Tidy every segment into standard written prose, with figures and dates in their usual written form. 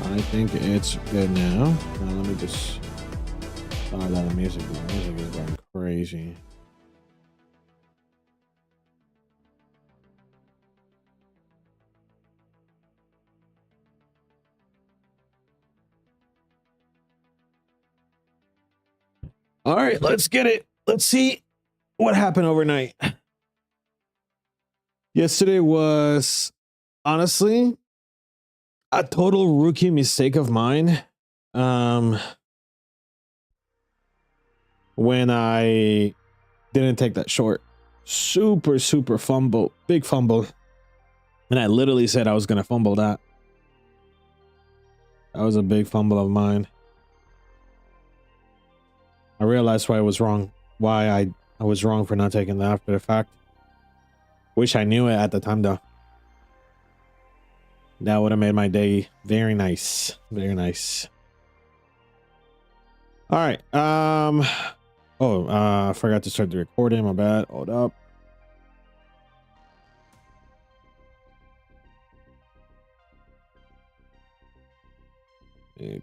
I think it's good now. Now let me just start that music. The music is going crazy. All right, let's get it. Let's see what happened overnight. Yesterday was honestly a total rookie mistake of mine. When I didn't take that short. Super fumble, big fumble. And I literally said I was gonna fumble that. That was a big fumble of mine. I realized why I was wrong. Why I was wrong for not taking that after the fact. Wish I knew it at the time though. That would have made my day very nice. Very nice. All right. I forgot to start the recording. My bad. Hold up.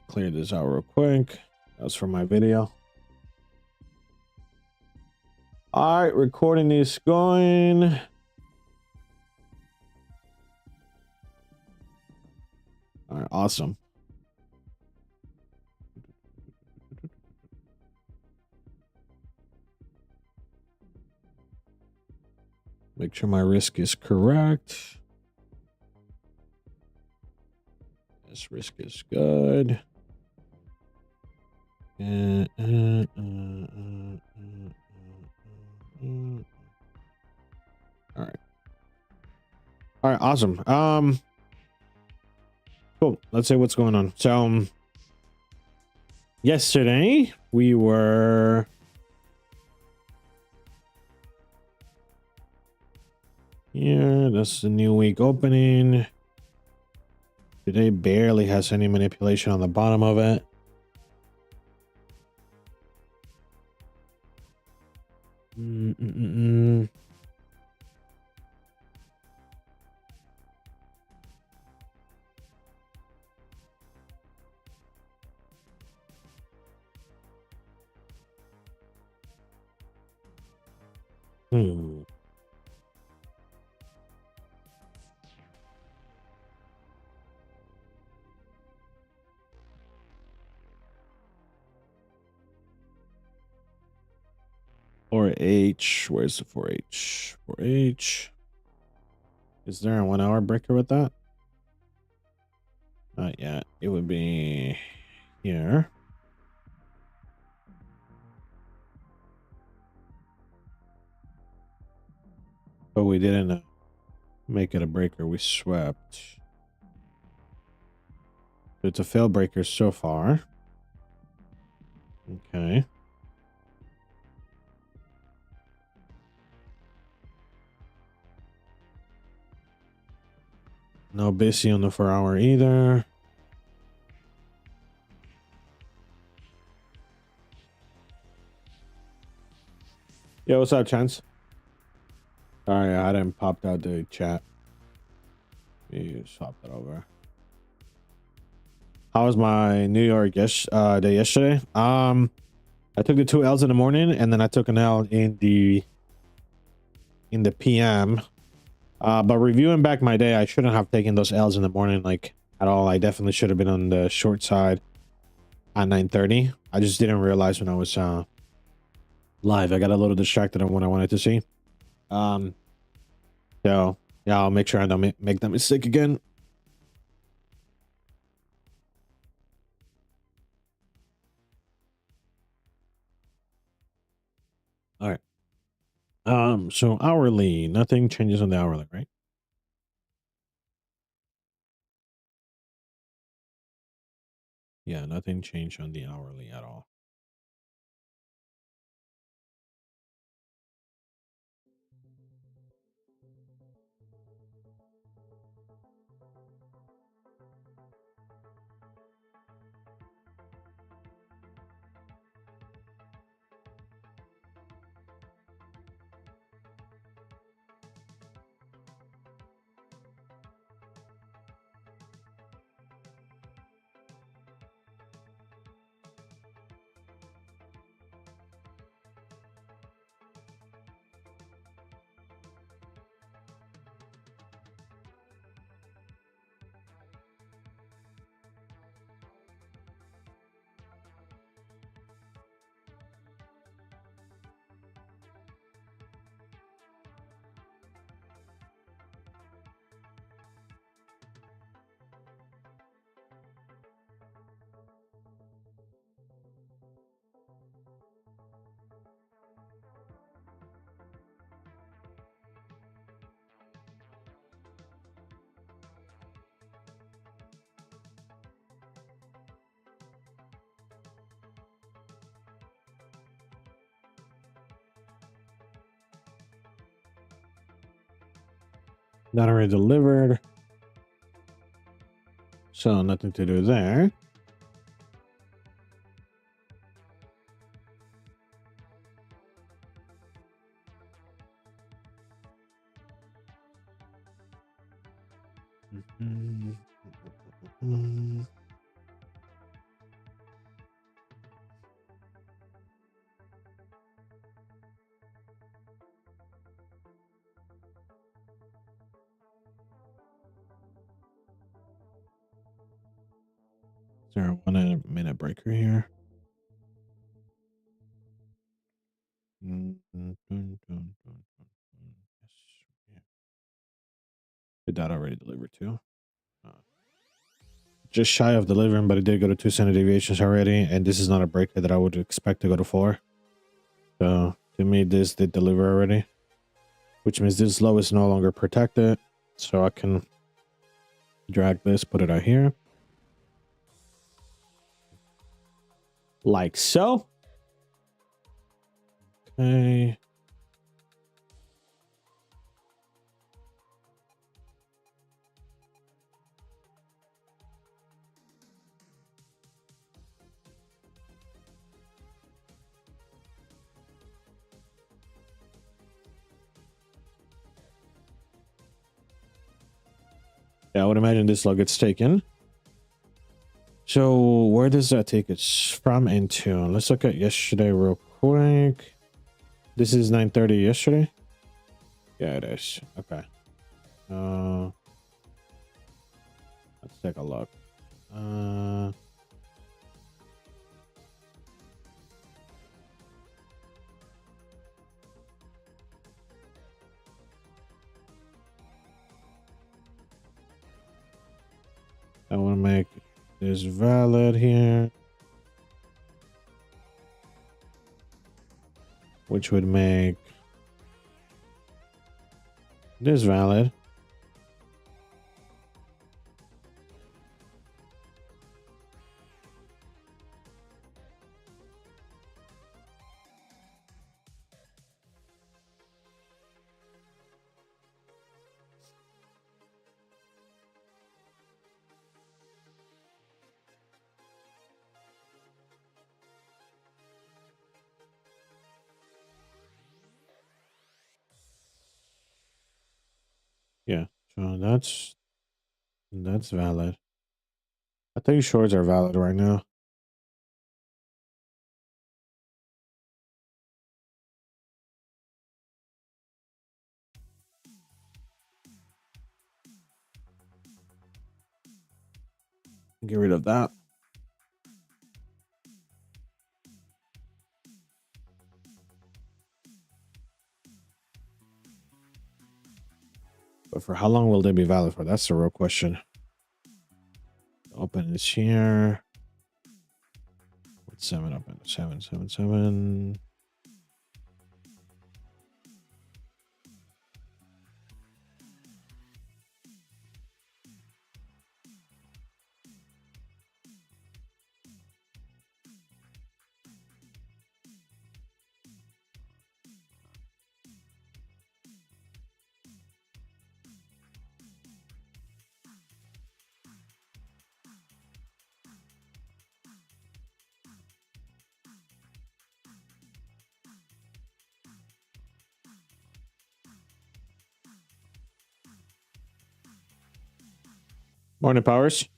Clear this out real quick. That's for my video. All right, recording is going. All right, awesome. Make sure my risk is correct. This risk is good. All right. All right, awesome. Cool. Let's see what's going on. So yesterday we were here. That's the new week opening. Today barely has any manipulation on the bottom of it. Or H, where's the 4H? 4H. Is there a 1 hour breaker with that? Not yet. It would be here. But we didn't make it a breaker. We swept. It's a fail breaker so far. Okay. No busy on the 4 hour either. Yeah, what's up, Chance? Sorry, I hadn't popped out the chat. You swap that over. How was my New York day yesterday? I took the 2 L's in the morning, and then I took an L in the PM. But reviewing back my day, I shouldn't have taken those L's in the morning like at all. I definitely should have been on the short side at 9:30. I just didn't realize when I was live. I got a little distracted on what I wanted to see. So yeah, I'll make sure I don't make that mistake again. All right. So hourly, nothing changes on the hourly, right? Yeah, nothing changed on the hourly at all. That already delivered. So nothing to do there. Is there a 1 minute breaker here? Did that already deliver too? Just shy of delivering, but it did go to 2 standard deviations already, and this is not a breaker that I would expect to go to 4. So to me, this did deliver already, which means this low is no longer protected. So I can drag this, put it out here, like so. Okay. Yeah, I would imagine this low gets taken. So where does that take us from into? Let's look at yesterday real quick. This is 9:30 yesterday. Yeah, it is. Okay. Let's take a look. I want to make this valid here, which would make this valid. Yeah, so that's valid. I think shorts are valid right now. Get rid of that. But for how long will they be valid for? That's the real question. Open this here. What's 7 open? 777. Morning, Powers.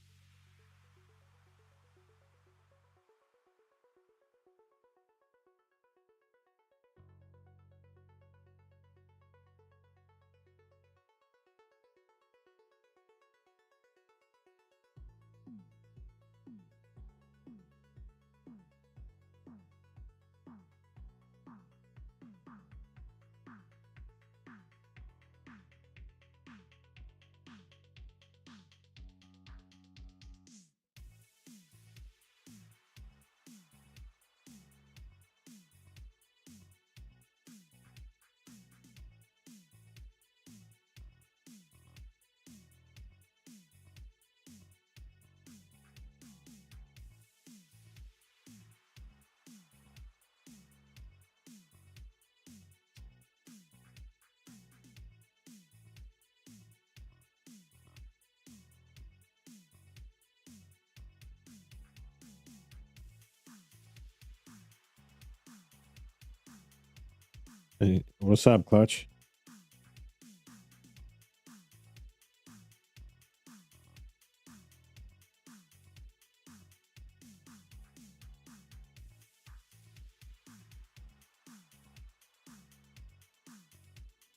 Hey, what's up, Clutch?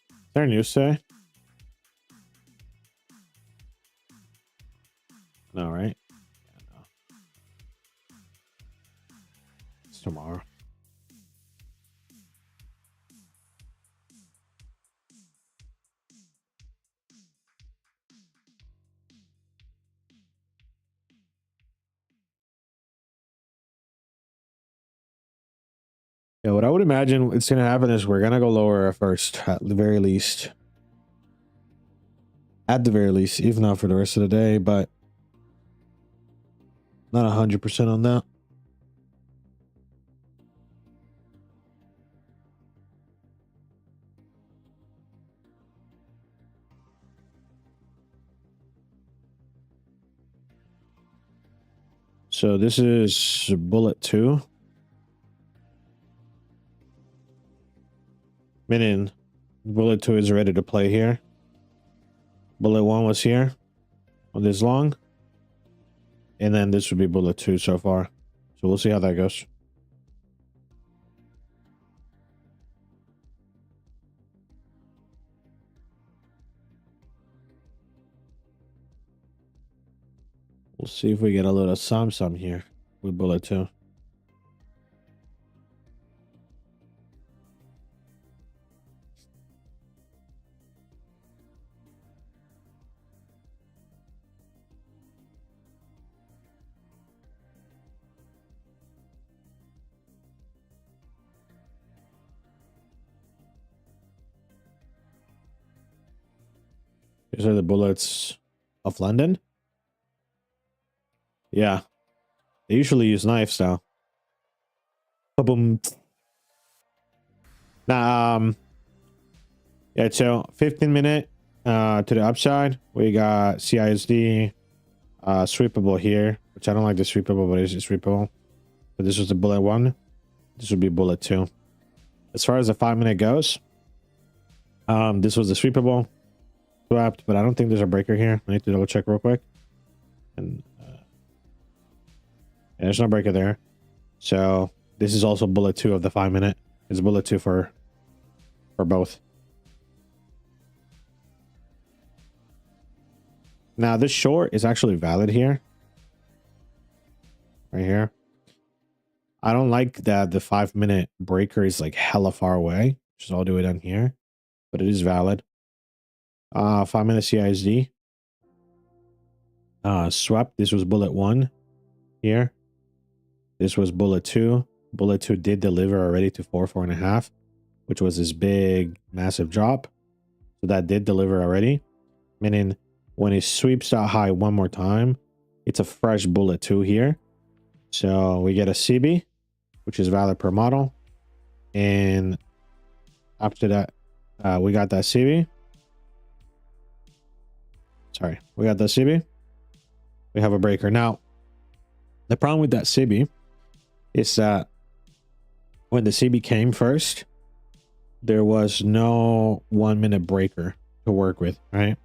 Is there news today? No, right? No. It's tomorrow. Yeah, what I would imagine it's gonna happen is we're gonna go lower at first, at the very least. At the very least, if not for the rest of the day, but not 100% on that. So this is bullet 2. Meaning bullet 2 is ready to play here. Bullet 1 was here on this long. And then this would be bullet 2 so far. So we'll see how that goes. We'll see if we get a little sum here with bullet 2. These are the bullets of London. Yeah. They usually use knives now. Boom. Now, yeah, so 15-minute to the upside. We got CISD sweepable here, which I don't like the sweepable, but it's sweepable. But this was the bullet 1. This would be bullet 2. As far as the 5-minute goes, this was the sweepable swept, but I don't think there's a breaker here. I need to double check real quick. And yeah, there's no breaker there. So this is also bullet 2 of the 5-minute. It's bullet 2 for both. Now this short is actually valid here. Right here. I don't like that the 5-minute breaker is like hella far away. Just I'll do it on here. But it is valid. 5-minute CISD. Swept. This was bullet 1 here. This was bullet 2. Bullet 2 did deliver already to 4.5, which was this big, massive drop. So that did deliver already. Meaning when it sweeps that high one more time, it's a fresh bullet 2 here. So we get a CB, which is valid per model. And after that, we got that CB. Sorry, we got that CB. We have a breaker. Now, the problem with that CB is that when the CB came first, there was no 1-minute breaker to work with, right?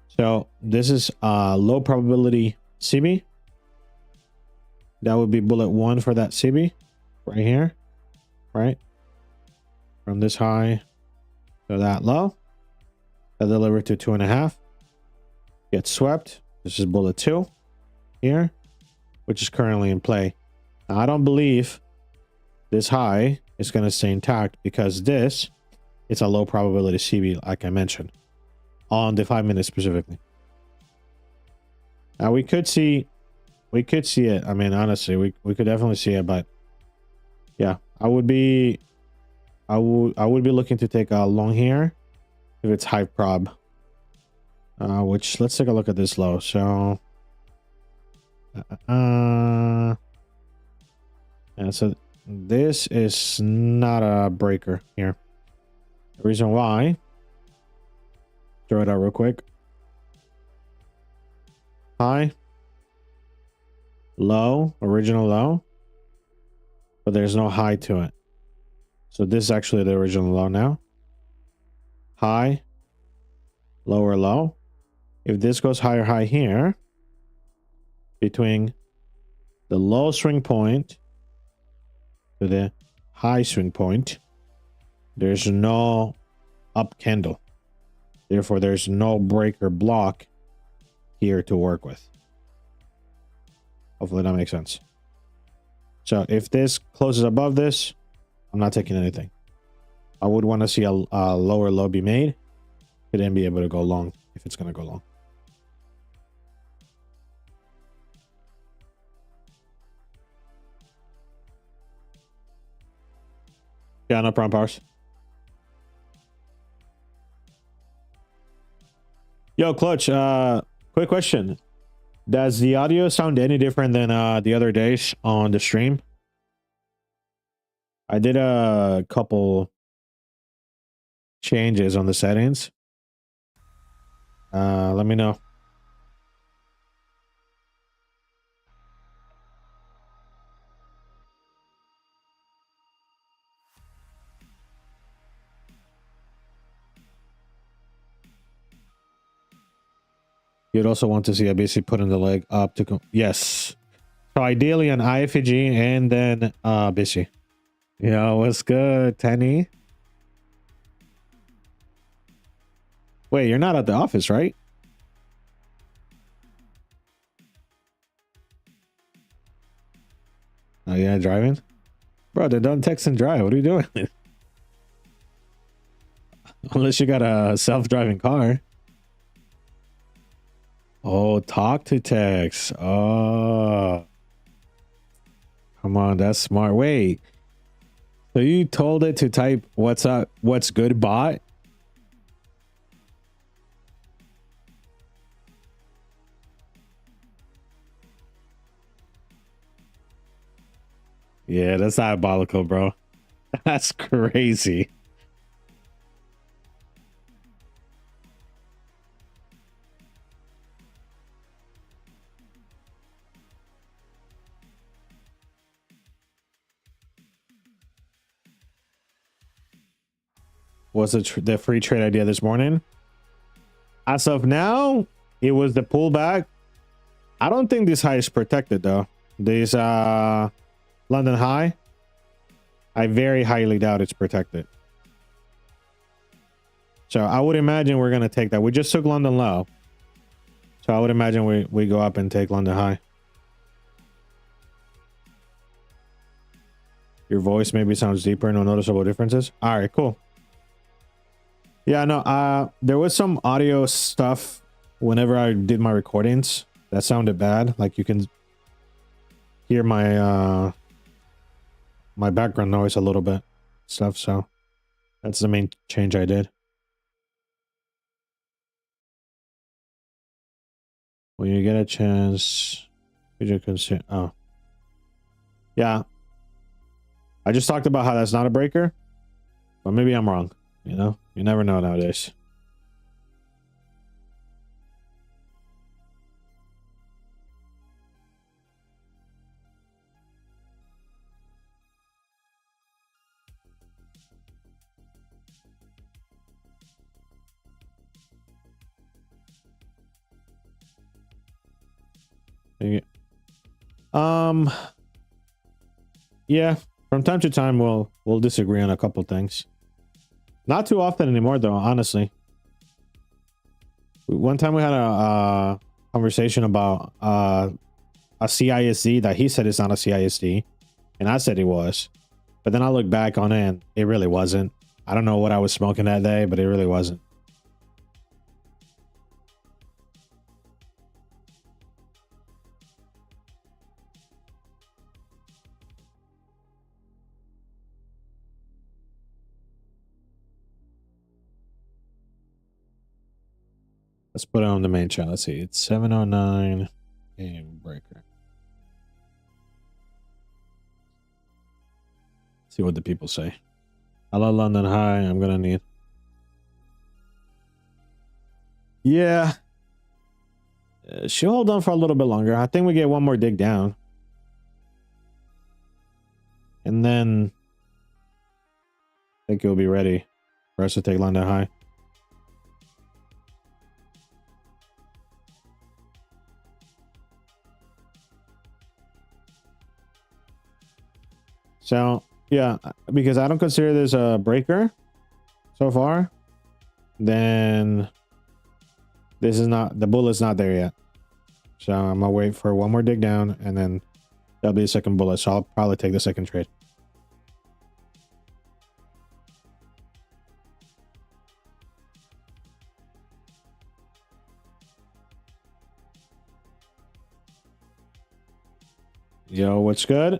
So this is a low probability CB. That would be bullet 1 for that CB right here, right? From this high to that low, that delivered to 2.5. Gets swept. This is bullet 2 here, which is currently in play. Now, I don't believe this high is going to stay intact because this is a low probability CB, like I mentioned, on the 5-minute specifically. Now we could see it. I mean, honestly, we could definitely see it, but yeah, I would be looking to take a long here if it's high prob. Which let's take a look at this low. So yeah, so this is not a breaker here. The reason why, throw it out real quick. High, low, original low, but there's no high to it. So this is actually the original low now. High, lower low. If this goes higher high here, between the low swing point to the high swing point, there's no up candle. Therefore, there's no break or block here to work with. Hopefully that makes sense. So if this closes above this, I'm not taking anything. I would want to see a lower low be made to then be able to go long if it's going to go long. Yeah, no problem, Powers. Yo, Clutch, quick question. Does the audio sound any different than the other days on the stream? I did a couple changes on the settings. Let me know. You'd also want to see I basically putting the leg up to go. Yes. So ideally an IFVG and then busy. Yo, what's good, Tenny? Wait, you're not at the office, right? Oh yeah, driving? Bro, then don't text and drive. What are you doing? Unless you got a self-driving car. Oh, talk to text. Oh. Come on, that's smart. Wait. So you told it to type what's up, what's good bot? Yeah, that's diabolical, bro. That's crazy. Was the free trade idea this morning? As of now, it was the pullback. I don't think this high is protected though. This London high, I very highly doubt it's protected. So I would imagine we're gonna take that. We just took London low, so I would imagine we go up and take London high. Your voice maybe sounds deeper. No noticeable differences. All right, cool. Yeah, no, there was some audio stuff whenever I did my recordings that sounded bad. Like you can hear my my background noise a little bit stuff. So that's the main change I did. When you get a chance, you should consider. Oh, yeah. I just talked about how that's not a breaker, but maybe I'm wrong. You know, you never know nowadays. Yeah, from time to time we'll disagree on a couple things. Not too often anymore though, honestly. One time we had a conversation about a CISD that he said it's not a CISD, and I said it was. But then I look back on it and it really wasn't. I don't know what I was smoking that day, but it really wasn't. Let's put it on the main channel. Let's see. It's 709 game breaker. See what the people say. Hello, London high. I'm gonna need. Yeah. She'll hold on for a little bit longer. I think we get one more dig down. And then think it'll be ready for us to take London high. So yeah, because I don't consider this a breaker so far, then this is not, the bullet's not there yet. So I'm gonna wait for one more dig down, and then that'll be the second bullet. So I'll probably take the second trade. Yo, what's good?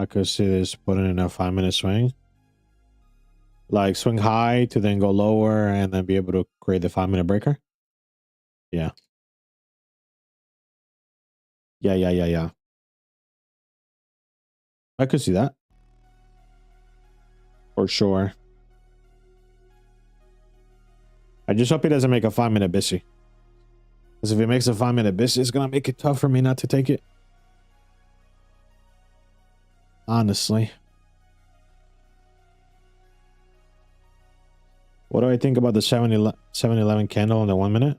I could see this putting in a 5-minute swing. Like swing high to then go lower and then be able to create the 5-minute breaker. Yeah. Yeah. I could see that. For sure. I just hope he doesn't make a 5-minute busy. Because if he makes a 5-minute busy, it's going to make it tough for me not to take it. Honestly. What do I think about the 7-11 candle in the 1 minute?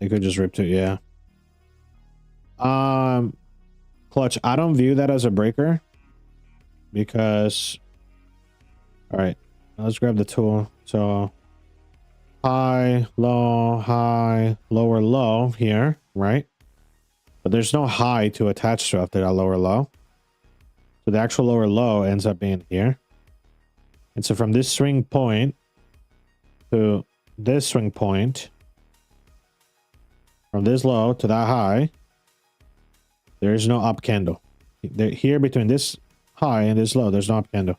It could just rip to, yeah. Clutch, I don't view that as a breaker because, all right, let's grab the tool. So high, lower, low here, right? But there's no high to attach to after that lower low. So the actual lower low ends up being here. And so from this swing point to this swing point, from this low to that high, there is no up candle. Here between this high and this low, there's no up candle.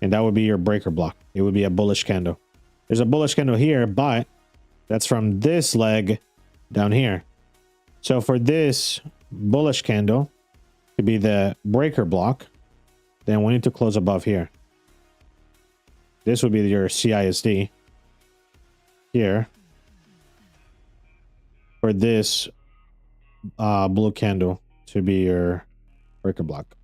And that would be your breaker block. It would be a bullish candle. There's a bullish candle here, but that's from this leg down here. So for this bullish candle to be the breaker block, then we need to close above here. This would be your CISD here for this blue candle to be your breaker block.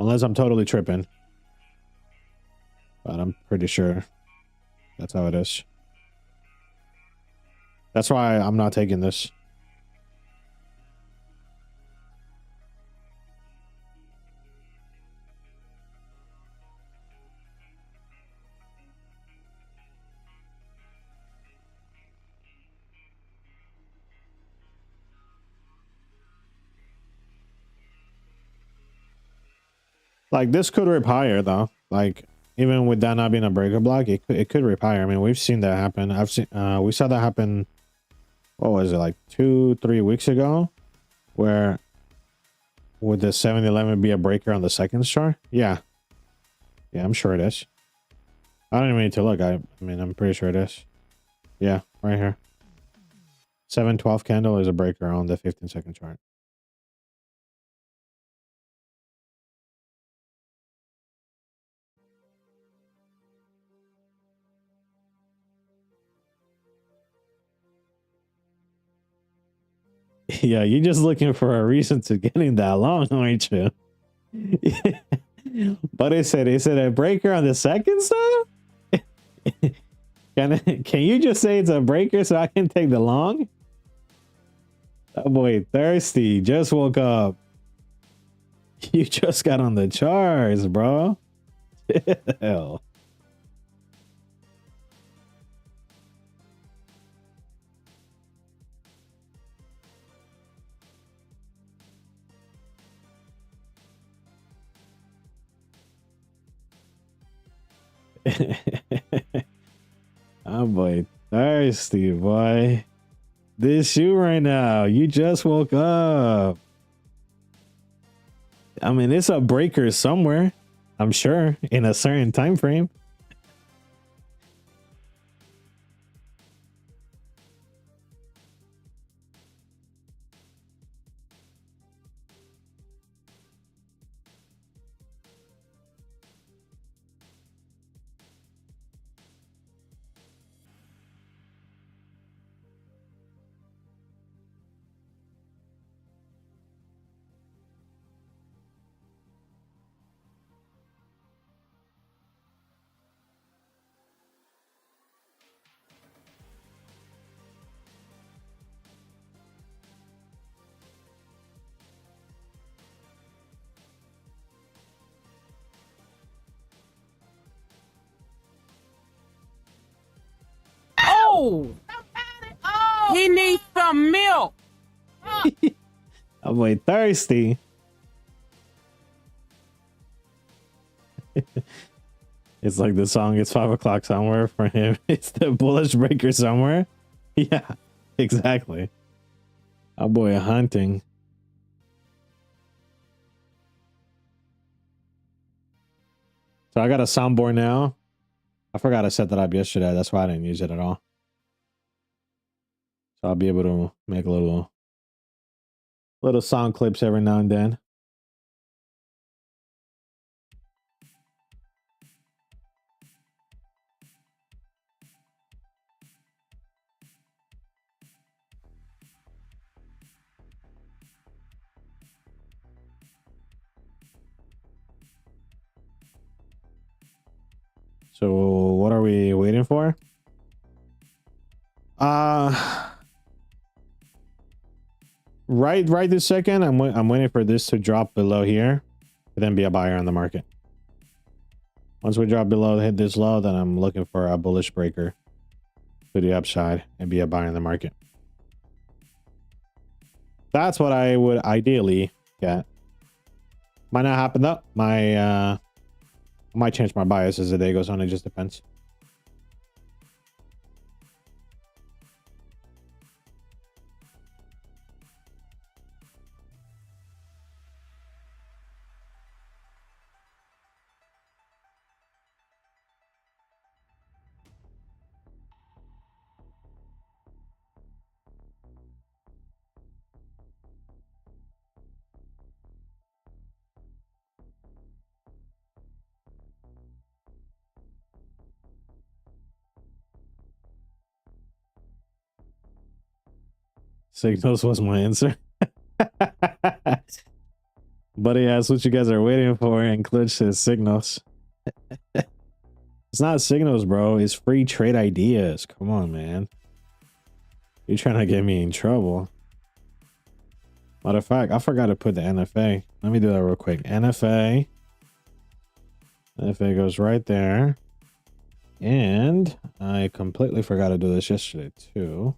Unless I'm totally tripping. But I'm pretty sure that's how it is. That's why I'm not taking this. Like this could rip higher though. Like even with that not being a breaker block, it could rip higher. I mean, we've seen that happen. We saw that happen. What was it, like 2-3 weeks ago, where would the 7-11 be a breaker on the second chart? Yeah, I'm sure it is. I don't even need to look. I mean, I'm pretty sure it is. Yeah, right here. 7-12 candle is a breaker on the 15-second chart. Yeah, you're just looking for a reason to getting that long, aren't you? But it said a breaker on the second stuff? Can you just say it's a breaker so I can take the long? Oh boy, thirsty. Just woke up. You just got on the charts, bro. Hell. Oh boy, thirsty boy. This you right now. You just woke up. I mean, it's a breaker somewhere, I'm sure, in a certain time frame. Oh, he needs some milk. I'm way thirsty. It's like the song, it's 5 o'clock somewhere. For him, it's the bullish breaker somewhere. Yeah, exactly. Oh boy, hunting. So I got a soundboard now. I forgot I set that up yesterday. That's why I didn't use it at all. So I'll be able to make little sound clips every now and then. So what are we waiting for? Right this second, I'm waiting for this to drop below here, and then be a buyer on the market. Once we drop below, hit this low, then I'm looking for a bullish breaker to the upside and be a buyer in the market. That's what I would ideally get. Might not happen though. I might change my bias as the day goes on. It just depends. Signals was my answer. Buddy asked what you guys are waiting for, and Clutch says signals. It's not signals, bro. It's free trade ideas. Come on, man. You're trying to get me in trouble. Matter of fact, I forgot to put the NFA. Let me do that real quick. NFA. NFA goes right there. And I completely forgot to do this yesterday, too.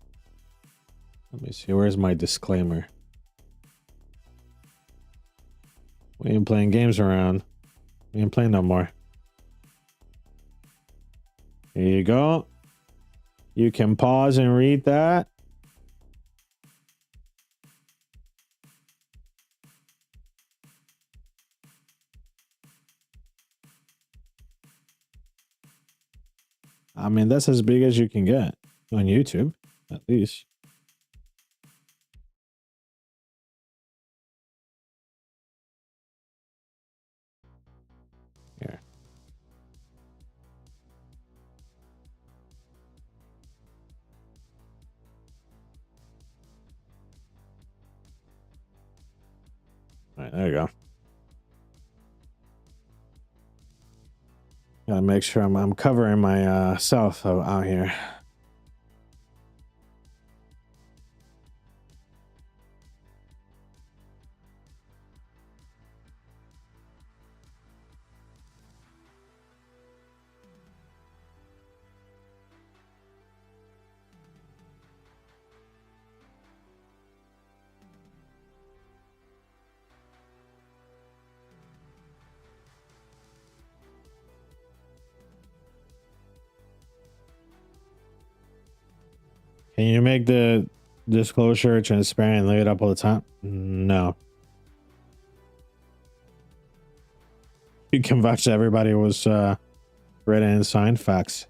Let me see. Where's my disclaimer? We ain't playing games around. We ain't playing no more. Here you go. You can pause and read that. I mean, that's as big as you can get on YouTube, at least. Here. All right, there you go. Gotta make sure I'm covering my self out here. Can you make the disclosure transparent and lay it up all the time? No. You can vouch that everybody was read and signed. Facts.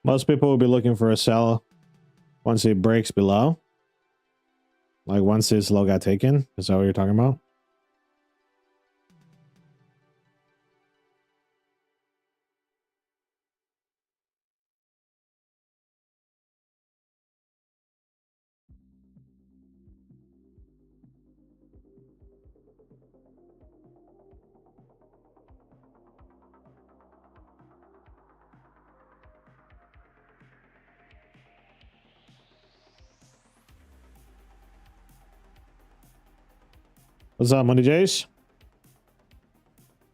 Most people will be looking for a sell once it breaks below. Like once this low got taken. Is that what you're talking about? What's up, Money Jays?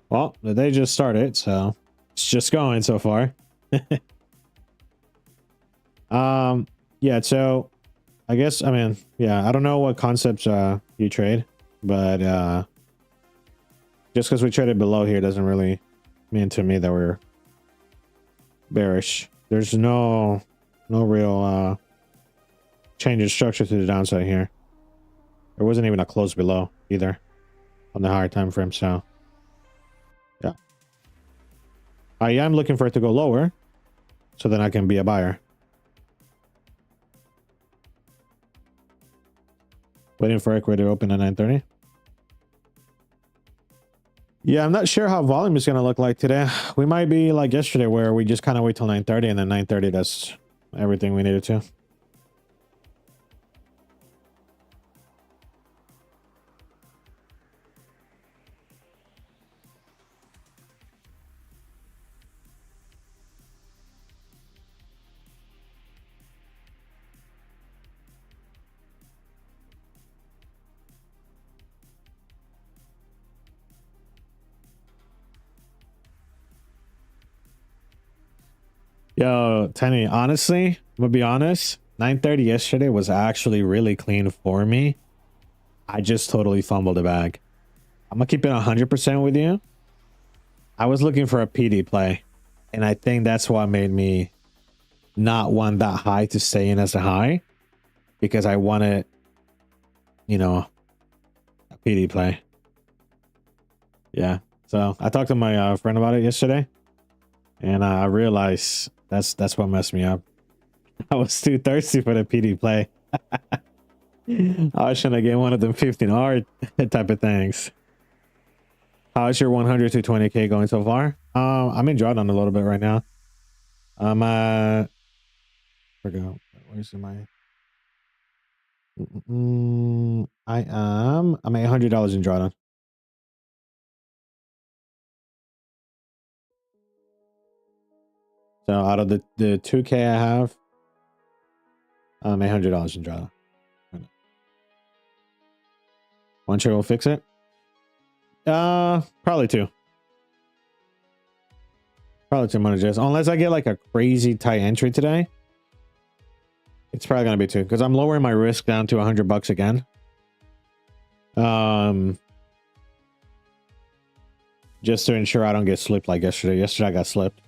Well, the day just started, so it's just going so far. Yeah, so I guess, I mean, yeah, I don't know what concepts you trade, but just because we traded below here doesn't really mean to me that we're bearish. There's no real change in structure to the downside here. There wasn't even a close below either on the higher time frame, so yeah. I am looking for it to go lower so then I can be a buyer. Waiting for equity to open at 9:30. Yeah, I'm not sure how volume is going to look like today. We might be like yesterday where we just kind of wait till 9:30 and then 9:30 that's everything we needed to. Yo, Tenny, honestly, I'm gonna be honest. 9:30 yesterday was actually really clean for me. I just totally fumbled the bag. I'm gonna keep it 100% with you. I was looking for a PD play, and I think that's what made me not want that high to stay in as a high, because I wanted, you know, a PD play. Yeah. So I talked to my friend about it yesterday, and I realized that's what messed me up. I was too thirsty for the PD play. I was trying to get one of them 15R type of things. How's your 100 to 20K going so far? I'm in drawdown a little bit right now. I'm forgot. Where's my? I'm $800 in drawdown. So out of the 2K I have, I'm $800 in drawdown. One sure will fix it. Probably two. Probably two money just unless I get like a crazy tight entry today. It's probably gonna be two because I'm lowering my risk down to $100 again. Just to ensure I don't get slipped like yesterday. Yesterday I got slipped.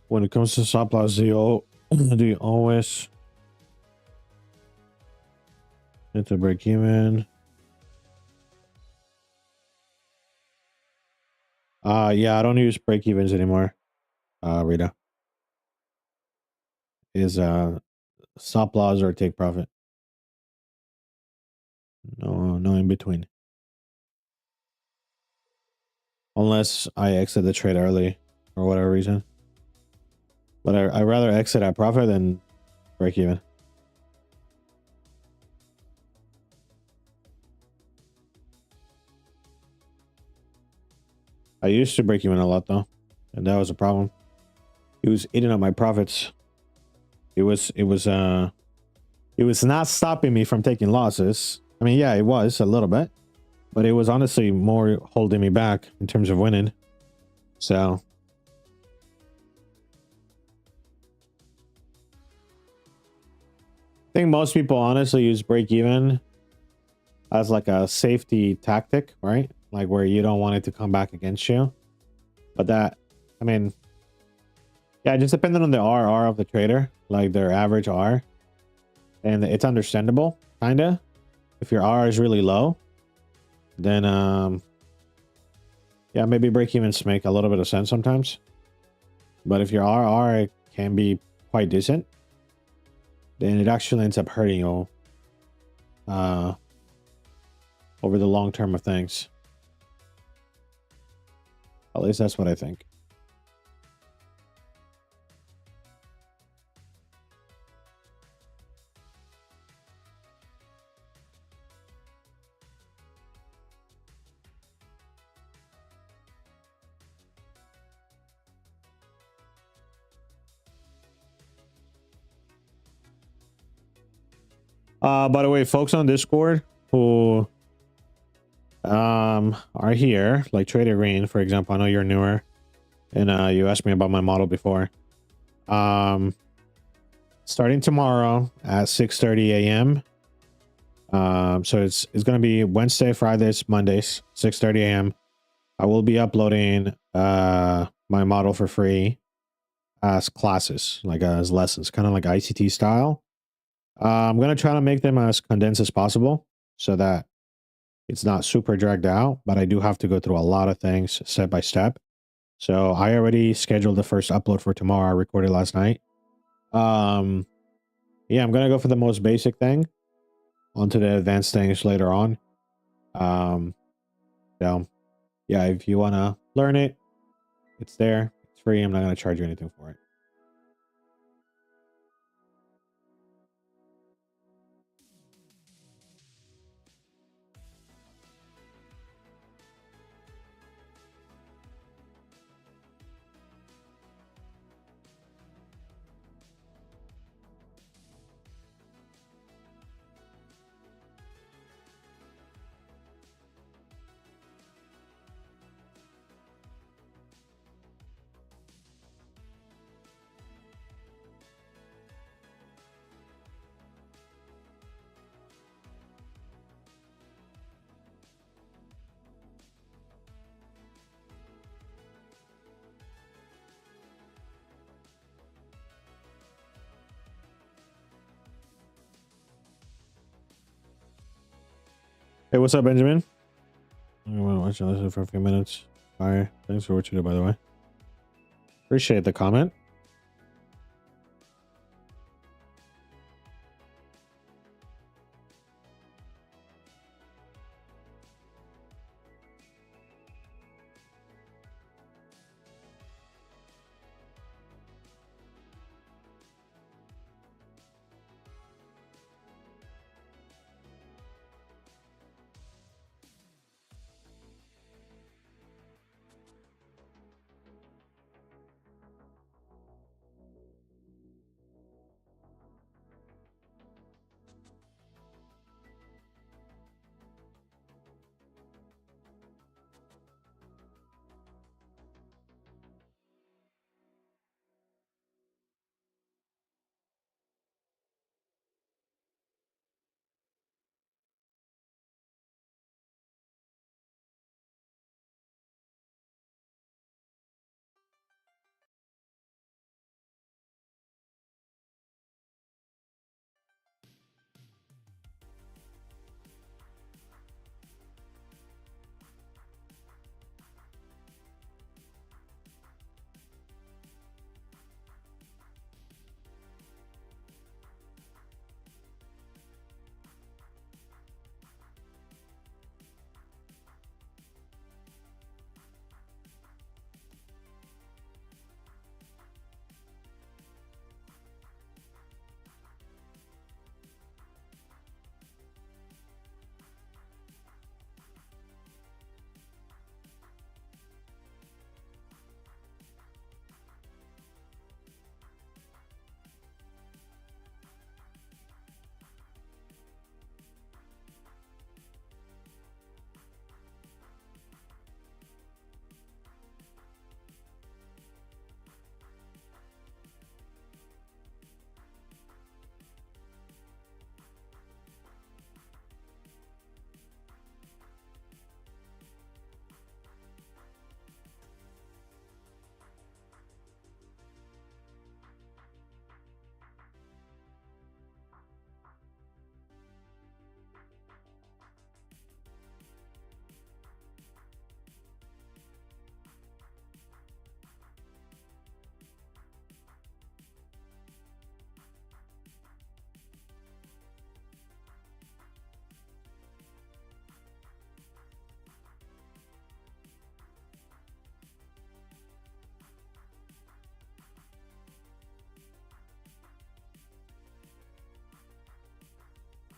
When it comes to stop loss, do you always hit the break even? Yeah, I don't use break evens anymore. Rita is stop loss or take profit. No in between. Unless I exit the trade early for whatever reason. But I rather exit at profit than break even. I used to break even a lot though, and that was a problem. It was eating up my profits. It was not stopping me from taking losses. I mean, yeah, it was a little bit, but it was honestly more holding me back in terms of winning. So I think most people honestly use break even as like a safety tactic, right? Like where you don't want it to come back against you. But that, I mean, yeah, just depending on the RR of the trader, like their average R. And it's understandable, kind of. If your R is really low, then, yeah, maybe break evens make a little bit of sense sometimes. But if your RR can be quite decent, then it actually ends up hurting you over the long term of things. At least that's what I think. By the way, folks on Discord who are here, like Trader Green, for example, I know you're newer, and you asked me about my model before. Starting tomorrow at 6:30 a.m. So it's going to be Wednesday, Fridays, Mondays, 6:30 a.m. I will be uploading my model for free as classes, like as lessons, kind of like ICT style. I'm going to try to make them as condensed as possible so that it's not super dragged out, but I do have to go through a lot of things step by step. So I already scheduled the first upload for tomorrow. I recorded last night. Yeah, I'm going to go for the most basic thing onto the advanced things later on. So yeah, if you want to learn it, it's there. It's free. I'm not going to charge you anything for it. Hey, what's up, Benjamin? I want to watch and listen for a few minutes. Bye. Thanks for what you do, by the way. Appreciate the comment.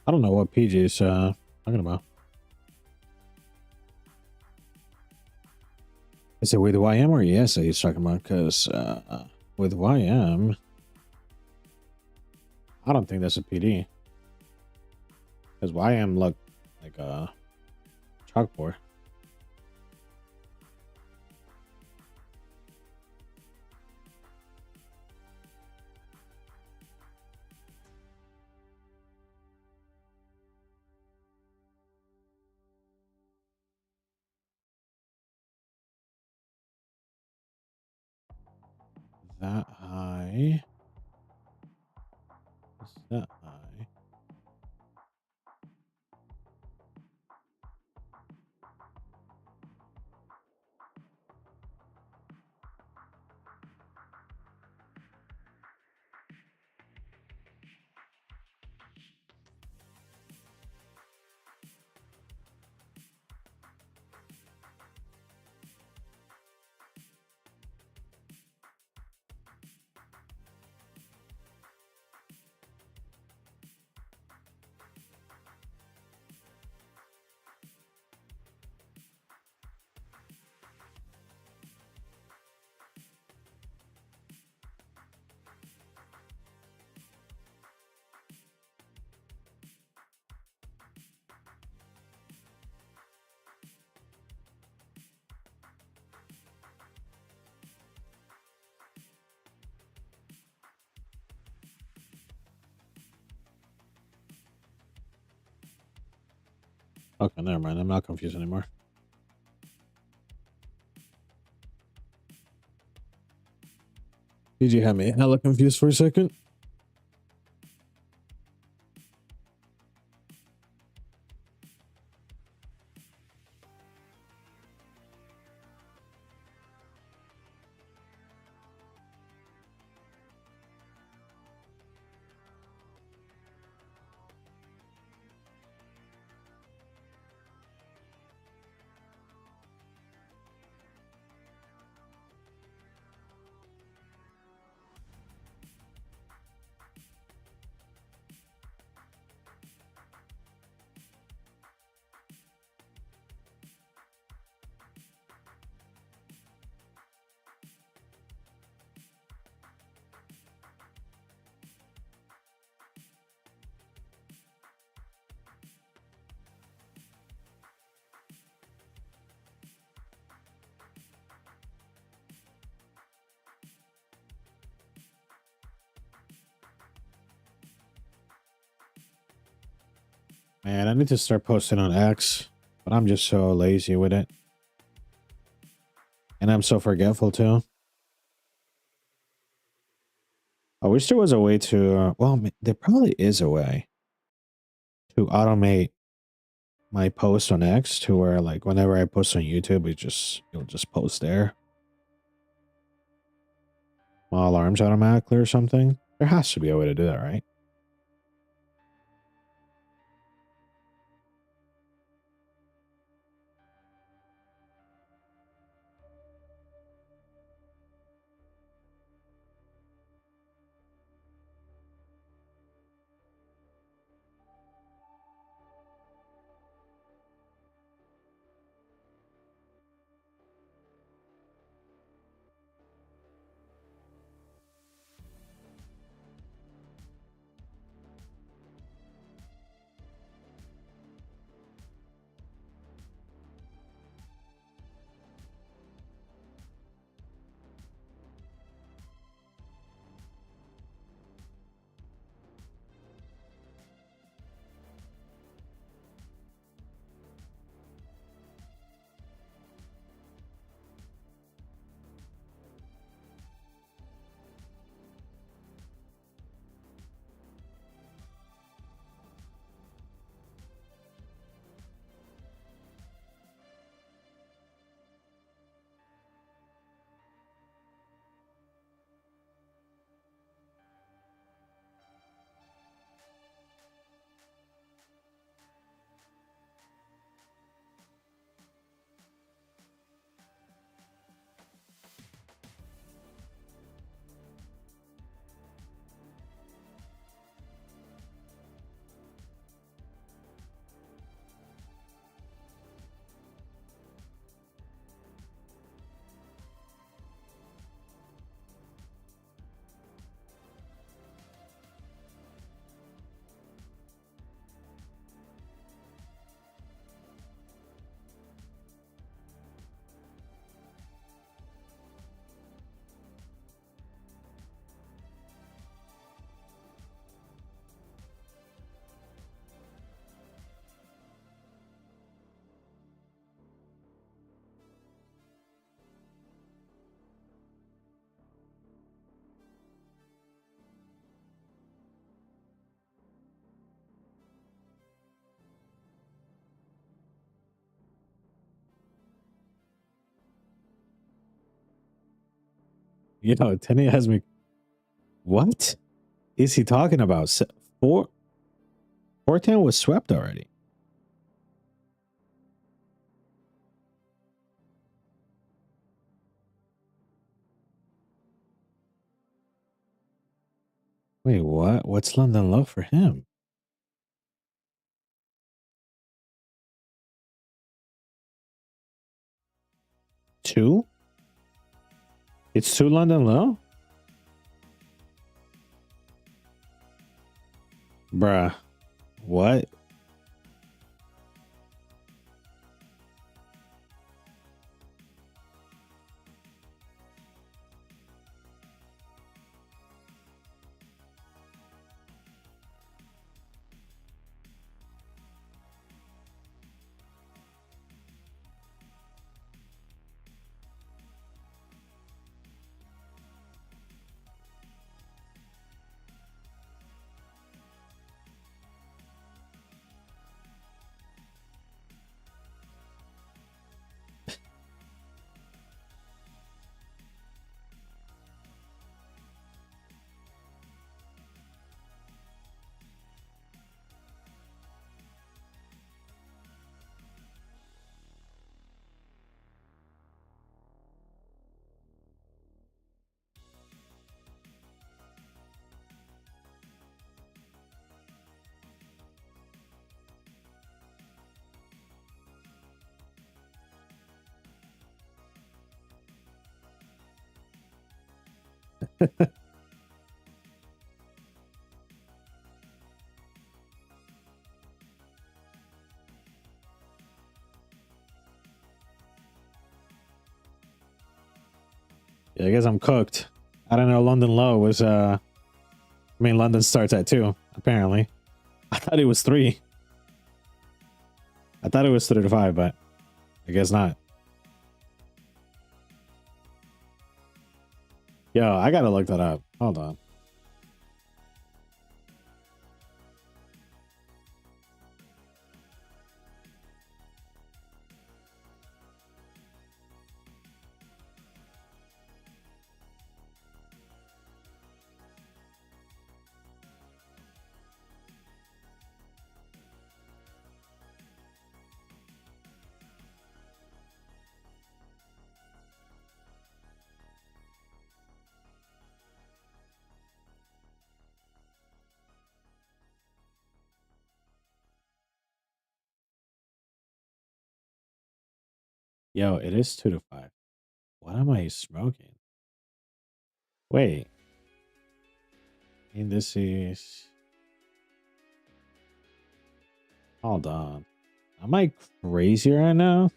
I don't know what PG is talking about. Is it with YM or ESA he's talking about? Because with YM, I don't think that's a PD. Because YM looked like a chalkboard. That high. Is that high? Okay, never mind. I'm not confused anymore. PG had me hella confused for a second. Man, I need to start posting on X, but I'm just so lazy with it. And I'm so forgetful too. I wish there was a way to, well, there probably is a way to automate my post on X to where like whenever I post on YouTube, you'll just post there. My alarms automatically or something. There has to be a way to do that, right? You know, 10 has me. What is he talking about? 410 was swept already. Wait, what? What's London low for him? Two? It's 2 London low? Bruh. What? Yeah, I guess I'm cooked. I don't know. London low was, I mean, London starts at 2, apparently. I thought it was 3. I thought it was 3 to 5, but I guess not. Yo, I gotta look that up. Hold on. Yo, it is 2 to 5. What am I smoking? Wait. Indices. Hold on. Am I crazy right now?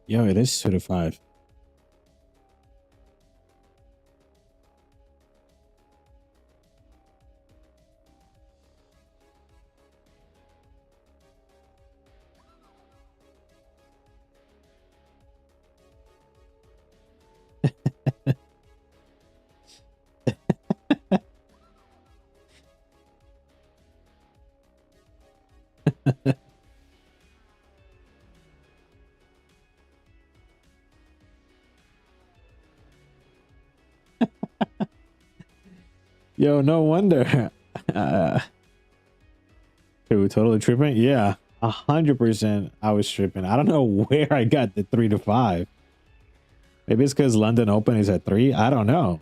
Yo, it is 2 to 5. Yo, no wonder. Who, totally tripping? Yeah, 100% I was tripping. I don't know where I got the 3 to 5. Maybe it's because London Open is at 3. I don't know.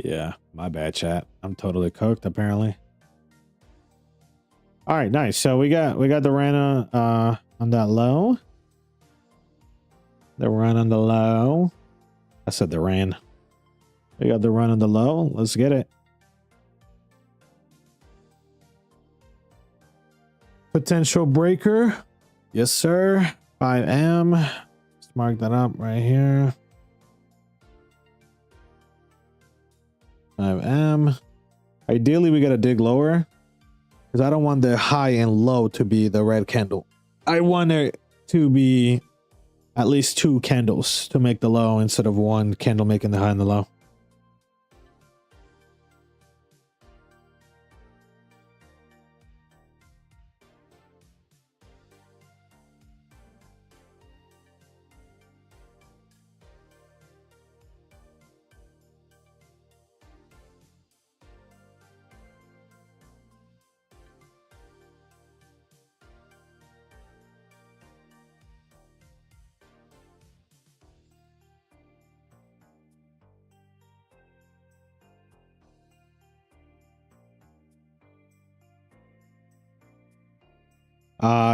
Yeah, my bad, chat. I'm totally cooked apparently. All right, nice. So we got the run on that low. The run on the low. I said the ran. We got the run on the low. Let's get it. Potential breaker. Yes, sir. 5M. Let's mark that up right here. 5M. Ideally, we got to dig lower because I don't want the high and low to be the red candle. I want it to be at least 2 candles to make the low instead of 1 candle making the high and the low.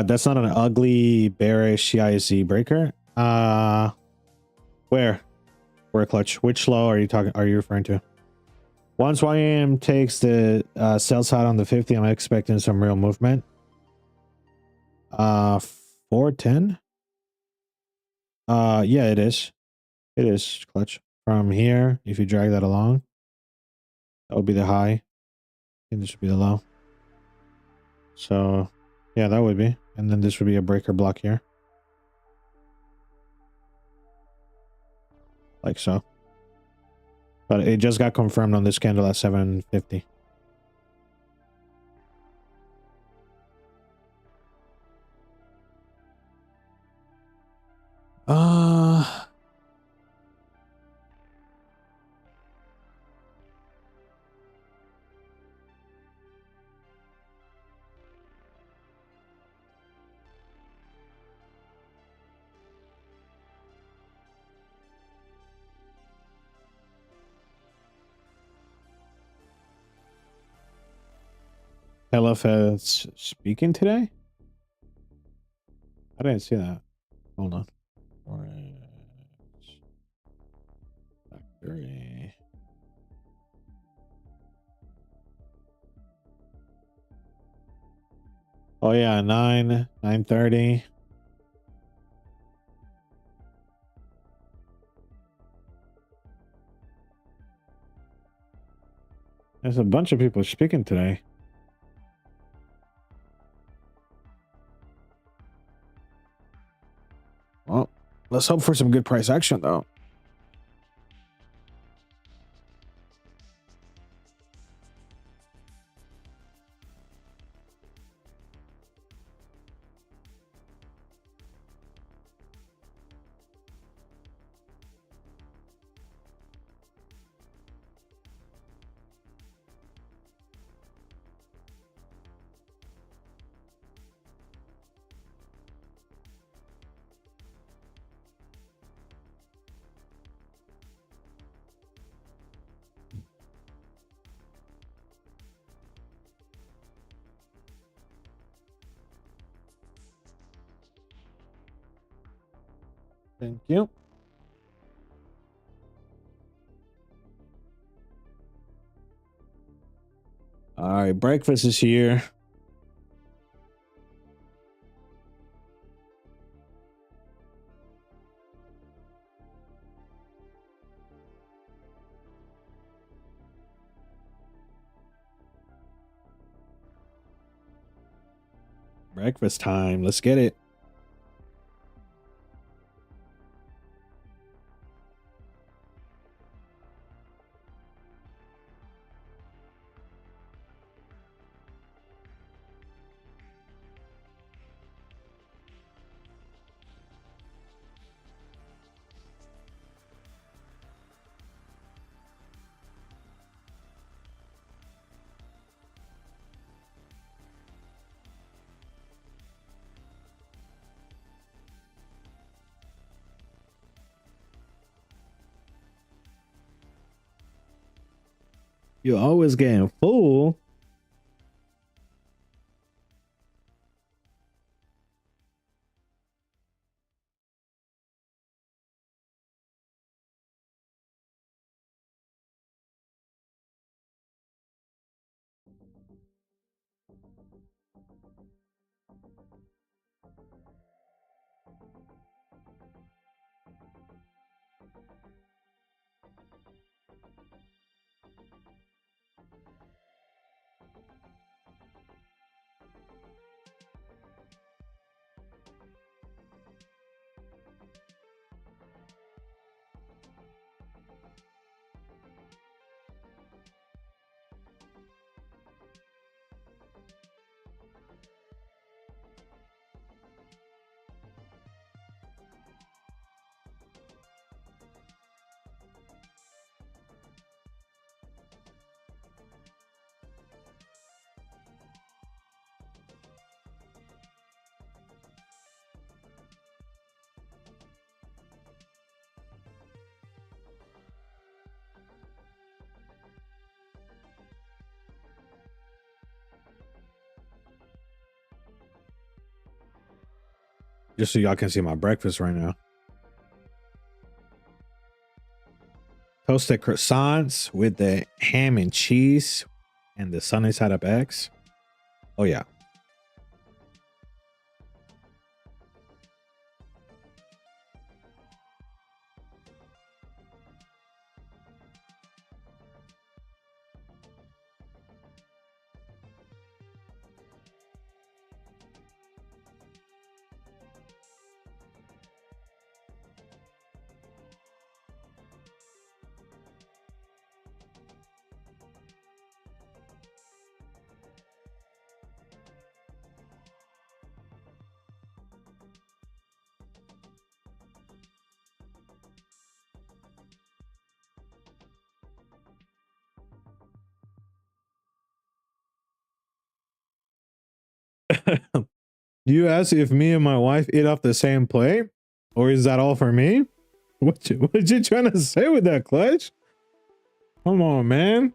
That's not an ugly bearish CISC breaker. Where clutch? Which low are you referring to? Once YM takes the sell side on the 50, I'm expecting some real movement. 410. Yeah, it is. It is clutch. From here, if you drag that along, that would be the high. I think this would be the low. So yeah, that would be. And then this would be a breaker block here. Like so. But it just got confirmed on this candle at 750. LFS speaking today? I didn't see that. Hold on. Orange. Factory. Oh yeah, 9:30. There's a bunch of people speaking today. Well, let's hope for some good price action though. Thank you. All right, breakfast is here. Breakfast time. Let's get it. You're always getting full. Just so y'all can see my breakfast right now. Toasted croissants with the ham and cheese and the sunny side up eggs. Oh yeah. You asked if me and my wife eat off the same plate, or is that all for me? What you trying to say with that, Clutch? Come on, man.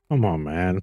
Come on, man.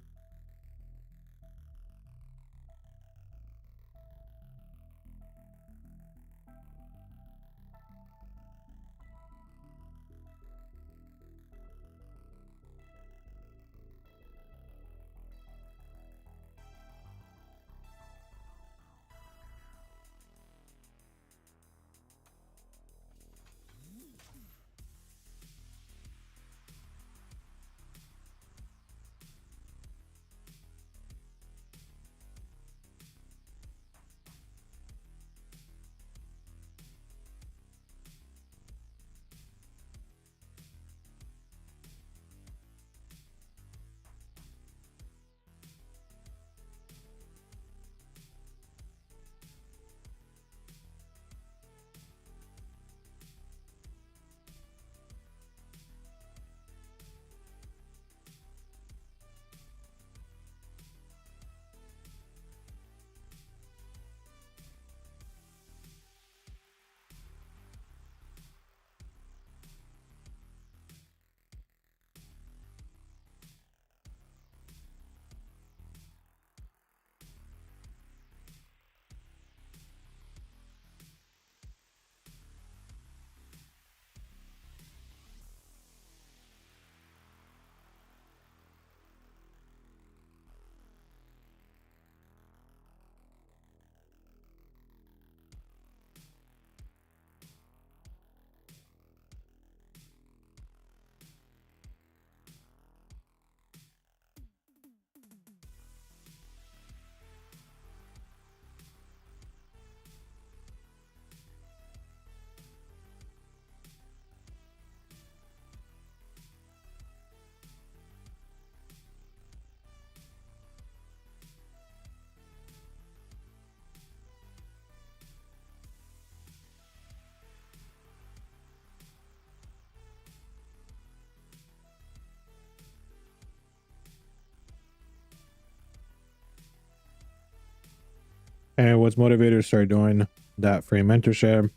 And what's motivated to start doing that free mentorship,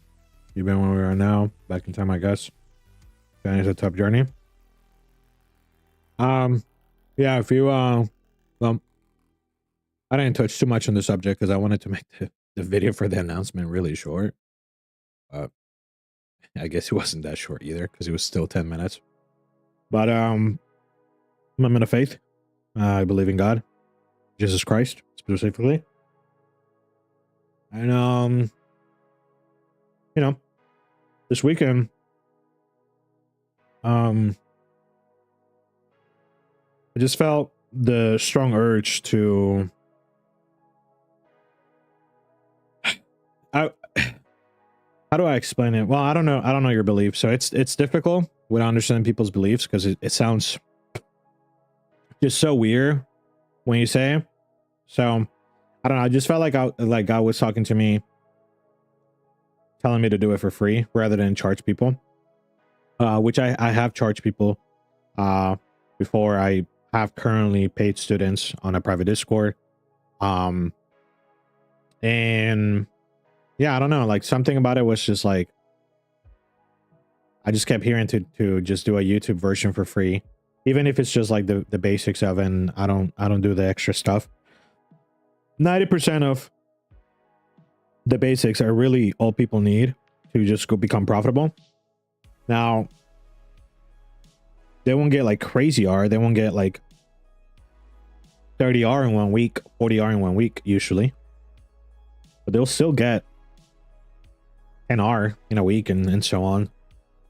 even when we are now, back in time, I guess. And it's a tough journey. Yeah, if you well, I didn't touch too much on the subject because I wanted to make the video for the announcement really short. I guess it wasn't that short either because it was still 10 minutes. But I'm a man of faith. I believe in God, Jesus Christ specifically. And you know, this weekend, I just felt the strong urge to how do I explain it? Well, I don't know your beliefs, so it's difficult when I understand people's beliefs because it sounds just so weird when you say it. So I don't know. I just felt like God was talking to me, telling me to do it for free rather than charge people. Which I have charged people before. I have currently paid students on a private Discord. And yeah, I don't know, like something about it was just like I just kept hearing to just do a YouTube version for free, even if it's just like the basics of it, and I don't do the extra stuff. 90% of the basics are really all people need to just go become profitable. Now, they won't get like crazy R. They won't get like 30R in 1 week, 40R in 1 week usually, but they'll still get 10R in a week and so on,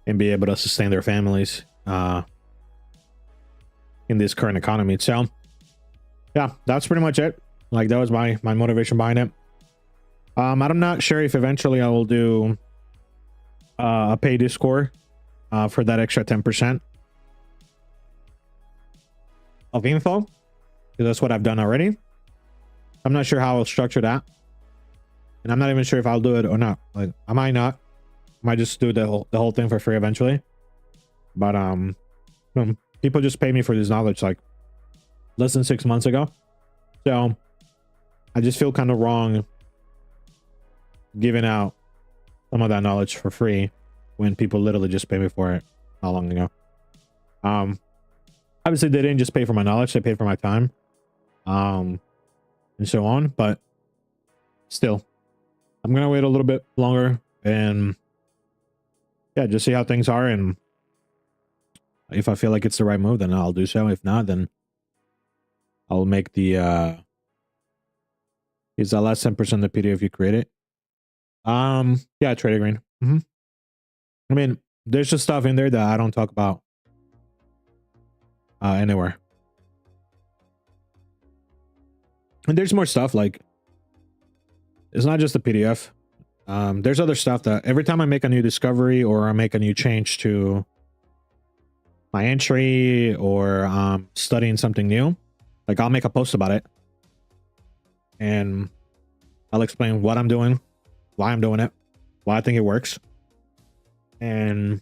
and be able to sustain their families in this current economy. So yeah, that's pretty much it. Like that was my motivation behind it. I'm not sure if eventually I will do a paid Discord for that extra 10% of info, because that's what I've done already. I'm not sure how I'll structure that, and I'm not even sure if I'll do it or not. Like I might not. I might just do the whole thing for free eventually. But people just pay me for this knowledge like less than 6 months ago, so I just feel kind of wrong giving out some of that knowledge for free when people literally just pay me for it not long ago. Obviously they didn't just pay for my knowledge, they paid for my time, and so on, but still I'm gonna wait a little bit longer and yeah, just see how things are, and if I feel like it's the right move, then I'll do so. If not, then I'll make the is the last 10% the PDF you created. Yeah, Trading Green. I mean, there's just stuff in there that I don't talk about anywhere. And there's more stuff, like it's not just the PDF. There's other stuff that every time I make a new discovery or I make a new change to my entry or studying something new, like I'll make a post about it and I'll explain what I'm doing, why I'm doing it, why I think it works. And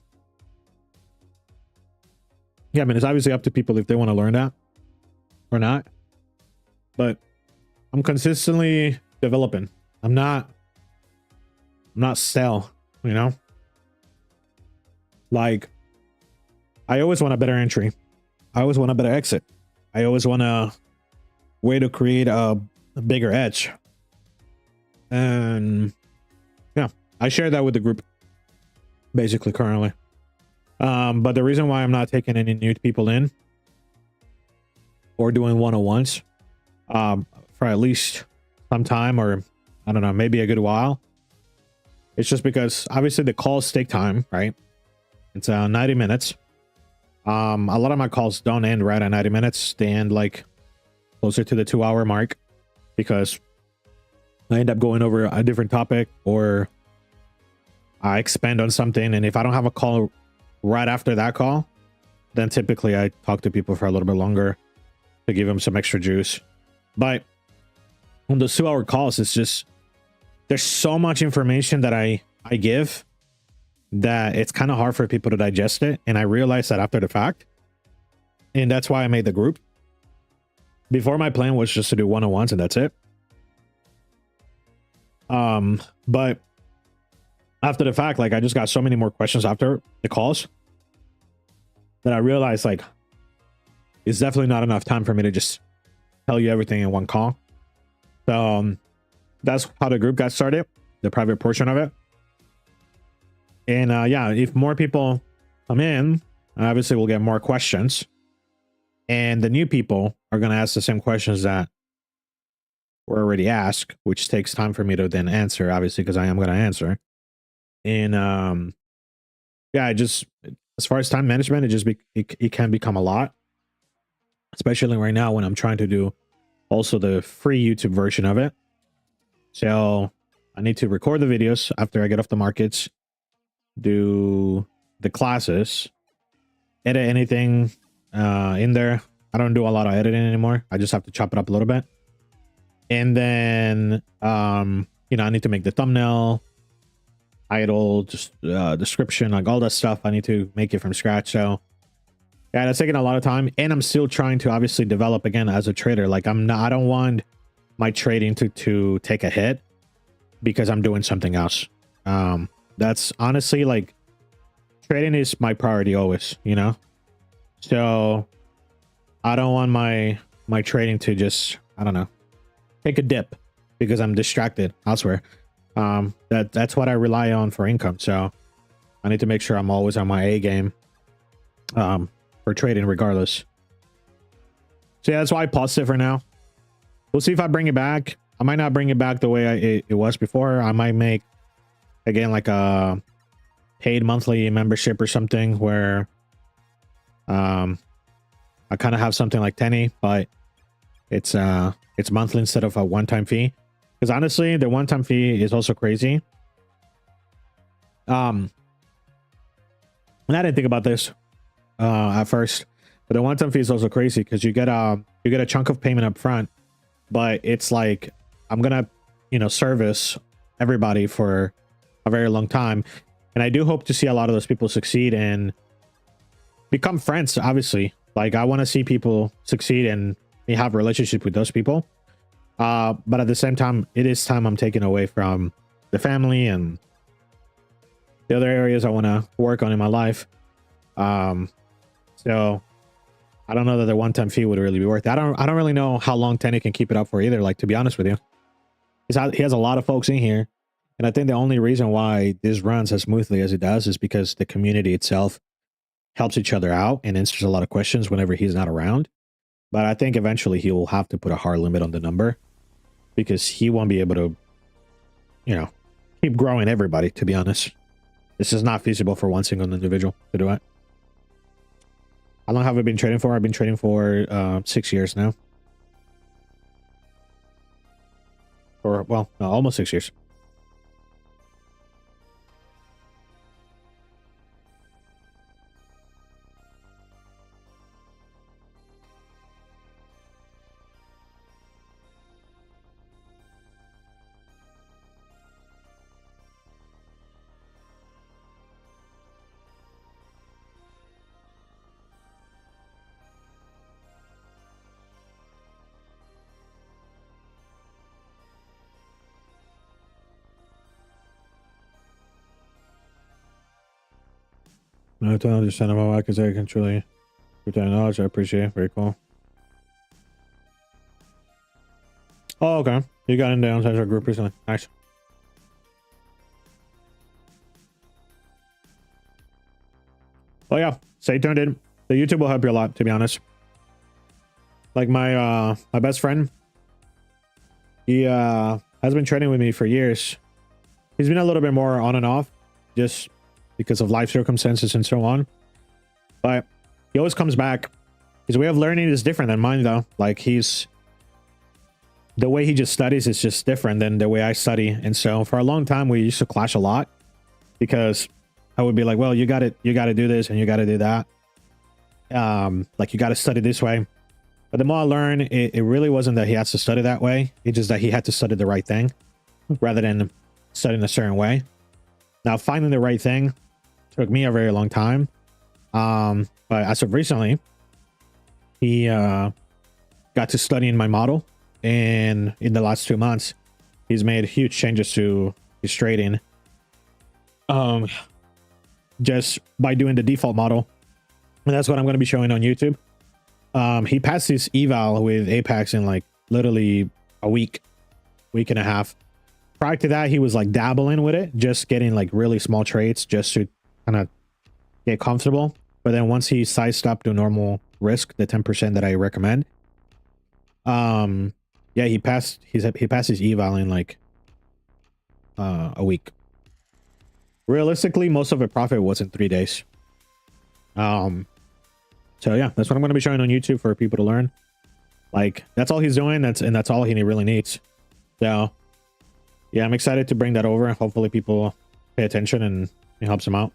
yeah, I mean, it's obviously up to people if they want to learn that or not, but I'm consistently developing. I'm not stale, you know? Like I always want a better entry. I always want a better exit. I always want a way to create a bigger edge. And yeah, I share that with the group basically currently. But the reason why I'm not taking any new people in or doing one-on-ones for at least some time, or I don't know, maybe a good while, it's just because obviously the calls take time, right? It's 90 minutes. A lot of my calls don't end right at 90 minutes. They end like closer to the 2-hour mark because I end up going over a different topic or I expand on something. And if I don't have a call right after that call, then typically I talk to people for a little bit longer to give them some extra juice. But on those 2-hour calls, it's just, there's so much information that I give that it's kind of hard for people to digest it. And I realized that after the fact. And that's why I made the group. Before, my plan was just to do one-on-ones and that's it. But after the fact, like I just got so many more questions after the calls that I realized like it's definitely not enough time for me to just tell you everything in one call. So that's how the group got started, the private portion of it. And yeah, if more people come in, obviously we'll get more questions. And the new people are going to ask the same questions that were already asked, which takes time for me to then answer, obviously, because I am going to answer. And yeah, just as far as time management, it can become a lot, especially right now when I'm trying to do also the free YouTube version of it. So I need to record the videos after I get off the markets, do the classes, edit anything in there. I don't do a lot of editing anymore. I just have to chop it up a little bit. And then, you know, I need to make the thumbnail, title, just description, like all that stuff. I need to make it from scratch. So yeah, that's taking a lot of time. And I'm still trying to obviously develop again as a trader. Like I don't want my trading to take a hit because I'm doing something else. That's honestly like trading is my priority always, you know? So I don't want my trading to just, I don't know, take a dip because I'm distracted elsewhere. That's what I rely on for income. So I need to make sure I'm always on my A game for trading regardless. So yeah, that's why I paused it for now. We'll see if I bring it back. I might not bring it back the way it was before. I might make again like a paid monthly membership or something where I kind of have something like Tenny, but it's monthly instead of a one-time fee. Because honestly, the one-time fee is also crazy. And I didn't think about this at first, but the one-time fee is also crazy because you get a chunk of payment up front, but it's like I'm gonna, you know, service everybody for a very long time, and I do hope to see a lot of those people succeed and become friends. Obviously, like I want to see people succeed and have a relationship with those people. But at the same time, it is time I'm taking away from the family and the other areas I want to work on in my life. So I don't know that the one-time fee would really be worth it. I don't really know how long Tenny can keep it up for either. Like, to be honest with you, he has a lot of folks in here. And I think the only reason why this runs as smoothly as it does is because the community itself helps each other out and answers a lot of questions whenever he's not around. But I think eventually he will have to put a hard limit on the number because he won't be able to, you know, keep growing everybody, to be honest. This is not feasible for one single individual to do it. How long have I been trading for? I've been trading for 6 years now. Or, well, no, almost 6 years. I don't understand about why, because I can truly retain knowledge. I appreciate it. Very cool. Oh, okay. You got in the downside our group recently. Nice. Well, yeah. Stay tuned in. The YouTube will help you a lot, to be honest. Like my best friend, he has been trading with me for years. He's been a little bit more on and off, just because of life circumstances and so on. But he always comes back. His way of learning is different than mine, though. Like the way he just studies is just different than the way I study. And so for a long time, we used to clash a lot because I would be like, well, you got to do this and you got to do that. Like you got to study this way. But the more I learn, it really wasn't that he has to study that way. It's just that he had to study the right thing rather than studying a certain way. Now, finding the right thing took me a very long time. But as of recently, he got to studying my model. And in the last 2 months, he's made huge changes to his trading. Just by doing the default model, and that's what I'm going to be showing on YouTube. He passed his eval with Apex in like literally a week and a half. Prior to that, he was like dabbling with it, just getting like really small trades just to kind of get comfortable. But then once he sized up to normal risk, the 10% that I recommend, yeah, he passed his eval in like a week. Realistically, most of the profit was in 3 days. So yeah, that's what I'm going to be showing on YouTube for people to learn. Like, that's all he's doing. That's all he really needs. So yeah, I'm excited to bring that over. Hopefully people pay attention and it helps them out.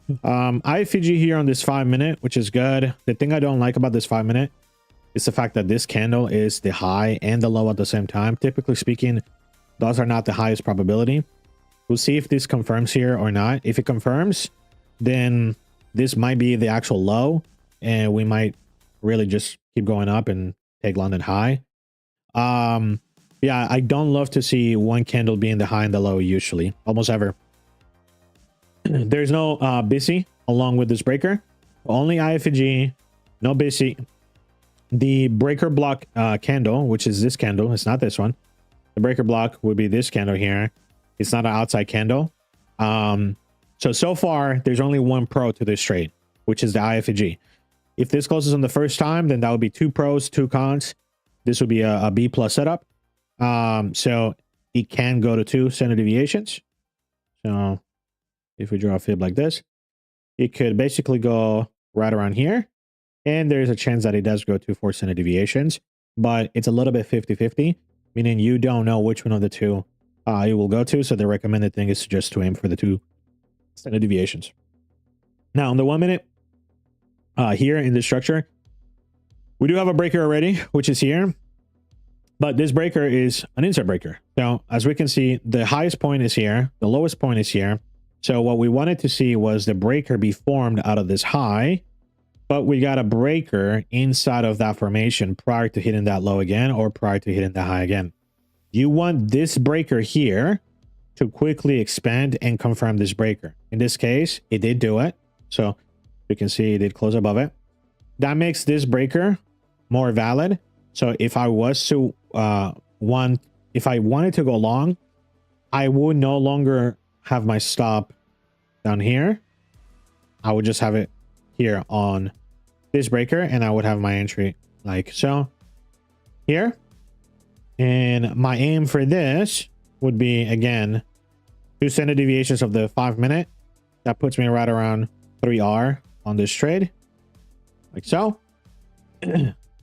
IFVG here on this 5 minute, which is good. The thing I don't like about this 5 minute is the fact that this candle is the high and the low at the same time. Typically speaking, those are not the highest probability. We'll see if this confirms here or not. If it confirms, then this might be the actual low, and we might really just keep going up and take London high. Yeah, I don't love to see one candle being the high and the low usually, almost ever. There's no busy along with this breaker. Only IFVG, no busy. The breaker block candle, which is this candle, it's not this one. The breaker block would be this candle here. It's not an outside candle. So far, there's only one pro to this trade, which is the IFVG. If this closes on the first time, then that would be 2 pros, 2 cons. This would be a B plus setup. So it can go to 2 standard deviations. So if we draw a fib like this, it could basically go right around here. And there's a chance that it does go to 4 standard deviations, but it's a little bit 50-50, meaning you don't know which one of the two it will go to. So the recommended thing is just to aim for the 2 standard deviations. Now on the 1 minute, here in this structure, we do have a breaker already, which is here, but this breaker is an insert breaker. So as we can see, the highest point is here, the lowest point is here. So what we wanted to see was the breaker be formed out of this high, but we got a breaker inside of that formation prior to hitting that low again, or prior to hitting the high again. You want this breaker here to quickly expand and confirm this breaker. In this case, it did do it. So you can see it did close above it. That makes this breaker more valid. So if I was to if I wanted to go long, I would no longer have my stop down here. I would just have it here on this breaker, and I would have my entry like so here. And my aim for this would be, again, 2 standard deviations of the 5 minute. That puts me right around 3R on this trade, like so.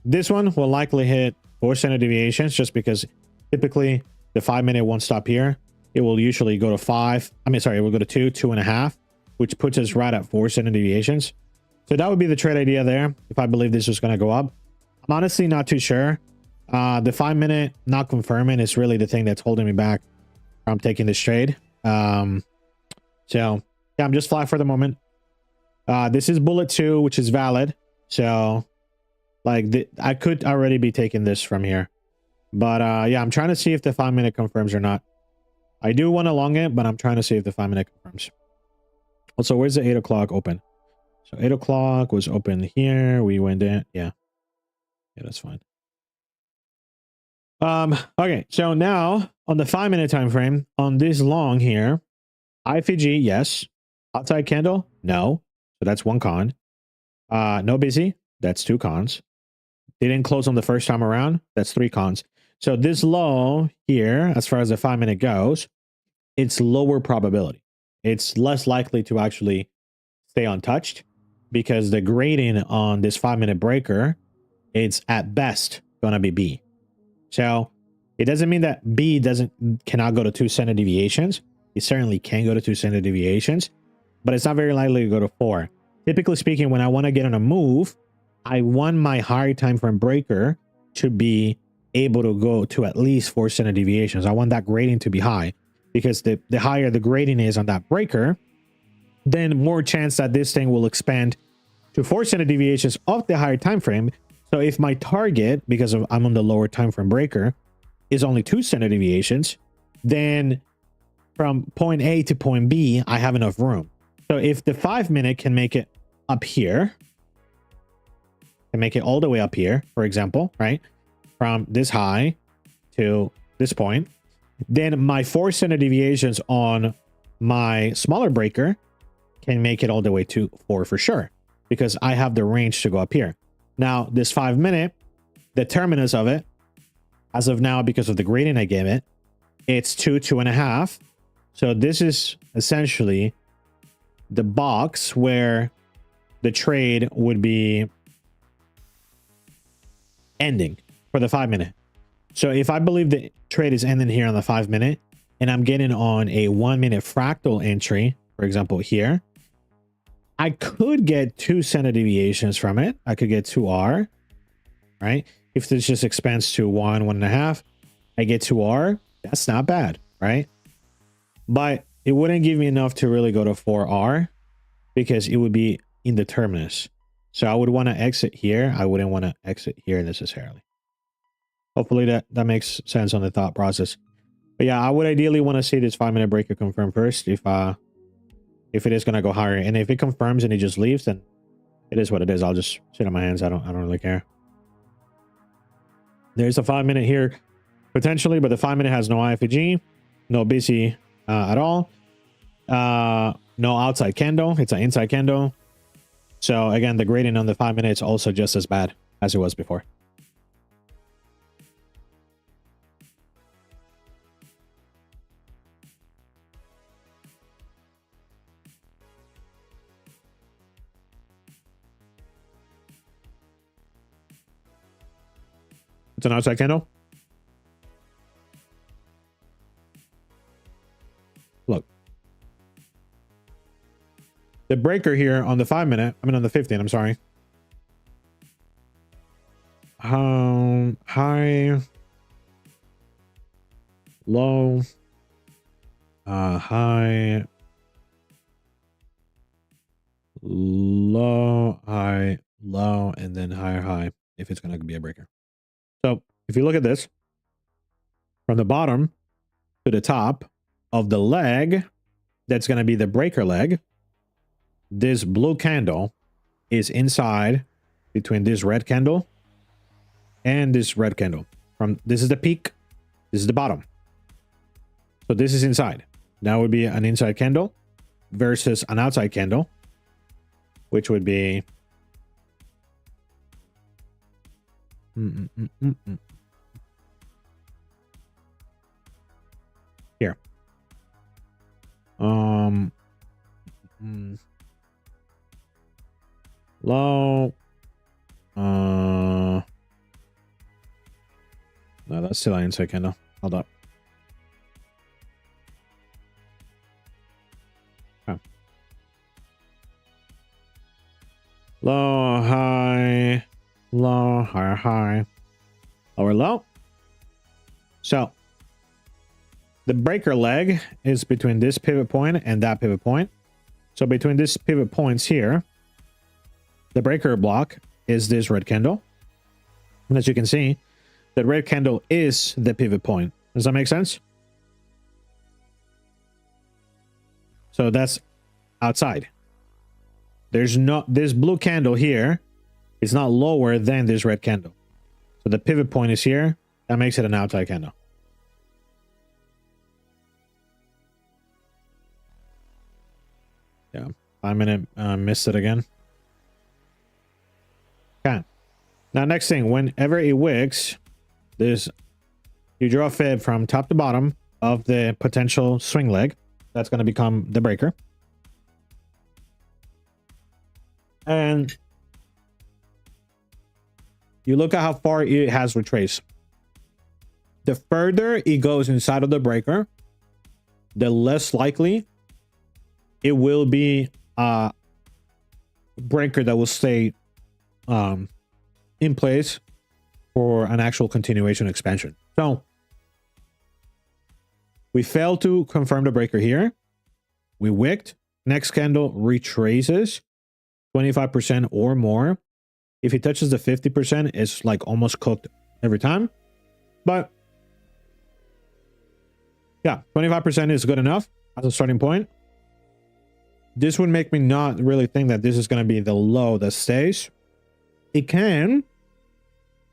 This one will likely hit 4 standard deviations, just because typically the 5 minute won't stop here. It will usually go to 5. I mean, sorry, it will go to 2, 2.5, which puts us right at 4 standard deviations. So that would be the trade idea there. If I believe this was going to go up, I'm honestly not too sure. The 5 minute not confirming is really the thing that's holding me back from taking this trade. So yeah, I'm just flat for the moment. This is bullet 2, which is valid. So like I could already be taking this from here, but yeah, I'm trying to see if the 5 minute confirms or not. I do want to long it, but I'm trying to see if the 5 minute confirms. Also, where's the 8 o'clock open? So 8 o'clock was open here. We went in. Yeah, that's fine. Okay, so now on the 5 minute time frame on this long here, IFVG, yes. Outside candle, no. So that's 1 con. No busy, that's 2 cons. Didn't close on the first time around, that's 3 cons. So this low here, as far as the 5 minute goes, it's lower probability. It's less likely to actually stay untouched, because the grading on this 5 minute breaker, it's at best gonna be B. So it doesn't mean that B cannot go to 2 standard deviations. It certainly can go to 2 standard deviations, but it's not very likely to go to 4. Typically speaking, when I want to get on a move, I want my higher time frame breaker to be able to go to at least 4 standard deviations. I want that grading to be high, because the higher the grading is on that breaker, then more chance that this thing will expand to 4 standard deviations of the higher time frame. So if my target, because I'm on the lower time frame breaker, is only 2 standard deviations, then from point A to point B, I have enough room. So if the 5-minute can make it up here, can make it all the way up here, for example, right? From this high to this point, then my 4 standard deviations on my smaller breaker can make it all the way to 4 for sure, because I have the range to go up here. Now, this 5-minute, the terminus of it, as of now, because of the grading I gave it, it's 2.5. So this is essentially the box where the trade would be ending for the 5-minute. So if I believe the trade is ending here on the 5-minute and I'm getting on a 1-minute fractal entry, for example, here, I could get 2 standard deviations from it. I could get 2R, right? If this just expands to 1, 1.5, I get 2R. That's not bad, right? But it wouldn't give me enough to really go to 4R because it would be in the terminus. So I would want to exit here. I wouldn't want to exit here necessarily. Hopefully that makes sense on the thought process. But yeah, I would ideally want to see this 5-minute breaker confirm first if it is going to go higher. And if it confirms and it just leaves, then it is what it is. I'll just sit on my hands. I don't really care. There's a 5-minute here potentially, but the 5-minute has no IFVG, no BC at all. No outside candle. It's an inside candle. So again, the grading on the 5-minute is also just as bad as it was before. It's an outside candle. Look. The breaker here on the 5-minute, I mean on the 15, I'm sorry. High, low, high, low, high, low, and then higher high if it's going to be a breaker. So if you look at this, from the bottom to the top of the leg, that's going to be the breaker leg. This blue candle is inside between this red candle and this red candle. This is the peak, this is the bottom. So this is inside. That would be an inside candle versus an outside candle, which would be here. Low. No, that's still an inside candle. Hold up. Okay. Low, high, low, higher, high, lower, low. So the breaker leg is between this pivot point and that pivot point. So between these pivot points here, the breaker block is this red candle. And as you can see, the red candle is the pivot point. Does that make sense? So that's outside. There's not, this blue candle here is not lower than this red candle. So the pivot point is here. That makes it an outside candle. Yeah, 5-minute missed it again. Okay. Now, next thing, whenever it wicks, you draw a fib from top to bottom of the potential swing leg. That's going to become the breaker. And you look at how far it has retraced. The further it goes inside of the breaker, the less likely it will be a breaker that will stay in place for an actual continuation expansion. So we failed to confirm the breaker here. We wicked. Next candle retraces 25% or more. If it touches the 50%, it's like almost cooked every time. But Yeah, 25% is good enough as a starting point. This would make me not really think that this is going to be the low that stays. It can.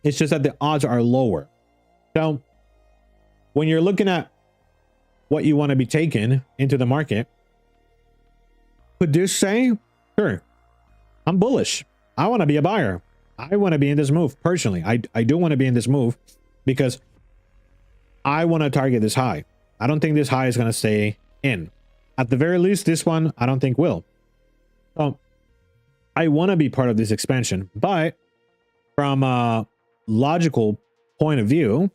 It's just that the odds are lower. So when you're looking at what you want to be taking into the market, could this say, sure, I'm bullish. I want to be a buyer. I want to be in this move personally. I do want to be in this move because I want to target this high. I don't think this high is going to stay in. At the very least, this one, I don't think will. So I want to be part of this expansion, but from a logical point of view,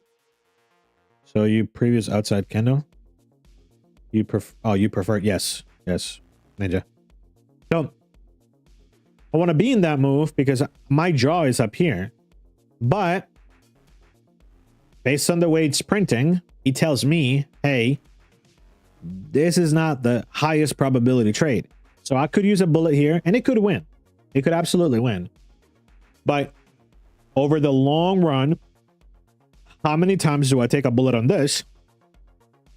so you previous outside candle, you prefer, yes, Ninja. So I want to be in that move because my jaw is up here, but based on the way it's printing, it tells me, hey, this is not the highest probability trade. So I could use a bullet here and it could win. It could absolutely win. But over the long run, how many times do I take a bullet on this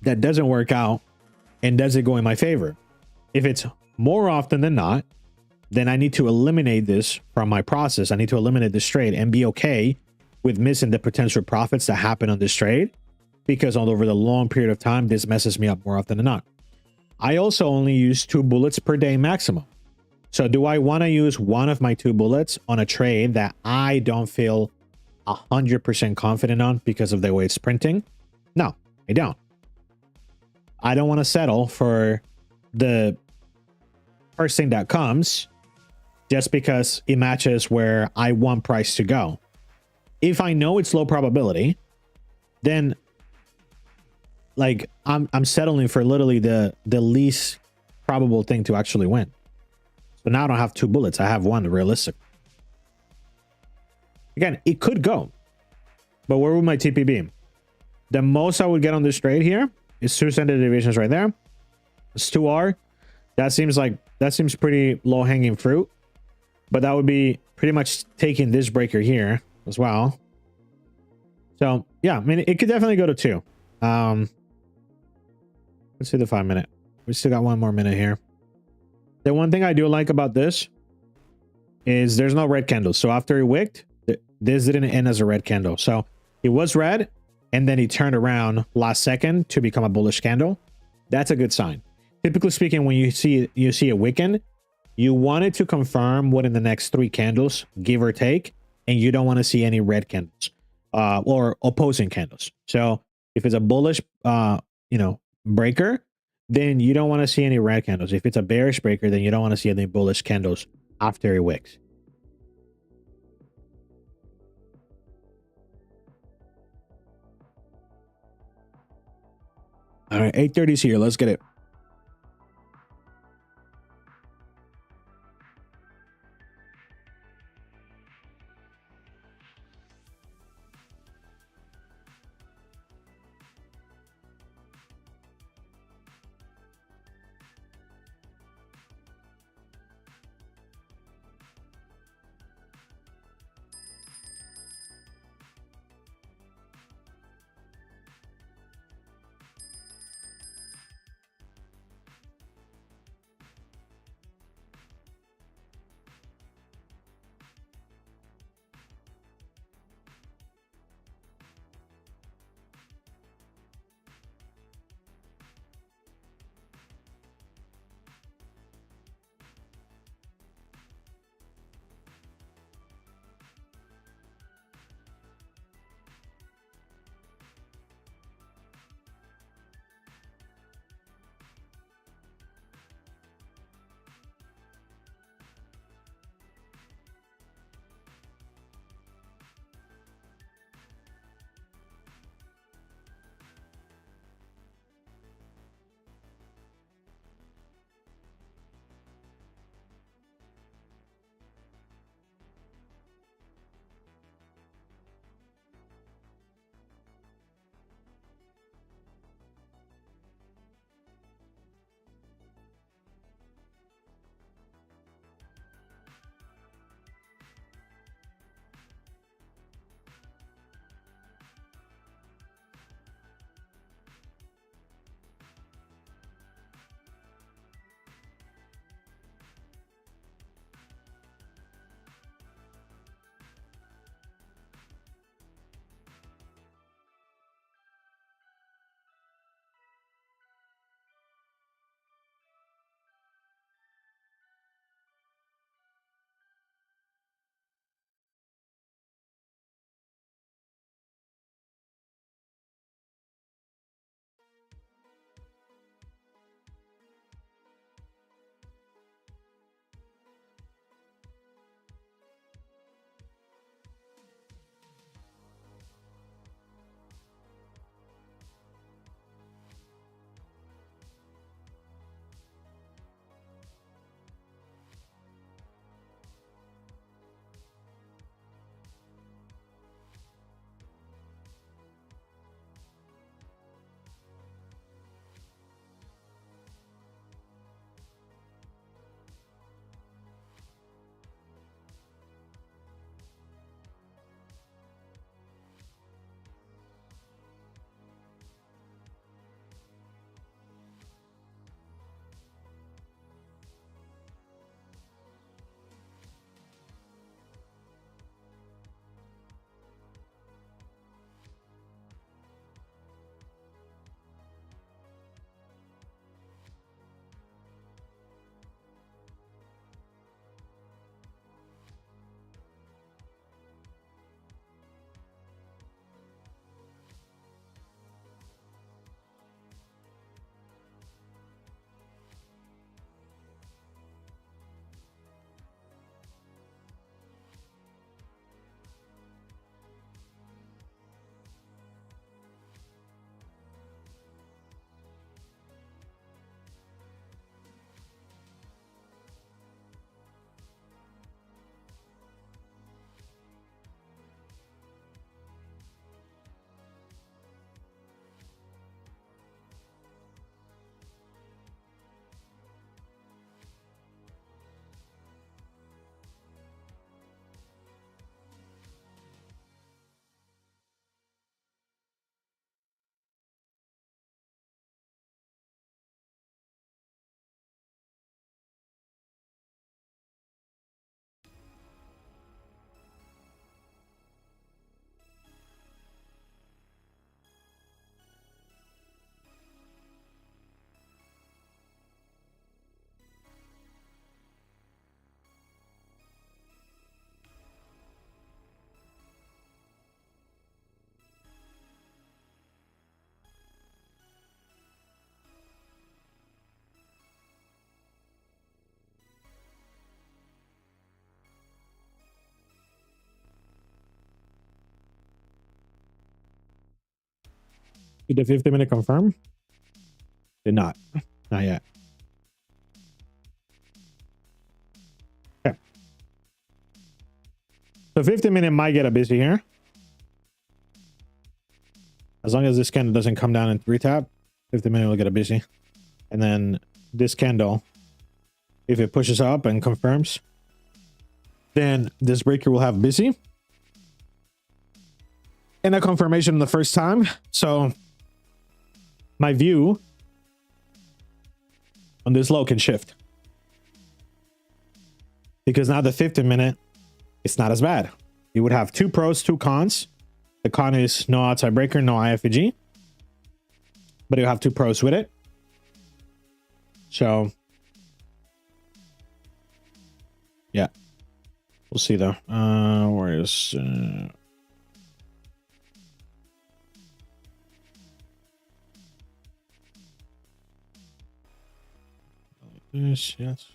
that doesn't work out and does it go in my favor? If it's more often than not, then I need to eliminate this from my process. I need to eliminate this trade and be okay with missing the potential profits that happen on this trade, because over the long period of time, this messes me up more often than not. I also only use 2 bullets per day maximum. So do I want to use one of my 2 bullets on a trade that I don't feel 100% confident on because of the way it's printing? No, I don't. I don't want to settle for the first thing that comes just because it matches where I want price to go. If I know it's low probability, then like I'm settling for literally the least probable thing to actually win. So now I don't have 2 bullets. I have 1 realistic. Again, it could go, but where would my TP be? The most I would get on this trade here is 2 standard deviations right there. It's 2R. That seems pretty low hanging fruit, but that would be pretty much taking this breaker here as well. So yeah, I mean, it could definitely go to 2. Let's see the 5 minute. We still got 1 more minute here. The one thing I do like about this is there's no red candles. So after he wicked, this didn't end as a red candle. So it was red and then he turned around last second to become a bullish candle. That's a good sign. Typically speaking, when you see a wicken, you want it to confirm what in the next 3 candles, give or take, and you don't want to see any red candles or opposing candles. So if it's a bullish breaker, then you don't want to see any red candles. If it's a bearish breaker, then you don't want to see any bullish candles after it wicks. All right, 8:30 is here. Let's get it. Did the 50-minute confirm? Did not. Not yet. Okay. So 50-minute might get a busy here. As long as this candle doesn't come down and 3-tap, 50-minute will get a busy. And then this candle, if it pushes up and confirms, then this breaker will have busy. And a confirmation the first time. So my view on this low can shift. Because now the 50-minute, it's not as bad. You would have 2 pros, 2 cons. The con is no outside breaker, no IFVG. But you have 2 pros with it. So, yeah. We'll see though. Where is... Yes, yes.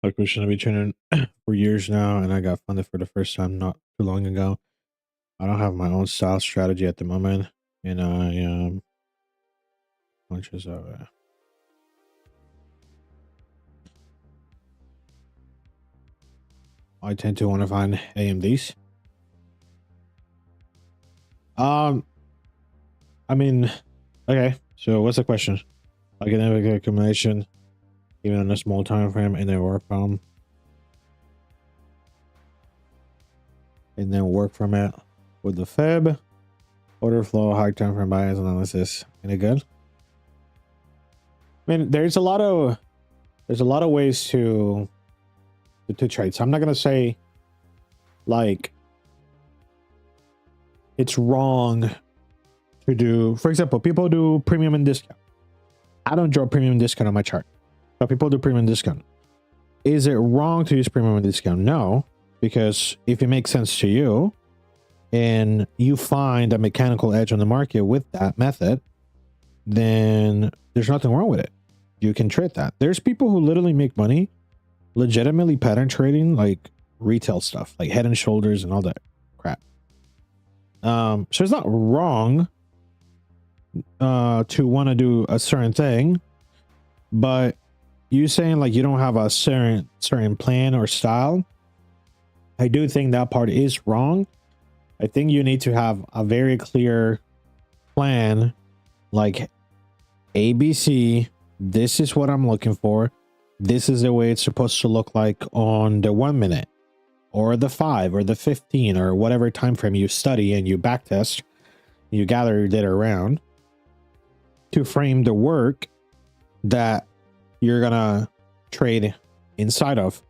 Like we shouldn't be training for years now, and I got funded for the first time not too long ago. I don't have my own style strategy at the moment, and I conscious of it. I tend to want to find AMDs. I mean, okay. So what's the question? Like an epic accumulation, even on a small time frame, and then work from, it with the Fib, order flow, high time frame bias analysis. Any good? I mean, there's a lot of ways to trade. So I'm not gonna say like it's wrong to do. For example, people do premium and discount. I don't draw premium and discount on my chart, but people do premium and discount. Is it wrong to use premium and discount? No, because if it makes sense to you and you find a mechanical edge on the market with that method, then there's nothing wrong with it. You can trade that. There's people who literally make money legitimately pattern trading like retail stuff, like Head and Shoulders and all that crap. So it's not wrong to want to do a certain thing, but you saying like you don't have a certain plan or style, I do think that part is wrong. I think you need to have a very clear plan, like ABC. This is what I'm looking for. This is the way it's supposed to look like on the 1 minute or the 5 or the 15 or whatever time frame you study and you backtest, you gather your data around to frame the work that you're gonna trade inside of.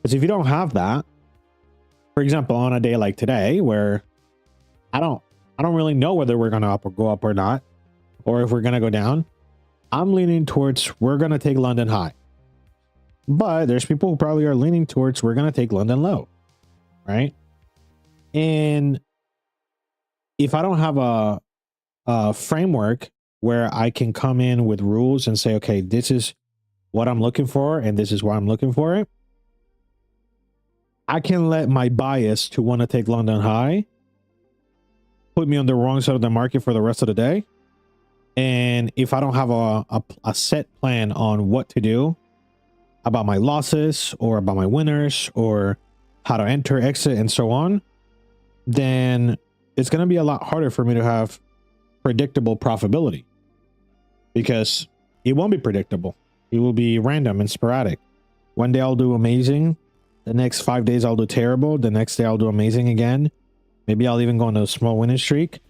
Because if you don't have that, for example, on a day like today, where I don't really know whether we're gonna go up or not, or if we're gonna go down, I'm leaning towards we're gonna take London high. But there's people who probably are leaning towards we're gonna take London low, right? And if I don't have a framework where I can come in with rules and say, okay, this is what I'm looking for, and this is why I'm looking for it, I can let my bias to want to take London high put me on the wrong side of the market for the rest of the day. And if I don't have a set plan on what to do about my losses or about my winners or how to enter, exit, and so on, then it's going to be a lot harder for me to have predictable profitability, because it won't be predictable. It will be random and sporadic. One day I'll do amazing. The next 5 days I'll do terrible. The next day I'll do amazing again. Maybe I'll even go on a small winning streak,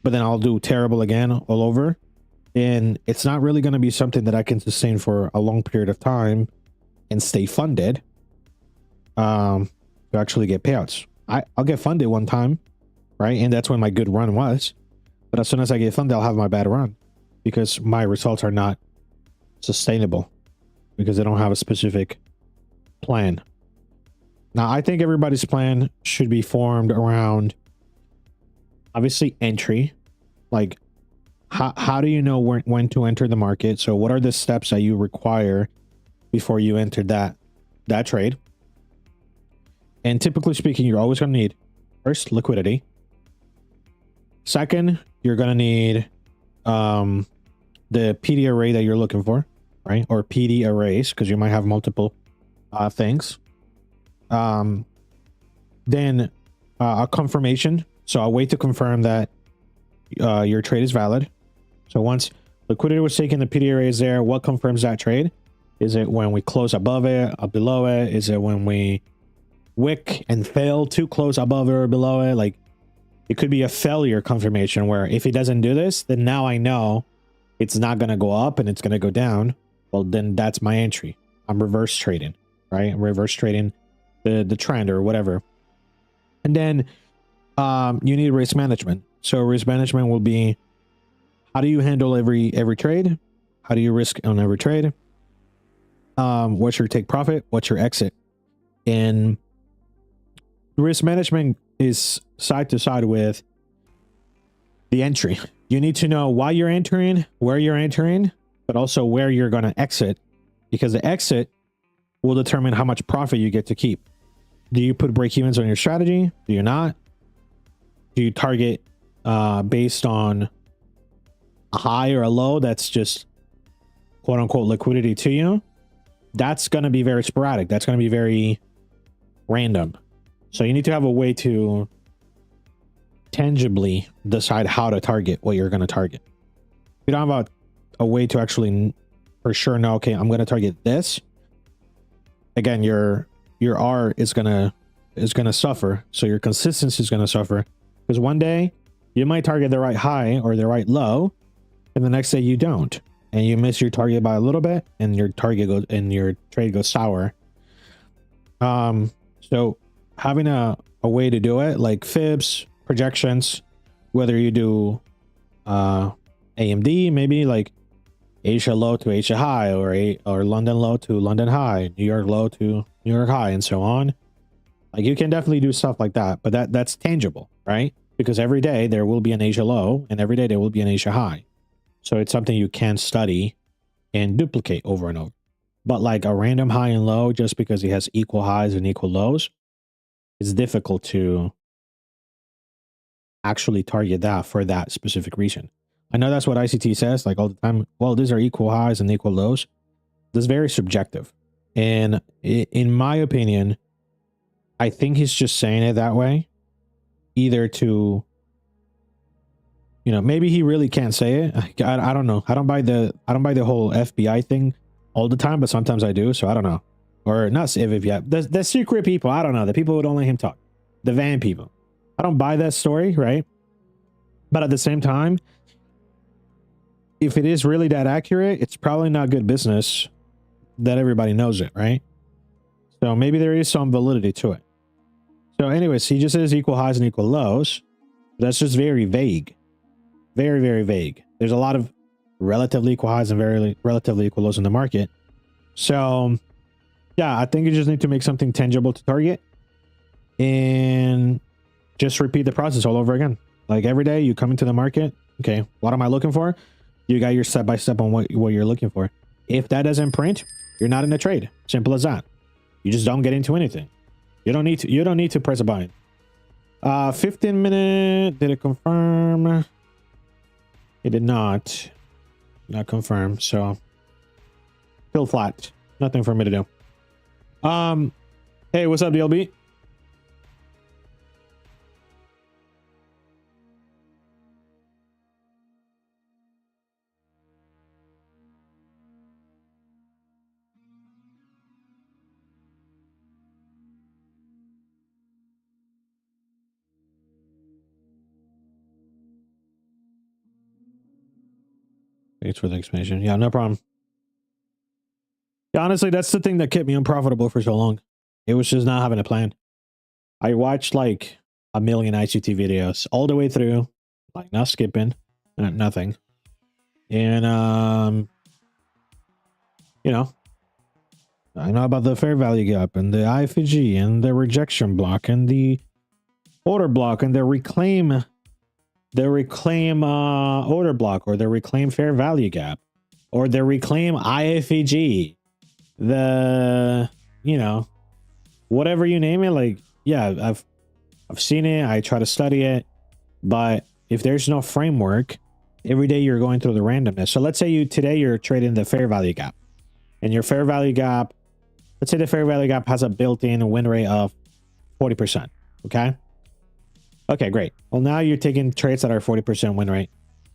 but then I'll do terrible again all over. And it's not really going to be something that I can sustain for a long period of time and stay funded to actually get payouts. I'll get funded one time, right? And that's when my good run was. But as soon as I get funded, I'll have my bad run, because my results are not sustainable, because they don't have a specific plan. Now, I think everybody's plan should be formed around, obviously, entry. Like, how do you know when to enter the market? So what are the steps that you require before you enter that trade? And typically speaking, you're always going to need, first, liquidity. Second, you're going to need the PD array that you're looking for, right? Or PD arrays, because you might have multiple things. Then a confirmation. So a way to confirm that your trade is valid. So once liquidity was taken, the PD array is there. What confirms that trade? Is it when we close above it or below it? Is it when we wick and fail to close above it or below it? Like, it could be a failure confirmation where if it doesn't do this, then now I know it's not going to go up and it's going to go down. Well, then that's my entry. I'm reverse trading, right? I'm reverse trading the trend or whatever. And then you need risk management. So risk management will be, how do you handle every trade? How do you risk on every trade? What's your take profit? What's your exit? And risk management is side to side with the entry. You need to know why you're entering, where you're entering, but also where you're going to exit, because the exit will determine how much profit you get to keep. Do you put break-evens on your strategy? Do you not? Do you target based on a high or a low that's just quote unquote liquidity to you? That's going to be very sporadic. That's going to be very random. So you need to have a way to tangibly decide how to target what you're going to target. If you don't have a way to actually for sure know, okay, I'm going to target this, again, your R is gonna suffer. So your consistency is gonna suffer, because one day you might target the right high or the right low, and the next day you don't, and you miss your target by a little bit, and your target goes and your trade goes sour. So having a way to do it, like fibs, projections, whether you do AMD, maybe like Asia low to Asia high, or London low to London high, New York low to New York high, and so on. Like, you can definitely do stuff like that, but that's tangible, right? Because every day there will be an Asia low, and every day there will be an Asia high. So it's something you can study and duplicate over and over. But like a random high and low, just because it has equal highs and equal lows, it's difficult to actually target that for that specific reason. I know that's what ICT says, like all the time. Well, these are equal highs and equal lows. That's very subjective. And in my opinion, I think he's just saying it that way, either to, you know, maybe he really can't say it. I don't know. I don't buy the whole FBI thing all the time, but sometimes I do. So I don't know. Or not FVG. The secret people. I don't know. The people who don't let him talk. The van people. I don't buy that story, right? But at the same time, if it is really that accurate, it's probably not good business that everybody knows it, right? So maybe there is some validity to it. So anyways, he just says equal highs and equal lows. That's just very vague. Very, very vague. There's a lot of relatively equal highs and very relatively equal lows in the market. So yeah, I think you just need to make something tangible to target and just repeat the process all over again. Like every day you come into the market. Okay, what am I looking for? You got your step-by-step on what you're looking for. If that doesn't print, you're not in a trade. Simple as that. You just don't get into anything. You don't need to press a buy. 15 minute, did it confirm? It did not confirm, so still flat. Nothing for me to do. Hey, what's up, DLB? Thanks for the explanation. Yeah, no problem. Yeah, honestly, that's the thing that kept me unprofitable for so long. It was just not having a plan. I watched like a million ICT videos all the way through, like not skipping, nothing. And you know, I know about the fair value gap and the IFG and the rejection block and the order block and the reclaim order block, or the reclaim fair value gap, or the reclaim IFG, the, you know, whatever you name it. Like, yeah, I've seen it. I try to study it, but if there's no framework, every day you're going through the randomness. So let's say today you're trading the fair value gap, and your fair value gap, let's say the fair value gap has a built-in win rate of 40%. Okay, great. Well, now you're taking trades that are 40% win rate.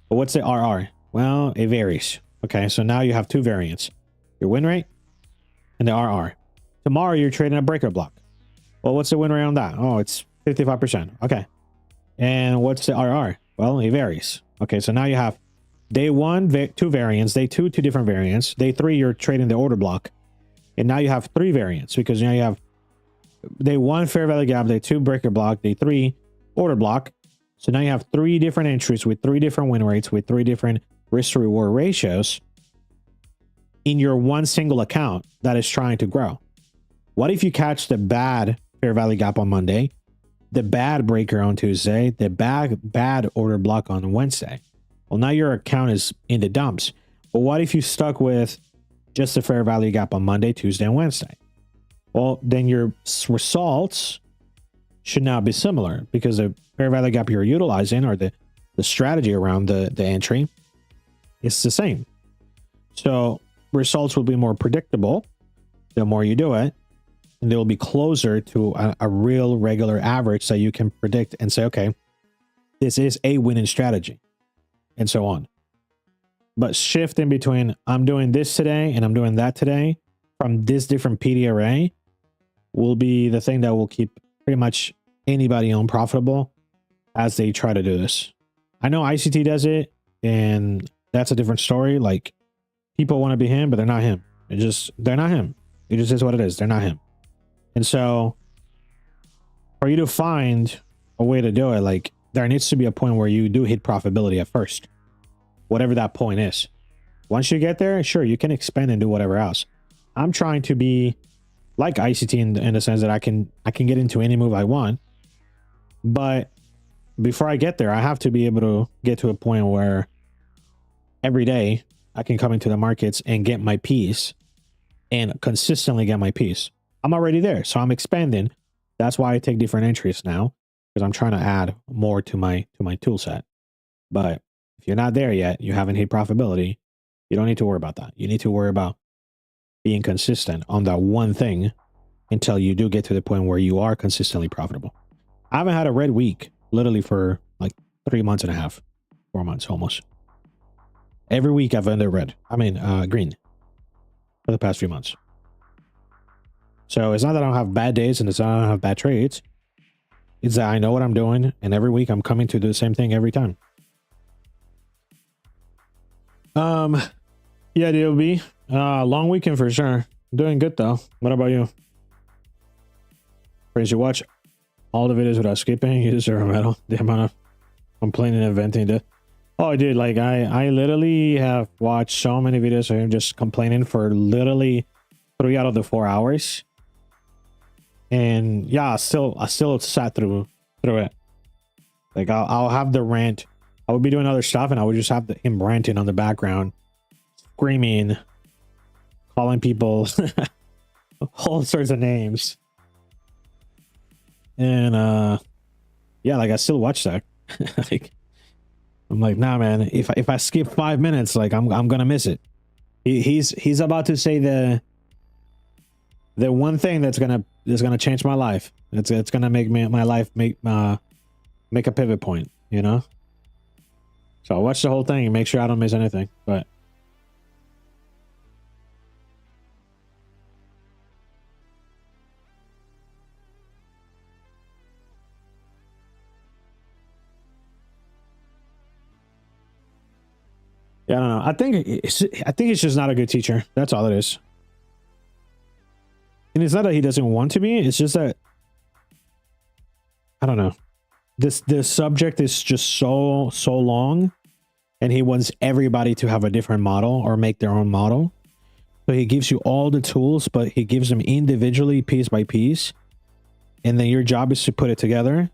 But what's the RR? Well, it varies. Okay, so now you have two variants: your win rate and the RR. Tomorrow you're trading a breaker block. Well, what's the win rate on that? Oh, it's 55%. Okay. And what's the RR? Well, it varies. Okay, so now you have day one, two variants. Day two different variants. Day three, you're trading the order block. And now you have three variants, because now you have day one fair value gap, day two breaker block, day three order block. So now you have three different entries with three different win rates, with three different risk to reward ratios in your one single account that is trying to grow. What if you catch the bad fair value gap on Monday, the bad breaker on Tuesday, the bad order block on Wednesday? Well, now your account is in the dumps. But what if you stuck with just the fair value gap on Monday, Tuesday, and Wednesday? Well, then your results should now be similar, because the fair value gap you're utilizing, or the strategy around the entry, is the same. So results will be more predictable the more you do it, and they'll be closer to a real regular average that you can predict and say, okay, this is a winning strategy, and so on. But shifting between I'm doing this today and I'm doing that today from this different PD array will be the thing that will keep pretty much anybody unprofitable as they try to do this. I know ICT does it, and that's a different story. Like, people want to be him, but they're not him. They're not him. It just is what it is. They're not him. And so for you to find a way to do it, like, there needs to be a point where you do hit profitability at first, whatever that point is. Once you get there, sure, you can expand and do whatever else. I'm trying to be like ICT in the sense that I can get into any move I want, but before I get there, I have to be able to get to a point where every day I can come into the markets and get my piece, and consistently get my piece. I'm already there, so I'm expanding. That's why I take different entries now, because I'm trying to add more to my tool set. But if you're not there yet, you haven't hit profitability, you don't need to worry about that. You need to worry about being consistent on that one thing until you do get to the point where you are consistently profitable. I haven't had a red week literally for like 3 months and a half, 4 months almost. Every week I've ended red. I mean, green for the past few months. So it's not that I don't have bad days, and it's not that I don't have bad trades. It's that I know what I'm doing, and every week I'm coming to do the same thing every time. Yeah, DOB. Long weekend for sure. Doing good though. What about you? Friends, you watch all the videos without skipping, you deserve a medal. The amount of complaining and venting. Oh, dude, like I literally have watched so many videos of him just complaining for literally 3 out of the 4 hours. And yeah, I still sat through it. Like I'll have the rant. I would be doing other stuff and I would just have him ranting on the background, screaming, calling people all sorts of names. And yeah, like I still watch that. Like I'm like, nah, man, if I skip 5 minutes, like I'm gonna miss it. He's about to say the one thing that's gonna change my life. It's gonna make my life make a pivot point, you know. So I watch the whole thing and make sure I don't miss anything. But yeah, I don't know. I think it's just not a good teacher. That's all it is. And it's not that he doesn't want to be. It's just that I don't know. This subject is just so long, and he wants everybody to have a different model or make their own model. So he gives you all the tools, but he gives them individually, piece by piece, and then your job is to put it together.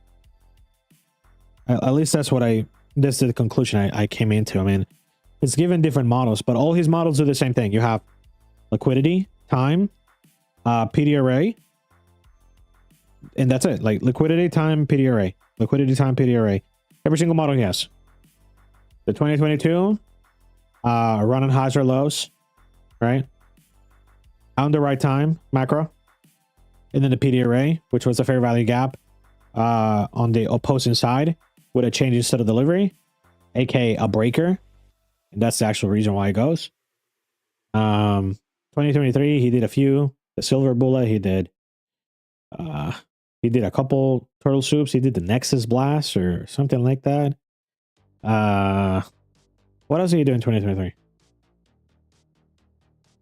At least that's the conclusion I came into. I mean, it's given different models, but all his models do the same thing. You have liquidity, time, PD array, and that's it. Like liquidity, time, PD array, liquidity, time, PD array. Every single model he has. The 2022 running highs or lows, right? On the right time macro, and then the PD array, which was the fair value gap on the opposing side with a change in set of delivery, aka a breaker, and that's the actual reason why it goes. 2023 he did a few. The silver bullet he did a couple turtle soups. He did the Nexus blast or something like that. What else did he do in 2023? I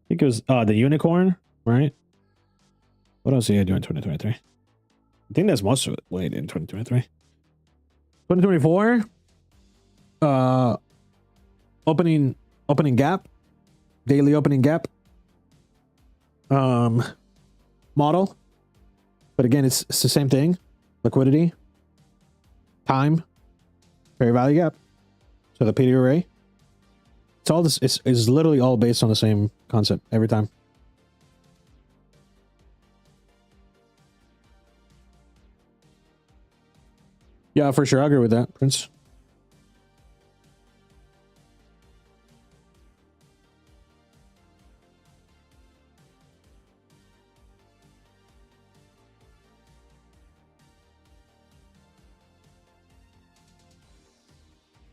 think it was the unicorn, right? What else did he do in 2023? I think that's most of it. Wait, in 2023. 2024 opening gap, daily opening gap model, but again it's the same thing. Liquidity, time, fair value gap. So the PD array, it's all this is literally all based on the same concept every time. Yeah, for sure, I agree with that, Prince.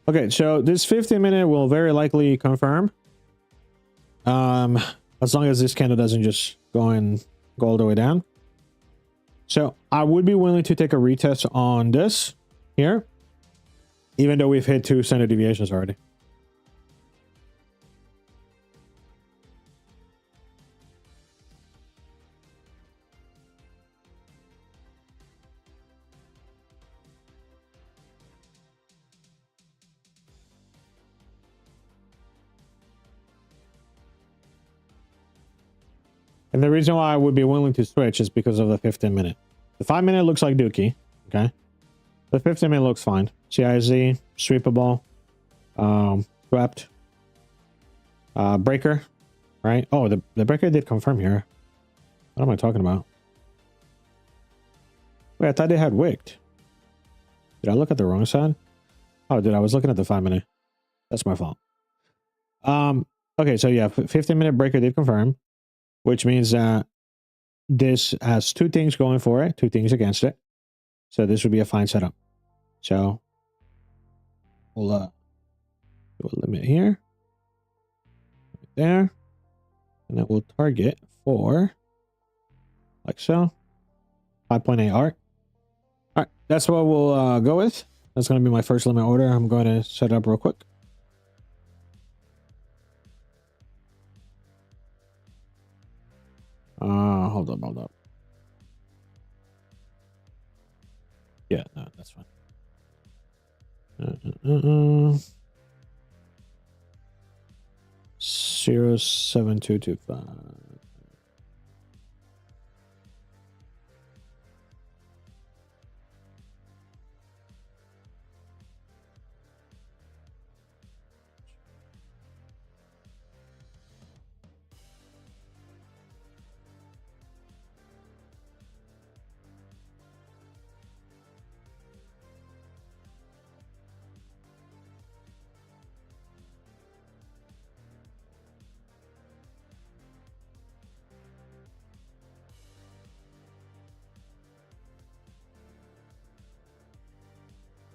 Okay, so this 15-minute will very likely confirm. As long as this candle doesn't just go all the way down. So I would be willing to take a retest on this here, even though we've hit 2 standard deviations already. And the reason why I would be willing to switch is because of the 15-minute. The 5-minute looks like dookie, okay? The 15-minute looks fine. CIZ, sweepable, swept, breaker, right? Oh, the breaker did confirm here. What am I talking about? Wait, I thought they had wicked. Did I look at the wrong side? Oh, dude, I was looking at the 5-minute. That's my fault. Okay, so yeah, 15-minute breaker did confirm, which means that this has 2 things going for it, 2 things against it. So this would be a fine setup. So we'll do a limit here, right there, and then we'll target for like so 5.8 arc. All right, that's what we'll go with. That's going to be my first limit order. I'm going to set it up real quick. Hold up. Yeah, no, that's fine. 07225.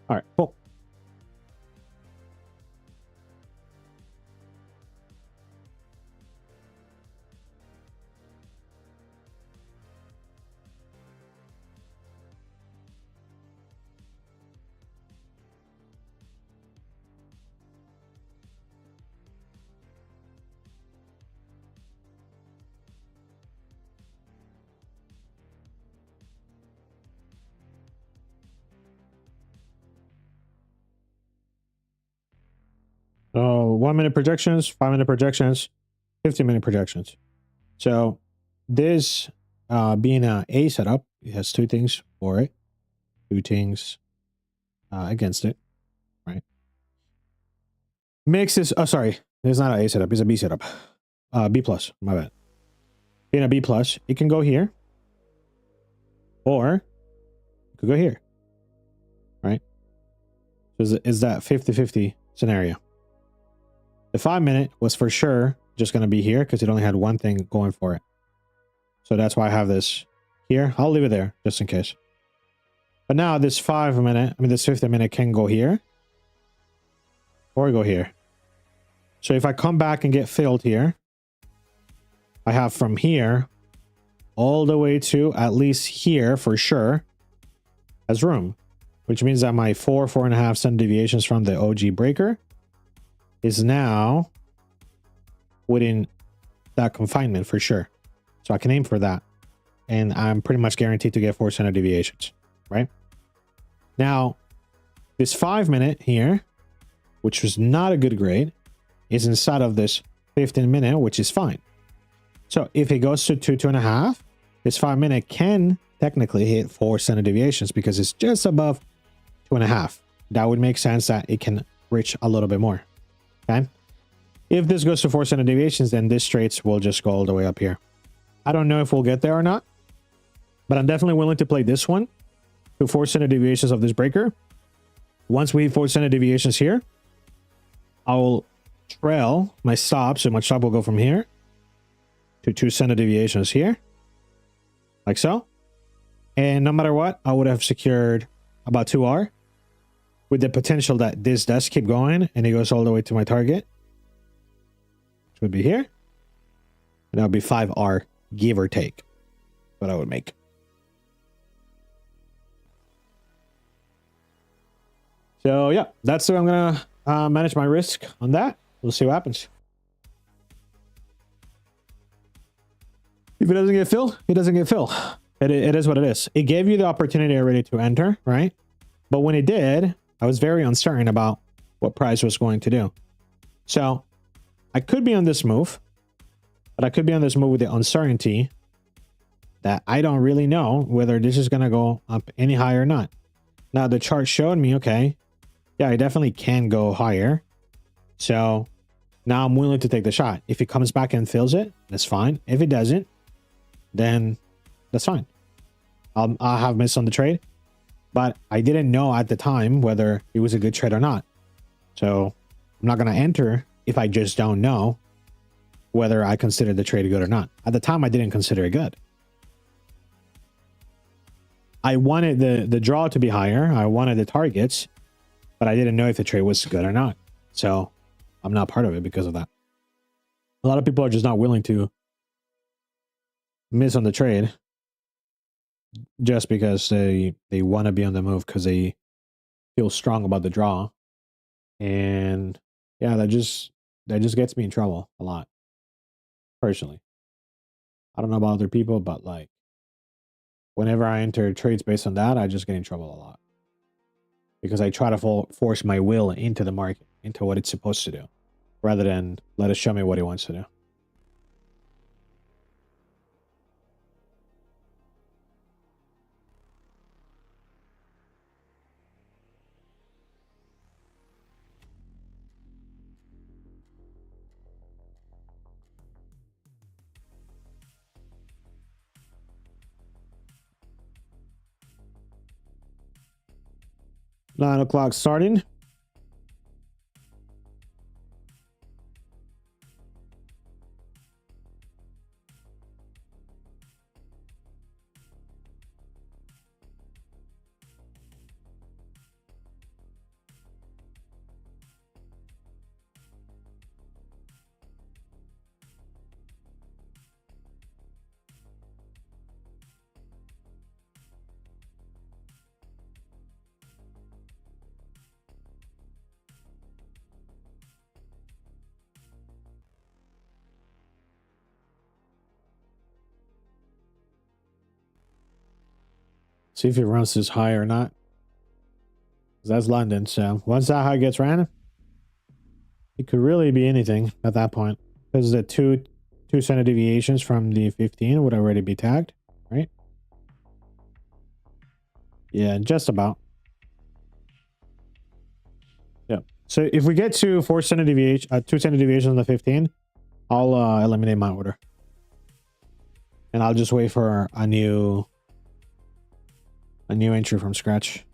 All right, cool. So 1 minute projections, 5 minute projections, 15-minute projections. So this being a A setup, it has two things for it, two things against it, right? Makes this, oh, sorry, it's not an A setup, it's a B setup. B plus, my bad. In a B plus, it can go here, or it could go here, right? So is that 50-50 scenario? The 5 minute was for sure just going to be here because it only had one thing going for it. So that's why I have this here. I'll leave it there just in case. But now this 5 minute, I mean this 50 minute can go here or go here. So if I come back and get filled here, I have from here all the way to at least here for sure as room, which means that my 4.5 standard deviations from the OG breaker is now within that confinement for sure. So I can aim for that. And I'm pretty much guaranteed to get 4 standard deviations, right? Now, this 5 minute here, which was not a good grade, is inside of this 15 minute, which is fine. So if it goes to 2.5, this 5 minute can technically hit 4 standard deviations because it's just above 2.5. That would make sense that it can reach a little bit more. Okay. If this goes to 4 standard deviations, then this trades will just go all the way up here. I don't know if we'll get there or not, but I'm definitely willing to play this one to 4 standard deviations of this breaker. Once we hit 4 standard deviations here, I will trail my stop. So my stop will go from here to 2 standard deviations here, like so. And no matter what, I would have secured about 2R with the potential that this does keep going and it goes all the way to my target, which would be here. And that would be 5R, give or take, what I would make. So yeah, that's the way I'm gonna manage my risk on that. We'll see what happens. If it doesn't get filled, it doesn't get filled. It is what it is. It gave you the opportunity already to enter, right? But when it did, I was very uncertain about what price was going to do. So I could be on this move, but I could be on this move with the uncertainty that I don't really know whether this is going to go up any higher or not. Now the chart showed me, okay, yeah, I definitely can go higher. So now I'm willing to take the shot. If it comes back and fills it, that's fine. If it doesn't, then that's fine. I'll have missed on the trade, but I didn't know at the time whether it was a good trade or not. So I'm not going to enter if I just don't know whether I consider the trade good or not. At the time, I didn't consider it good. I wanted the draw to be higher. I wanted the targets, but I didn't know if the trade was good or not. So I'm not part of it because of that. A lot of people are just not willing to miss on the trade just because they want to be on the move because they feel strong about the draw. And yeah, that just gets me in trouble a lot, personally. I don't know about other people, but like whenever I enter trades based on that, I just get in trouble a lot. because I try to force my will into the market, into what it's supposed to do, rather than let it show me what it wants to do. Nine o'clock starting. See if it runs this high or not. That's London, so once that high gets ran, it could really be anything at that point, because the two standard deviations from the 15 would already be tagged, right? Yeah, just about. Yeah. So if we get to 4 standard deviation, 2 standard deviations on the 15, I'll eliminate my order, and I'll just wait for a new entry from scratch.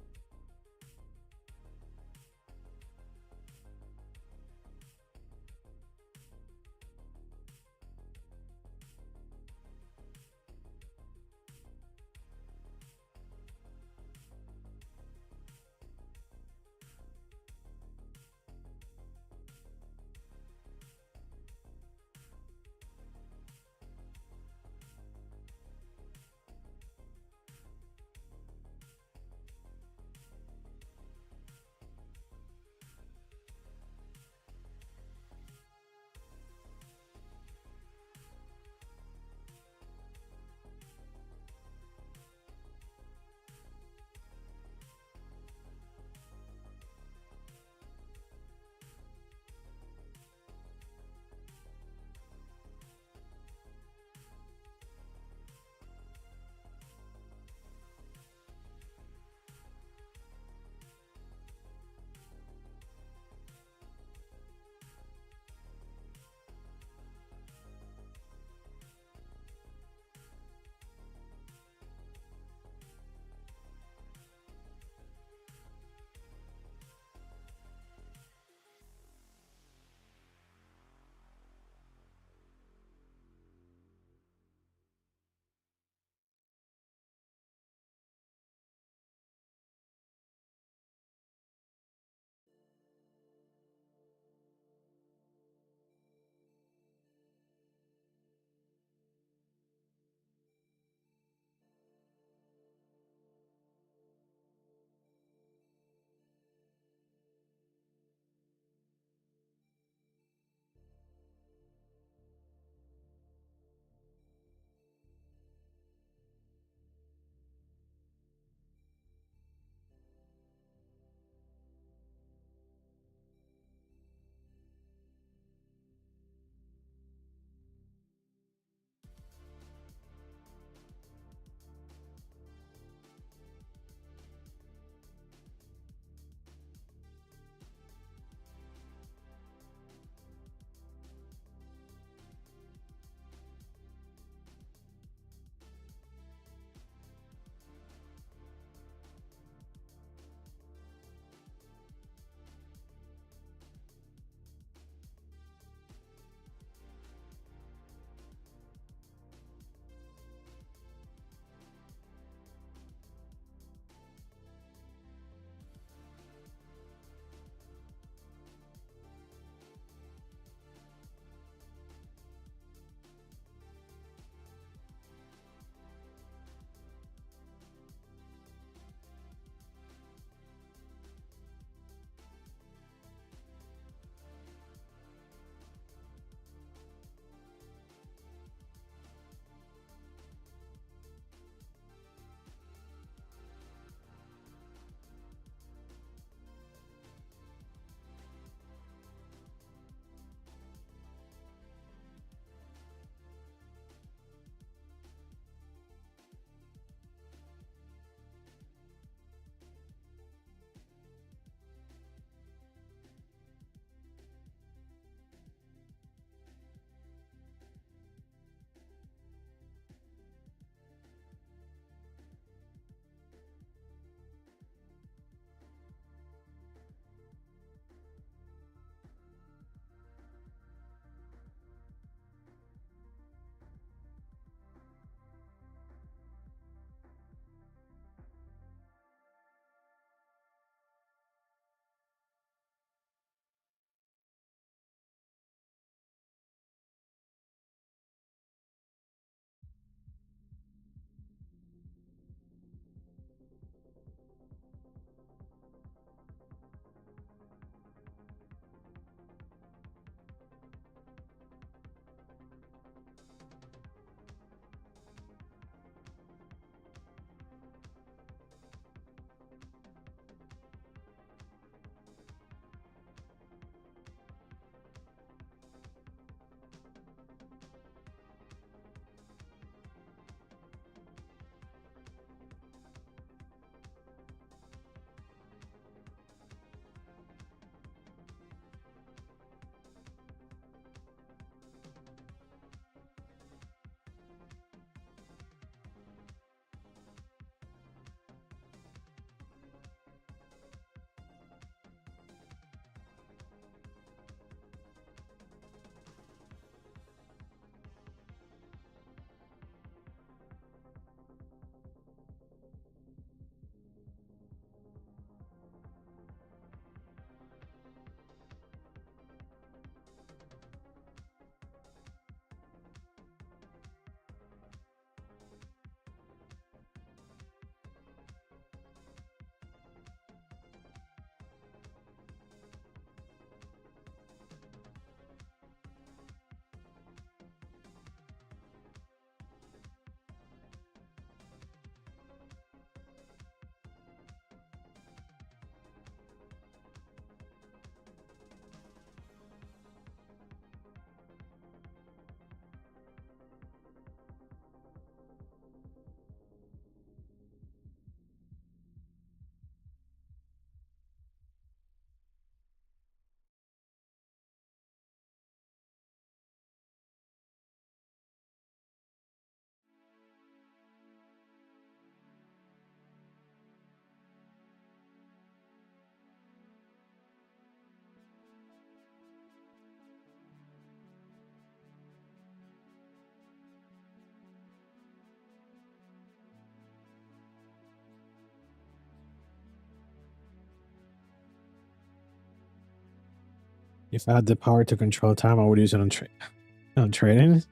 If I had the power to control time, I would use it on trading.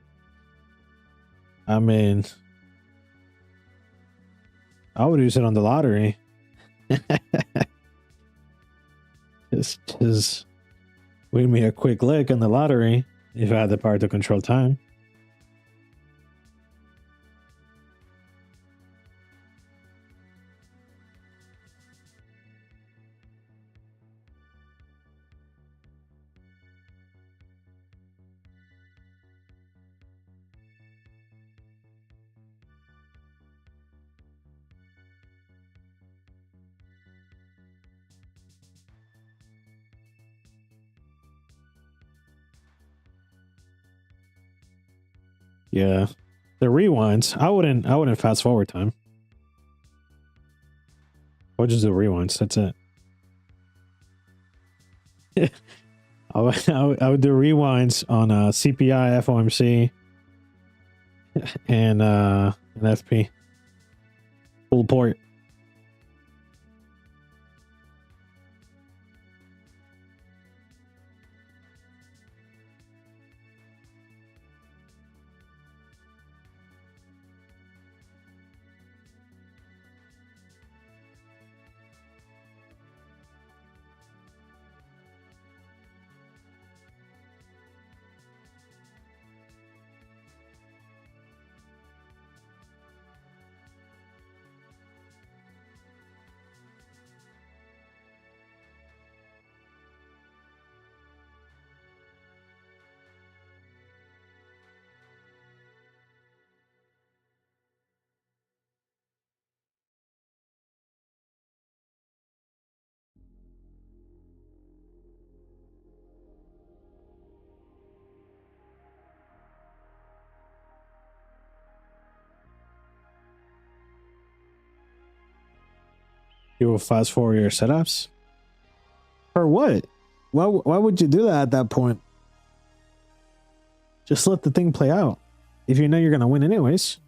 I mean, I would use it on the lottery. just win me a quick lick on the lottery if I had the power to control time. Yeah, the rewinds. I wouldn't fast forward time. I would just do rewinds. That's it. I would do rewinds on CPI, FOMC, and an FP. Full port. You will fast forward your setups. For what? Why would you do that at that point? Just let the thing play out. If you know you're gonna win anyways.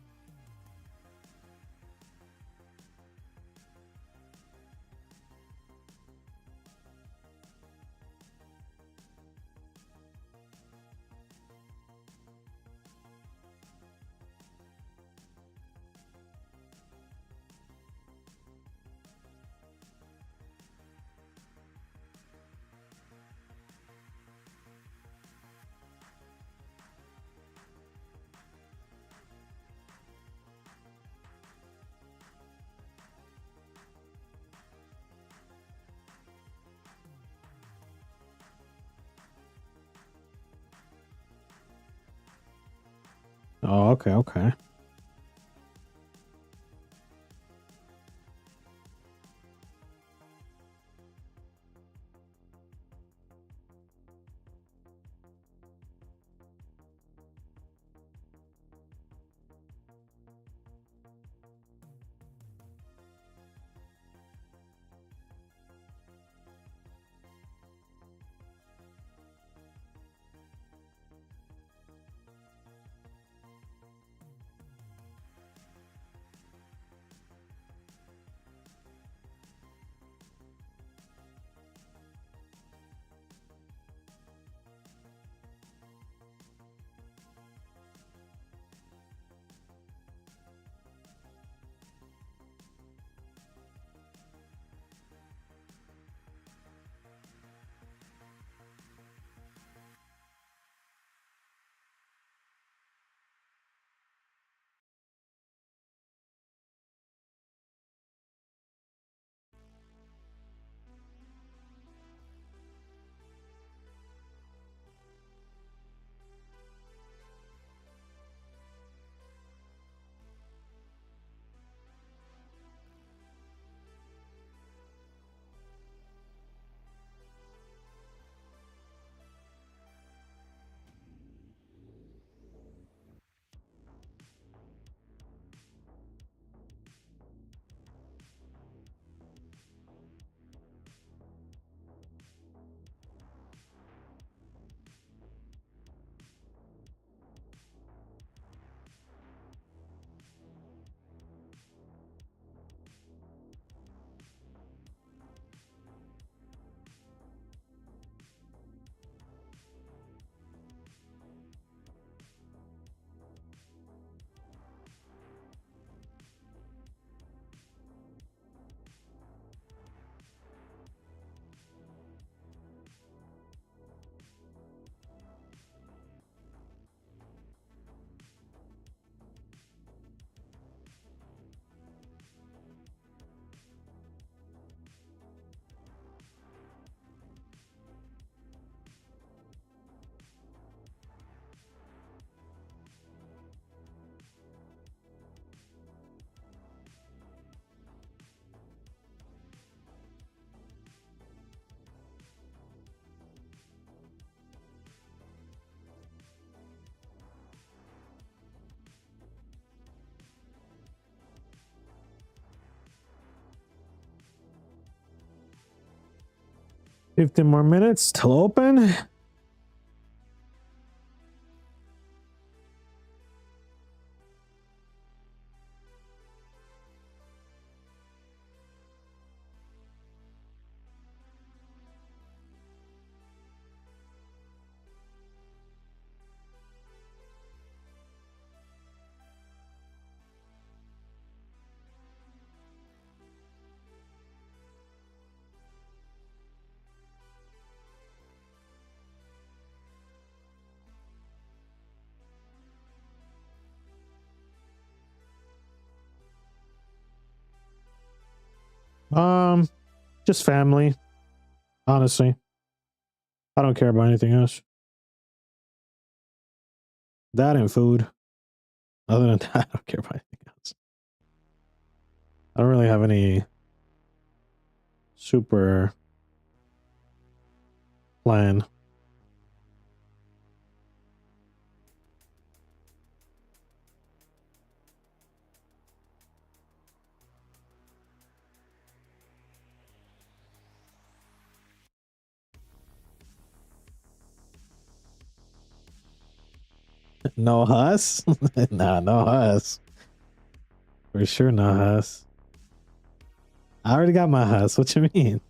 Oh, okay. 15 more minutes till open. Just family. Honestly, I don't care about anything else. That and food. Other than that, I don't care about anything else. I don't really have any super plan. No Huss? Nah, no Huss. For sure, no Huss. I already got my Huss. What you mean?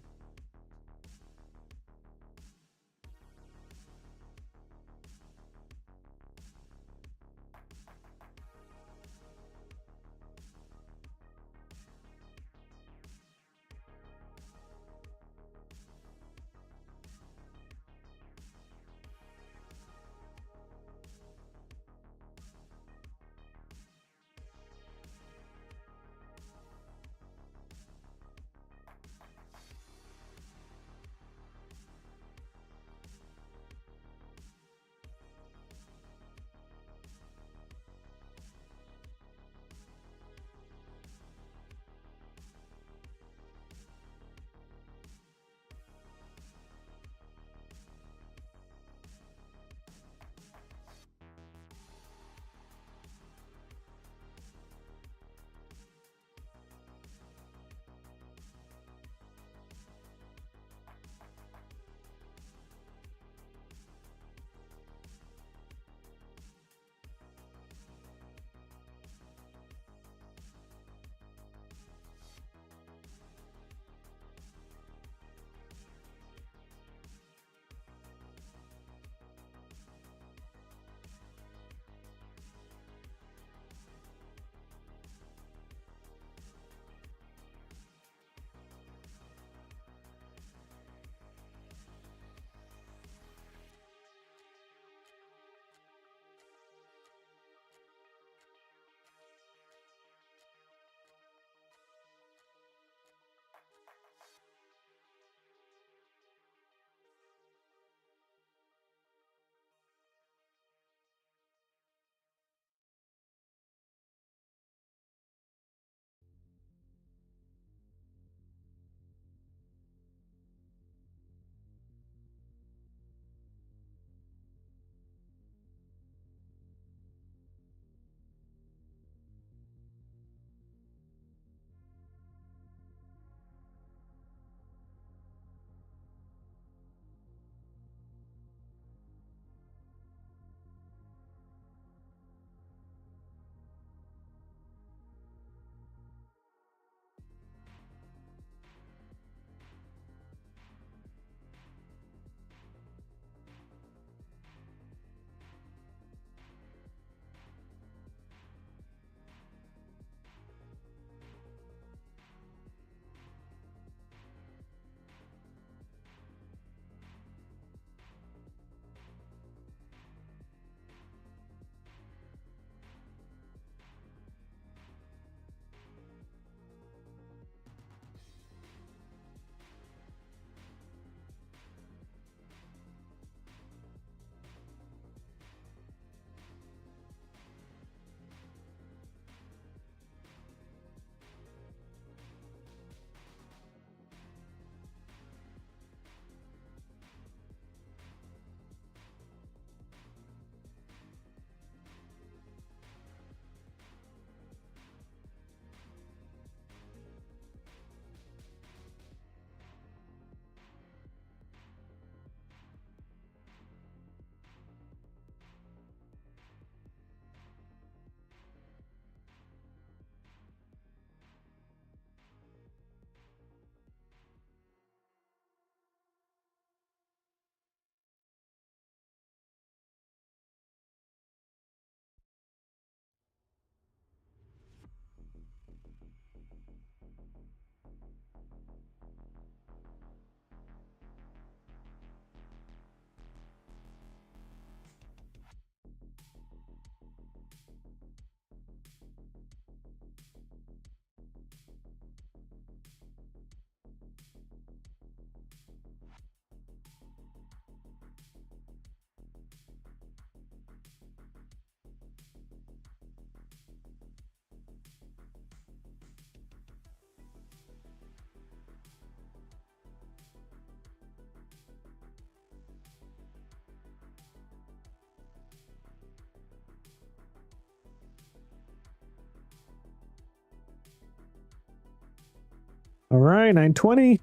All right, 920.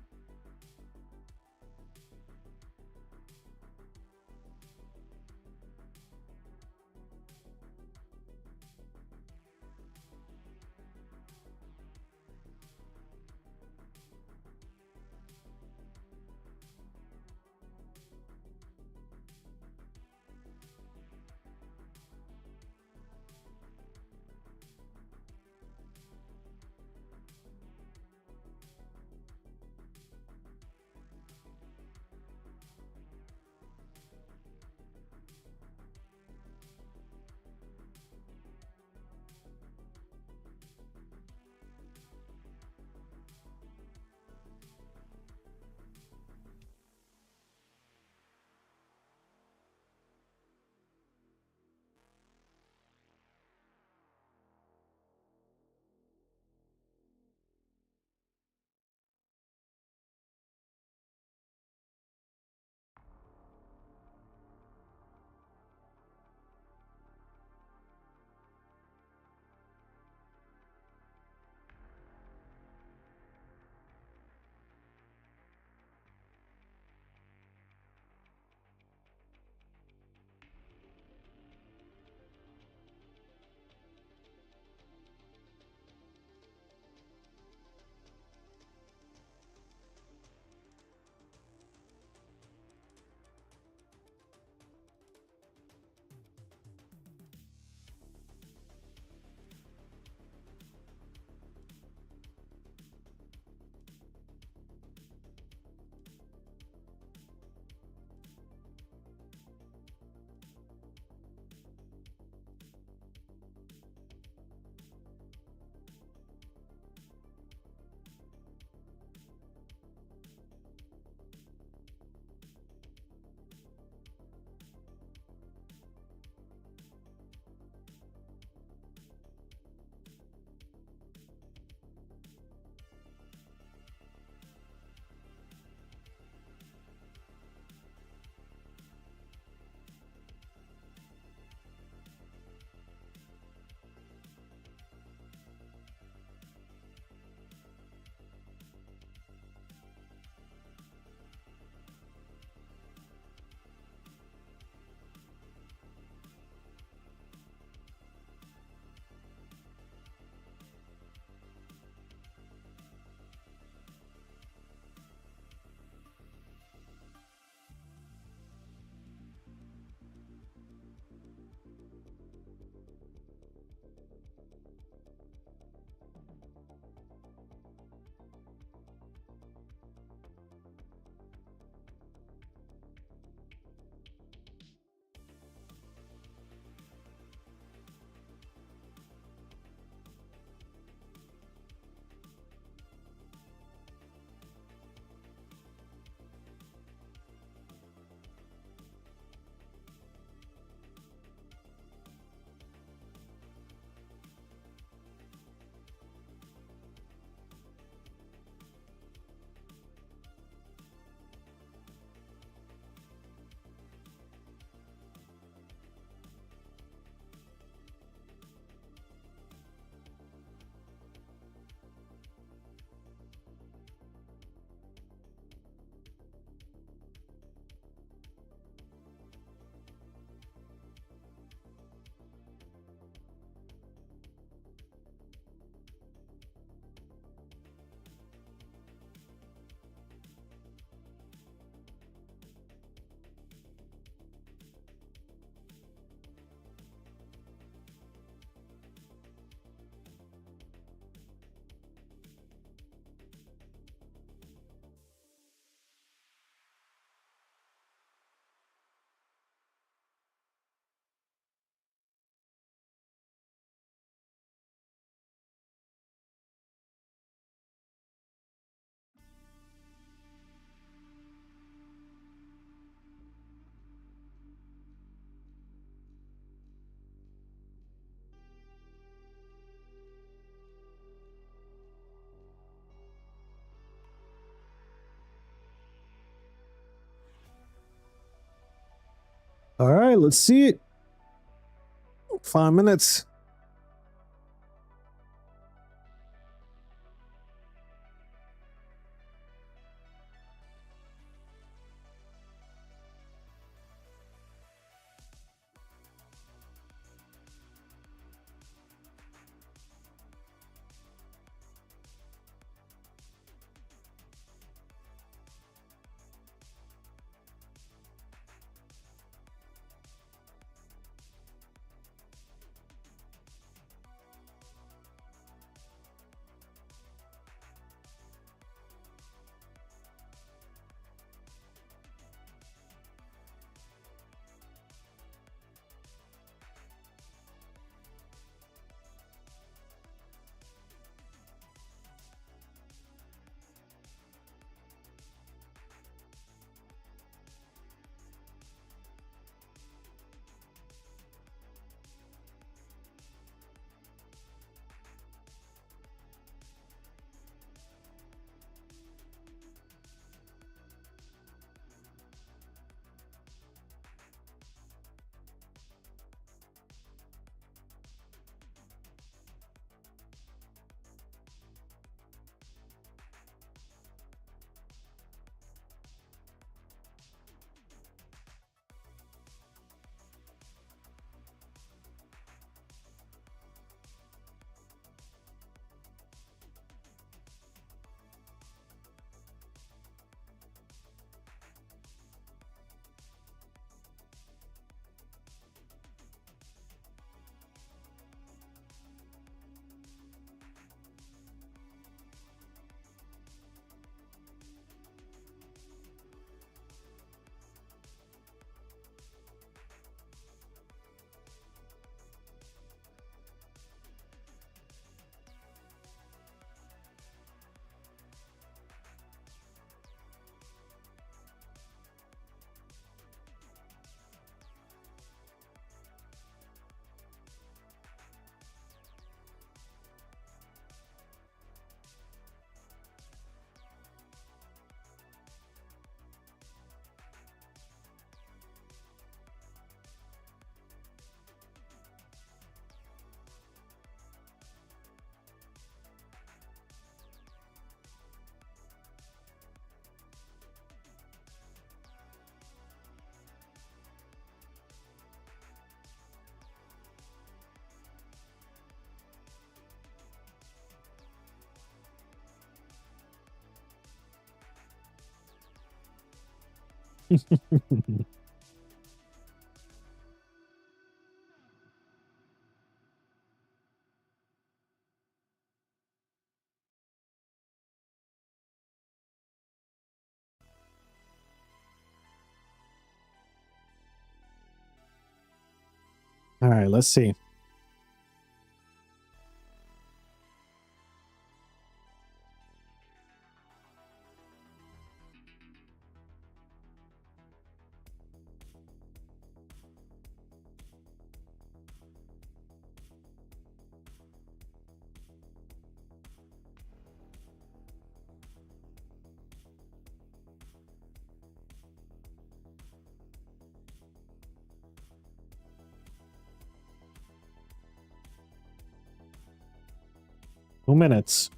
All right, let's see it. 5 minutes. All right, let's see. Two minutes.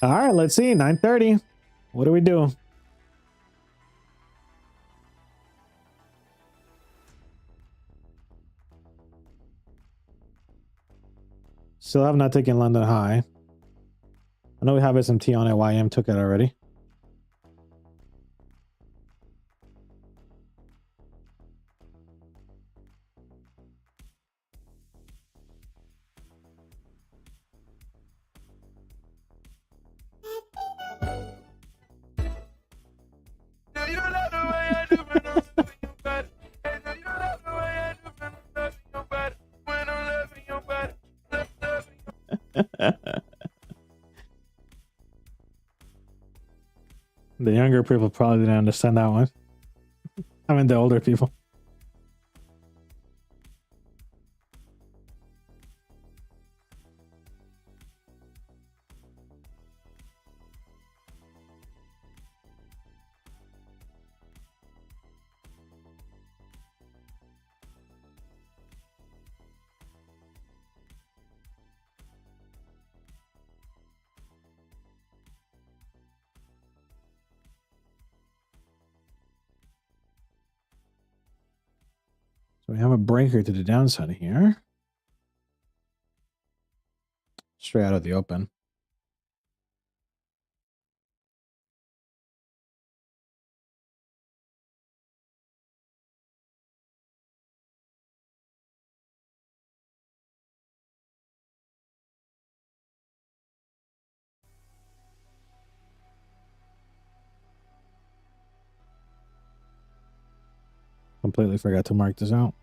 All right, let's see. 9:30. What do we do? Still have not taken London high. I know we have SMT on it. YM took it already. The younger people probably didn't understand that one. I mean, the older people. So we have a breaker to the downside here. Straight out of the open. Completely forgot to mark this out.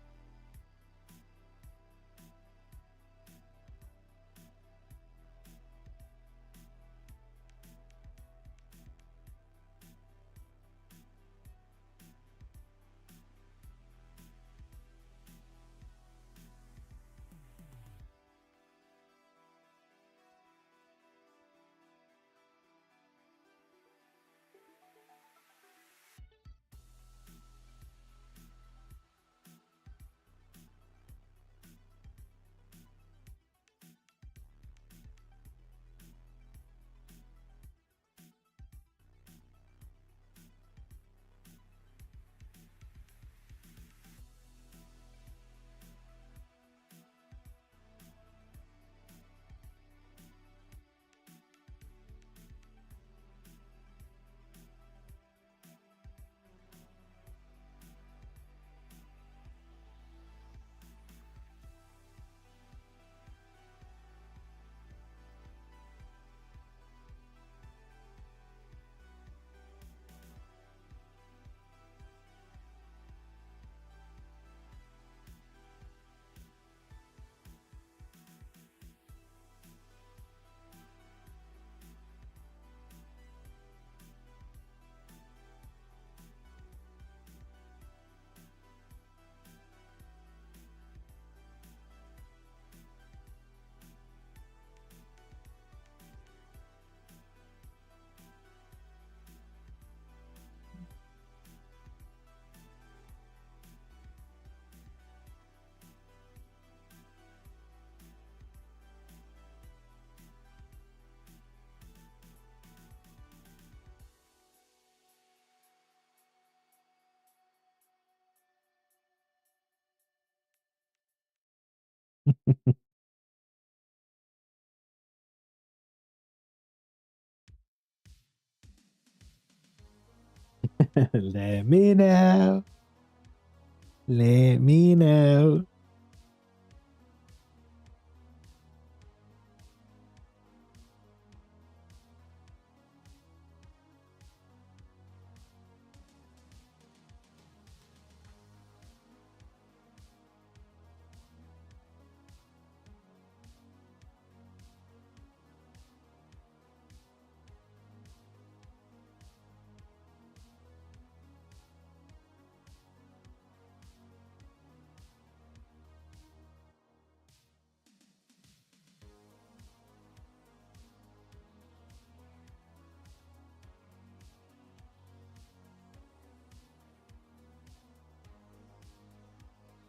Let me know. Let me know.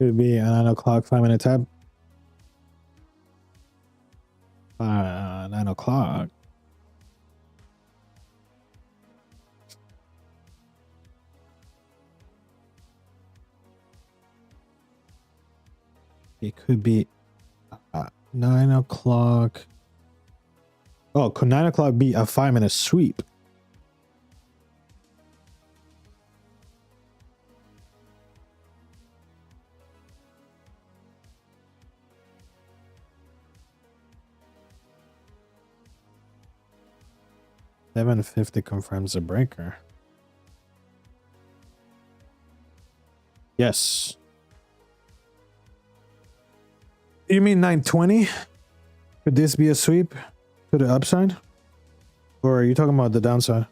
Could be a 9 o'clock 5-minute tab. 9 o'clock. It could be 9 o'clock. Oh, could 9 o'clock be a 5-minute sweep? $7.50 confirms a breaker. Yes. You mean 920? Could this be a sweep to the upside? Or are you talking about the downside?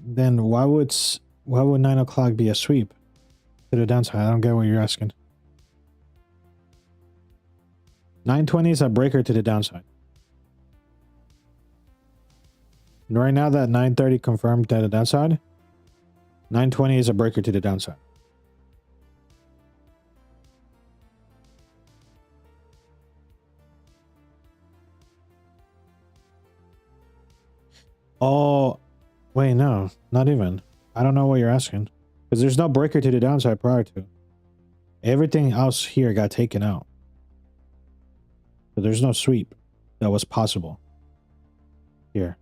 Then why would 9 o'clock be a sweep to the downside? I don't get what you're asking. 920 is a breaker to the downside. And right now that 930 confirmed to the downside, 920 is a breaker to the downside. Oh, wait, no, not even. I don't know what you're asking. Because there's no breaker to the downside prior to. Everything else here got taken out. So there's no sweep that was possible here.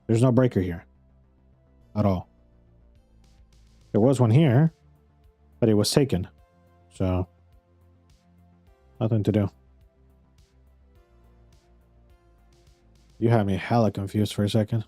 There's no breaker here at all. There was one here, but it was taken. So nothing to do. You had me hella confused for a second.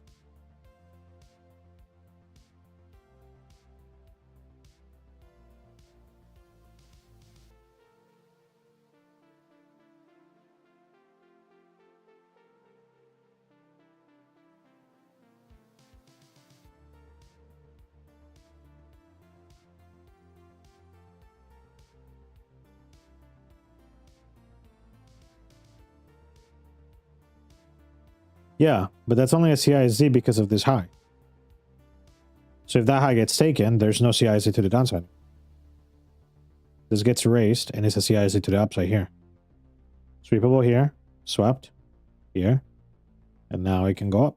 Yeah, but that's only a CISD because of this high. So if that high gets taken, there's no CISD to the downside. This gets erased, and it's a CISD to the upside here. Sweepable here, swept here, and now it can go up.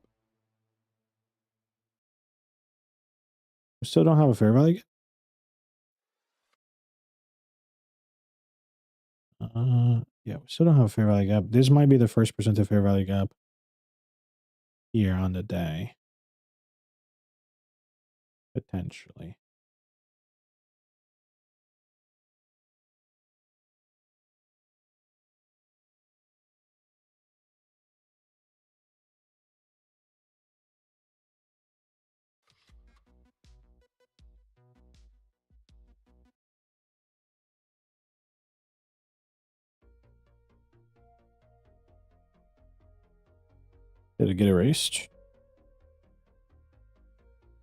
We still don't have a fair value. Yeah, we still don't have a fair value gap. This might be the first percent fair value gap here on the day. Potentially. Did it get erased?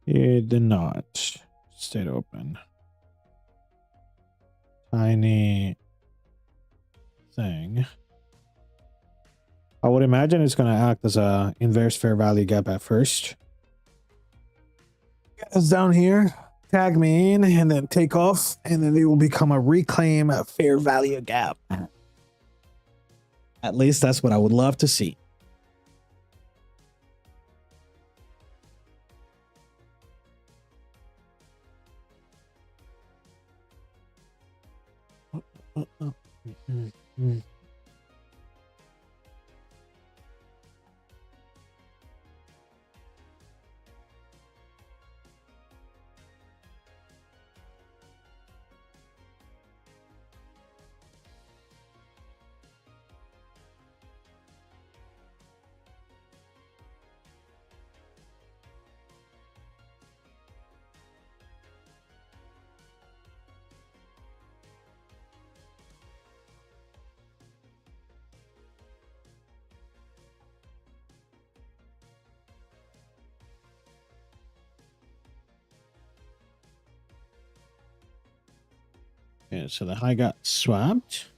It did not. Stayed open. Tiny thing. I would imagine it's going to act as a inverse fair value gap at first. Get us down here, tag me in, and then take off, and then it will become a reclaim fair value gap. At least that's what I would love to see. Okay, so the high got swapped.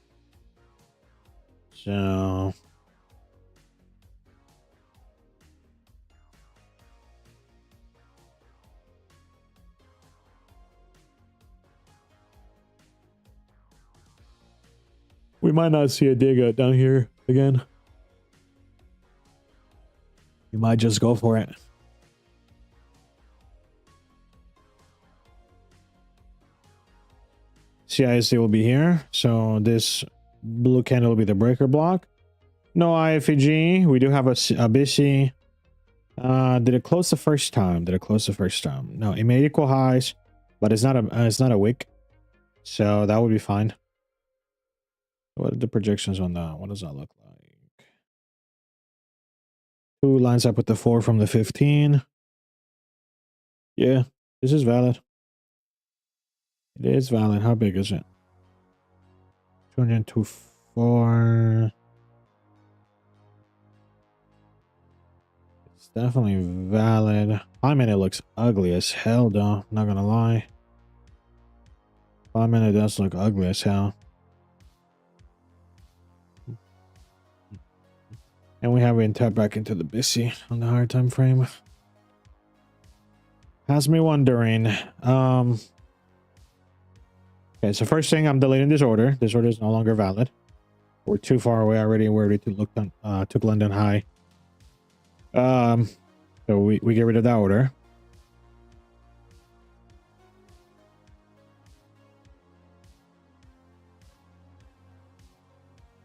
So we might not see a dig out down here again. You might just go for it. CISD will be here. So this blue candle will be the breaker block. No IFVG. We do have a BC. Did it close the first time? Did it close the first time? No, it made equal highs, but it's not a wick. So that would be fine. What are the projections on that? What does that look like? 2 lines up with the 4 from the 15. Yeah, this is valid. It is valid. How big is it? 202.4. It's definitely valid. I mean, it looks ugly as hell, though. Not gonna lie. I mean, it does look ugly as hell. And we haven't tapped back into the BISI on the higher time frame. Has me wondering. Okay, so first thing, I'm deleting this order. This order is no longer valid. We're too far away already. We're ready to look on, took London high. So we get rid of that order.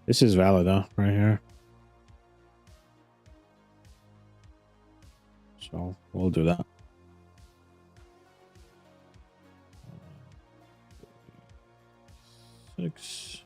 This is valid though, right here. So we'll do that. Six.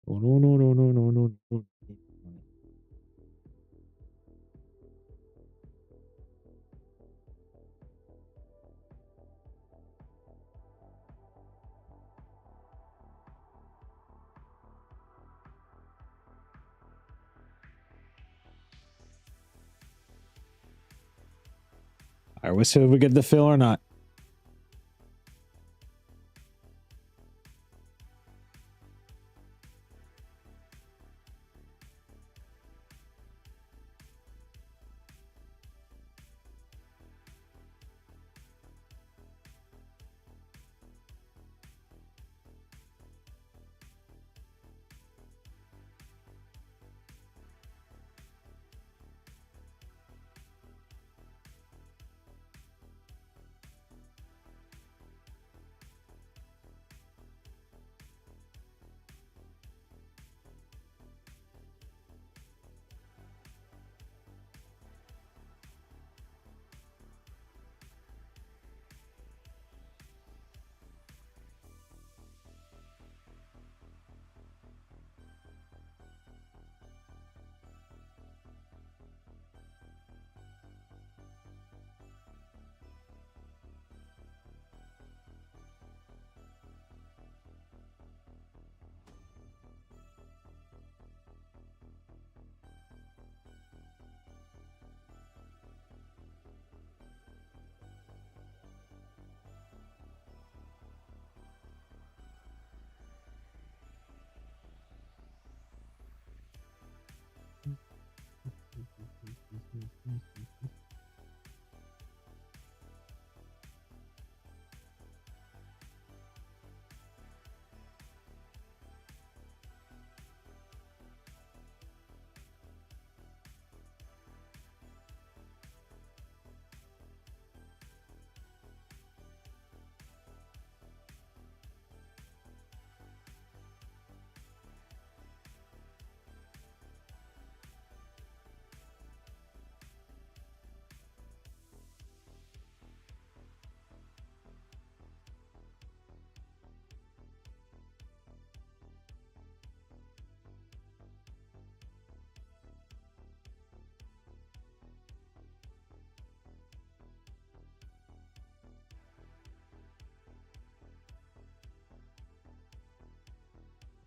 Oh, no. All right, we'll see if we get the fill or not.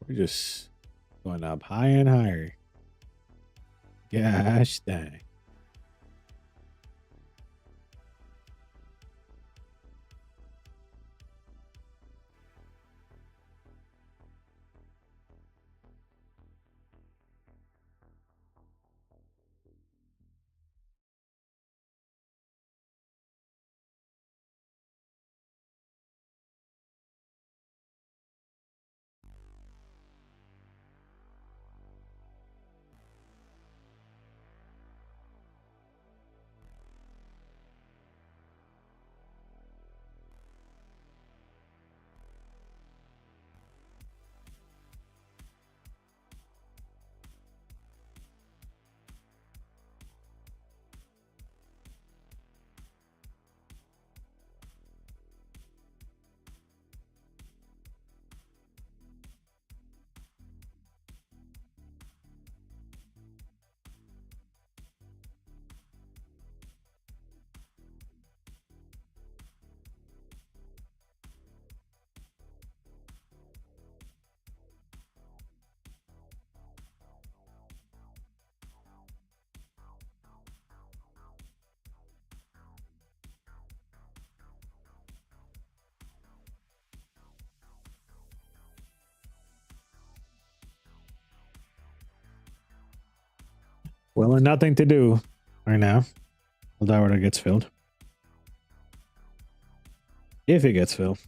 We're just going up higher and higher. Gosh dang. Well, and nothing to do right now. Well, that order gets filled. If it gets filled.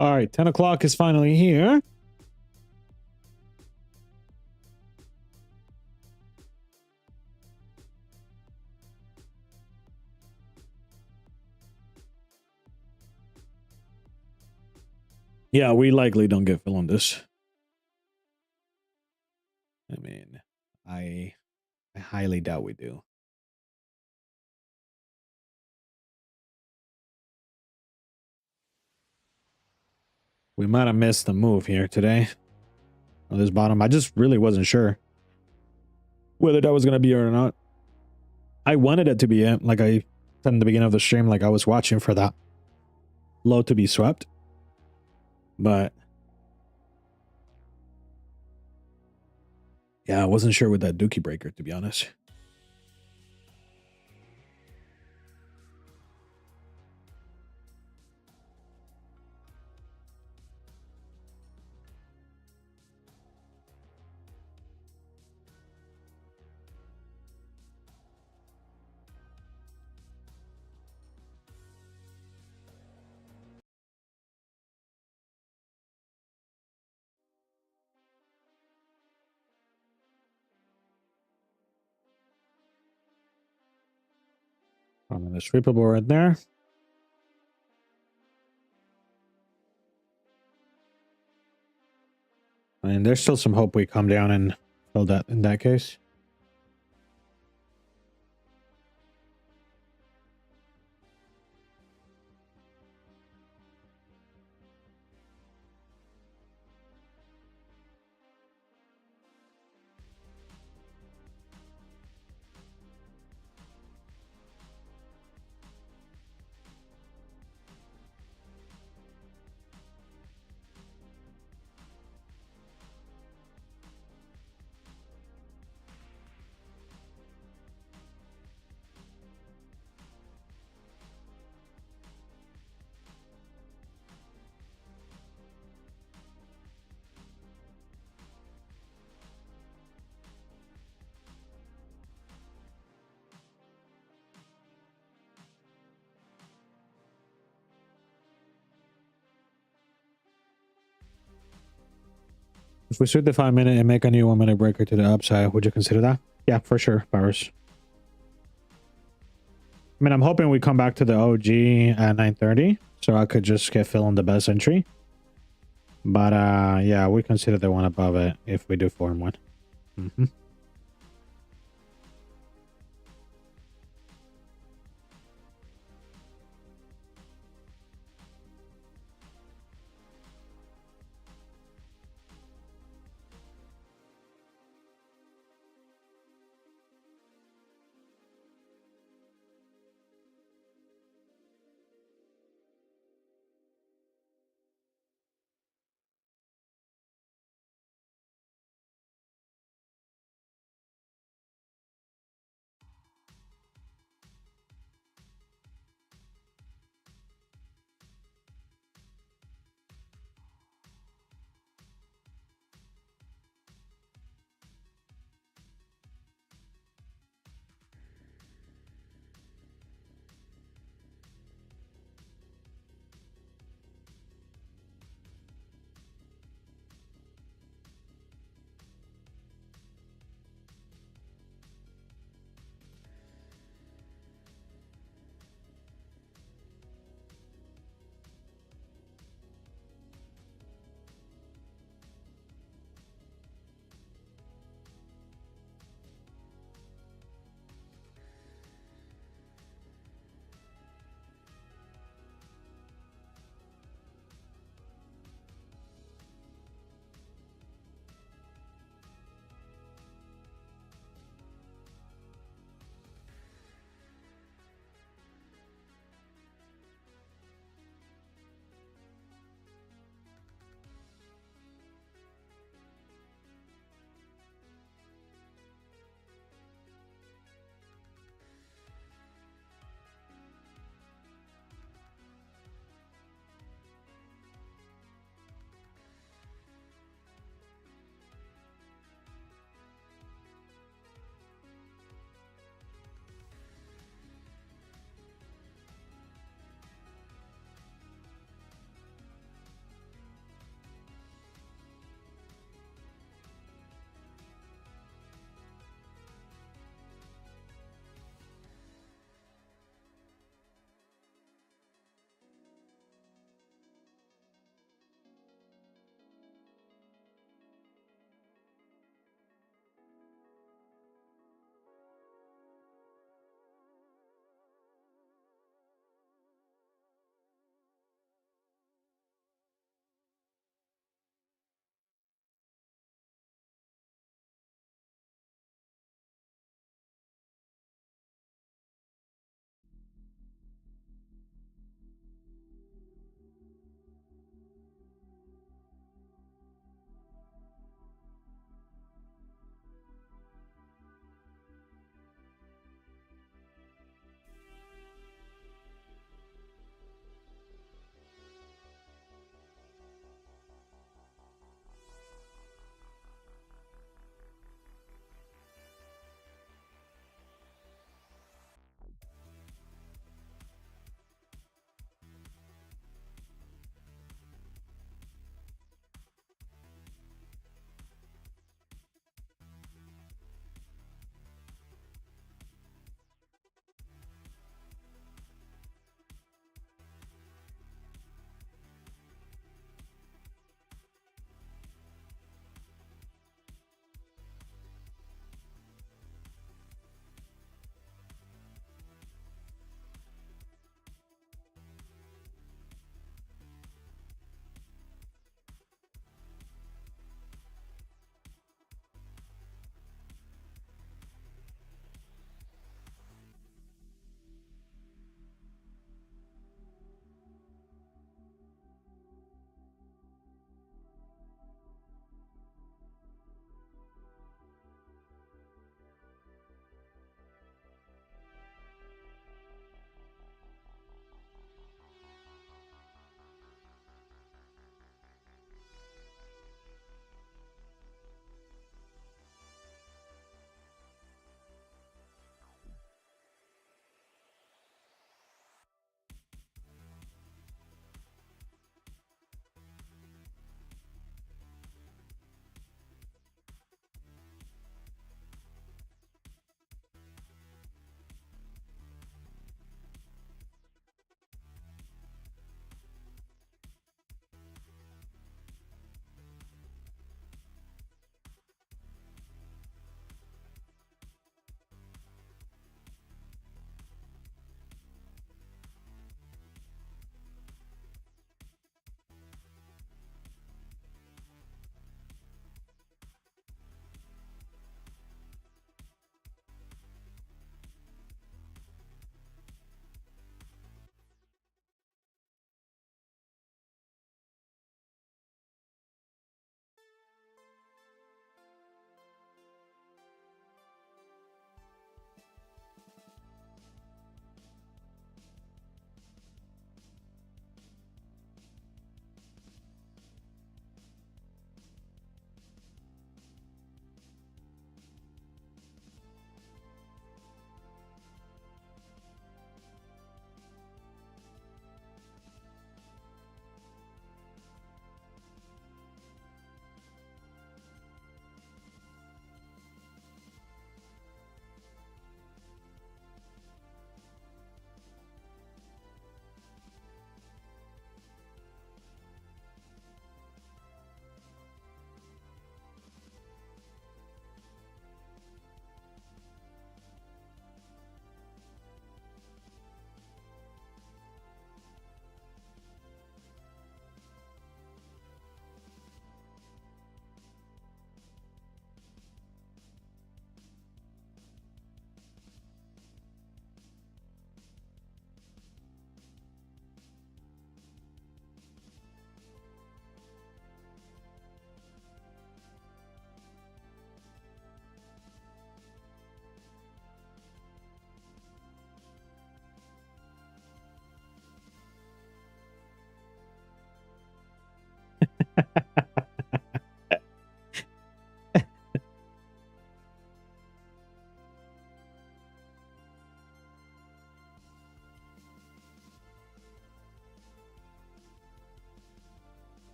All right, 10 o'clock is finally here. Yeah, we likely don't get fill on this. I mean, I highly doubt we do. We might have missed the move here today on this bottom. I just really wasn't sure whether that was going to be it or not. I wanted it to be it. Like I said in the beginning of the stream, like I was watching for that low to be swept. But yeah, I wasn't sure with that dookie breaker, to be honest. I'm going to sweepable right there. And there's still some hope we come down and fill that in that case. If we sweep the 5 minute and make a new 1 minute breaker to the upside, would you consider that? Yeah, for sure, Paris. I mean, I'm hoping we come back to the OG at 9:30, so I could just get fill on the best entry. But yeah, we consider the one above it if we do form one.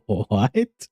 What?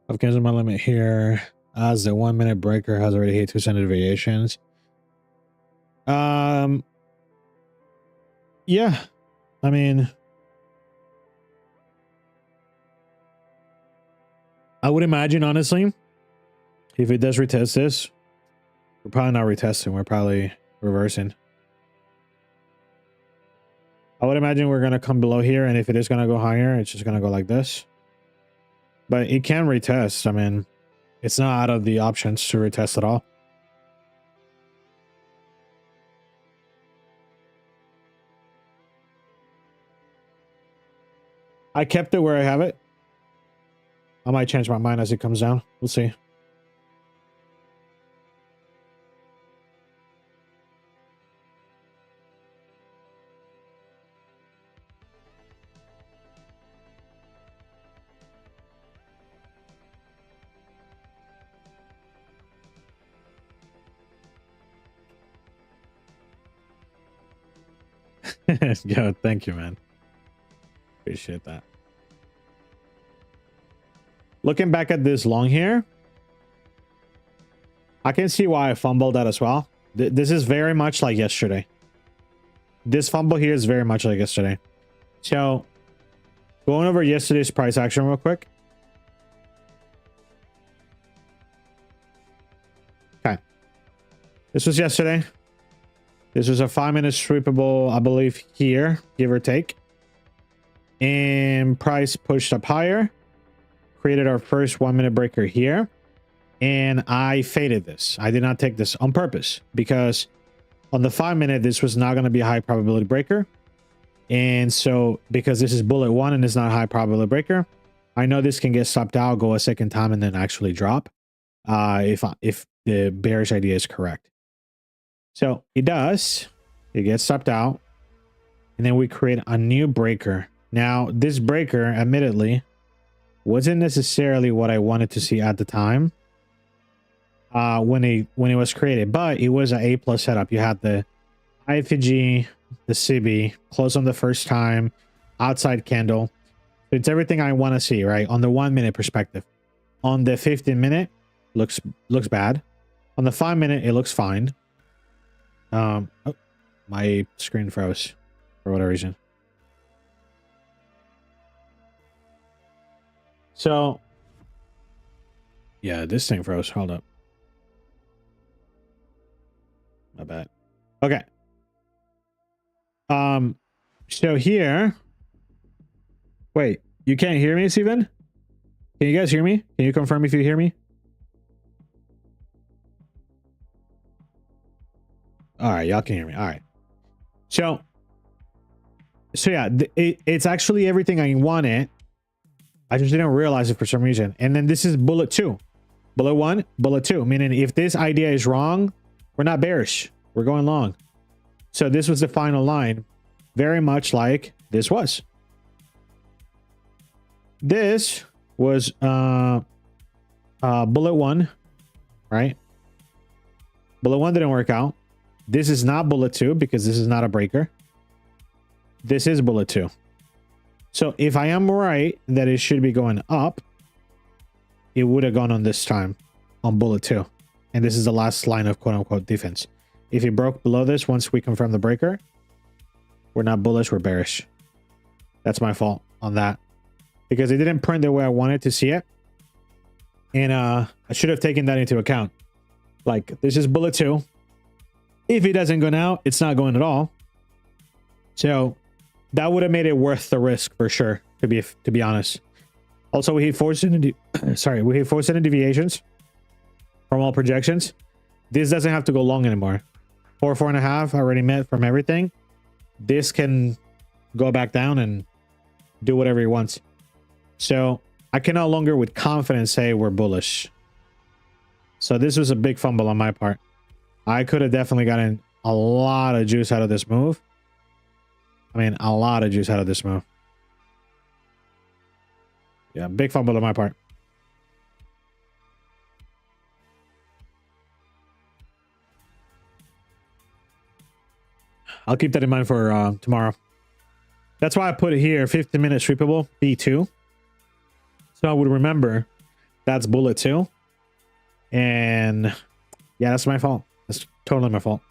I've canceled my limit here as the 1 minute breaker has already hit 2 standard deviations. Yeah, I mean, I would imagine honestly, if it does retest this, We're probably not retesting. We're probably reversing. I would imagine we're going to come below here. And if it is going to go higher, it's just going to go like this. But it can retest. I mean, it's not out of the options to retest at all. I kept it where I have it. I might change my mind as it comes down. We'll see. Yo, thank you, man. Appreciate that. Looking back at this long here, I can see why I fumbled that as well. This is very much like yesterday. This fumble here is very much like yesterday. So, going over yesterday's price action real quick. Okay. This was yesterday. This was a 5-minute sweepable, I believe, here, give or take. And price pushed up higher. Created our first 1-minute breaker here. And I faded this. I did not take this on purpose because on the 5-minute, this was not going to be a high probability breaker. And so because this is bullet 1 and it's not a high probability breaker, I know this can get stopped out, go a second time, and then actually drop if the bearish idea is correct. So it does. It gets stopped out. And then we create a new breaker. Now, this breaker, admittedly, wasn't necessarily what I wanted to see at the time when it was created. But it was an A+ setup. You had the IFG, the CB, close on the first time, outside candle. It's everything I want to see, right? On the 1-minute perspective. On the 15-minute, looks bad. On the 5-minute, it looks fine. Oh, my screen froze for whatever reason. So, yeah, this thing froze. Hold up. My bad. Okay. So here, wait, you can't hear me, Steven? Can you guys hear me? Can you confirm if you hear me? All right, y'all can hear me. All right. So yeah, it's actually everything I wanted. I just didn't realize it for some reason. And then this is bullet 2. Bullet 1, bullet 2. Meaning if this idea is wrong, we're not bearish. We're going long. So this was the final line. Very much like this was. This was bullet 1, right? Bullet 1 didn't work out. This is not bullet 2 because this is not a breaker. This is bullet 2. So if I am right that it should be going up, it would have gone on this time on bullet 2. And this is the last line of quote unquote defense. If it broke below this, once we confirm the breaker, we're not bullish, we're bearish. That's my fault on that. Because it didn't print the way I wanted to see it. And I should have taken that into account. Like, this is bullet 2. If it doesn't go now, it's not going at all. So that would have made it worth the risk for sure, to be honest. Also, we hit 4 standard we hit 4 standard deviations from all projections. This doesn't have to go long anymore. 4.5 already met from everything. This can go back down and do whatever he wants. So I can no longer with confidence say we're bullish. So this was a big fumble on my part. I could have definitely gotten a lot of juice out of this move. I mean, a lot of juice out of this move. Yeah, big fumble on my part. I'll keep that in mind for tomorrow. That's why I put it here, 15-minute sweepable, B2. So I would remember that's bullet 2. And yeah, that's my fault. That's totally my fault.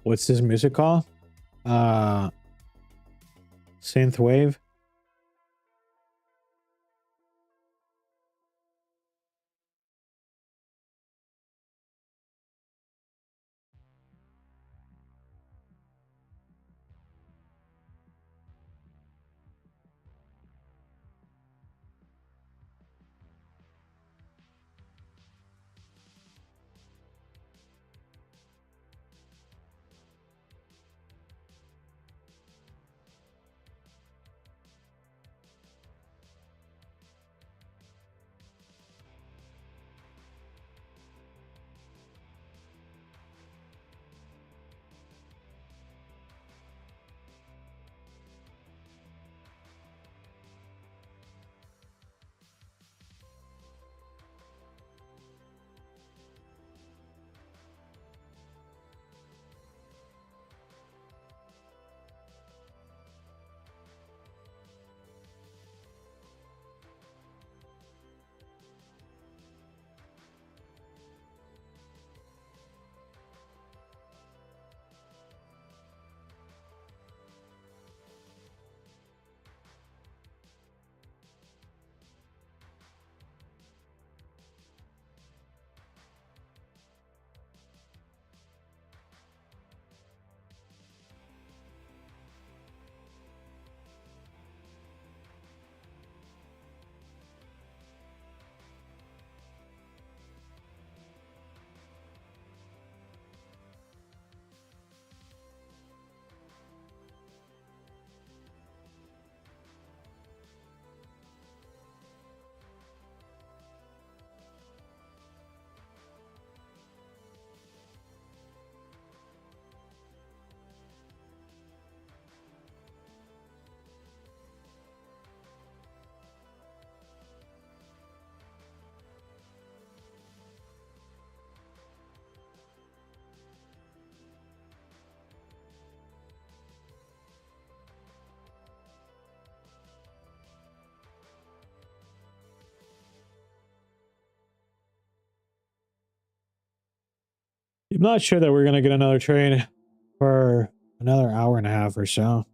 What's this music called? Synth wave. I'm not sure that we're gonna get another trade for another hour and a half or so.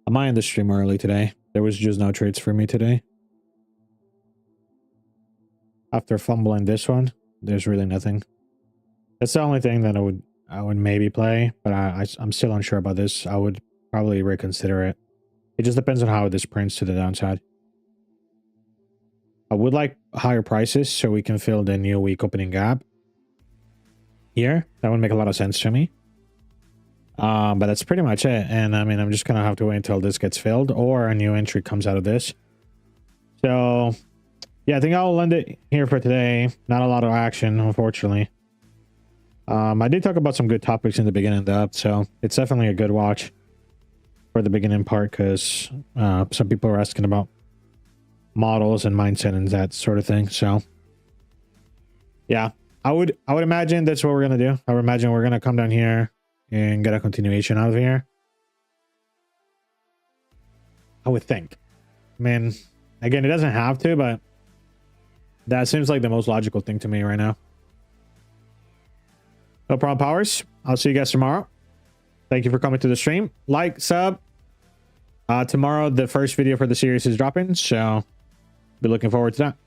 I might end the stream early today. There was just no trades for me today. After fumbling this one, there's really nothing. That's the only thing that I would maybe play, but I'm still unsure about this. I would probably reconsider it. It just depends on how this prints to the downside. I would like higher prices so we can fill the new week opening gap. Here, that would make a lot of sense to me. But that's pretty much it. And I mean, I'm just gonna have to wait until this gets filled or a new entry comes out of this. So yeah, I think I'll end it here for today. Not a lot of action, unfortunately. I did talk about some good topics in the beginning though, so it's definitely a good watch for the beginning part, because some people are asking about models and mindset and that sort of thing. So yeah, I would imagine that's what we're gonna do. I would imagine we're gonna come down here and get a continuation out of here. I would think. I mean, again, it doesn't have to, but that seems like the most logical thing to me right now. No problem, Powers. I'll see you guys tomorrow. Thank you for coming to the stream. Like, sub. Tomorrow, the first video for the series is dropping, so be looking forward to that.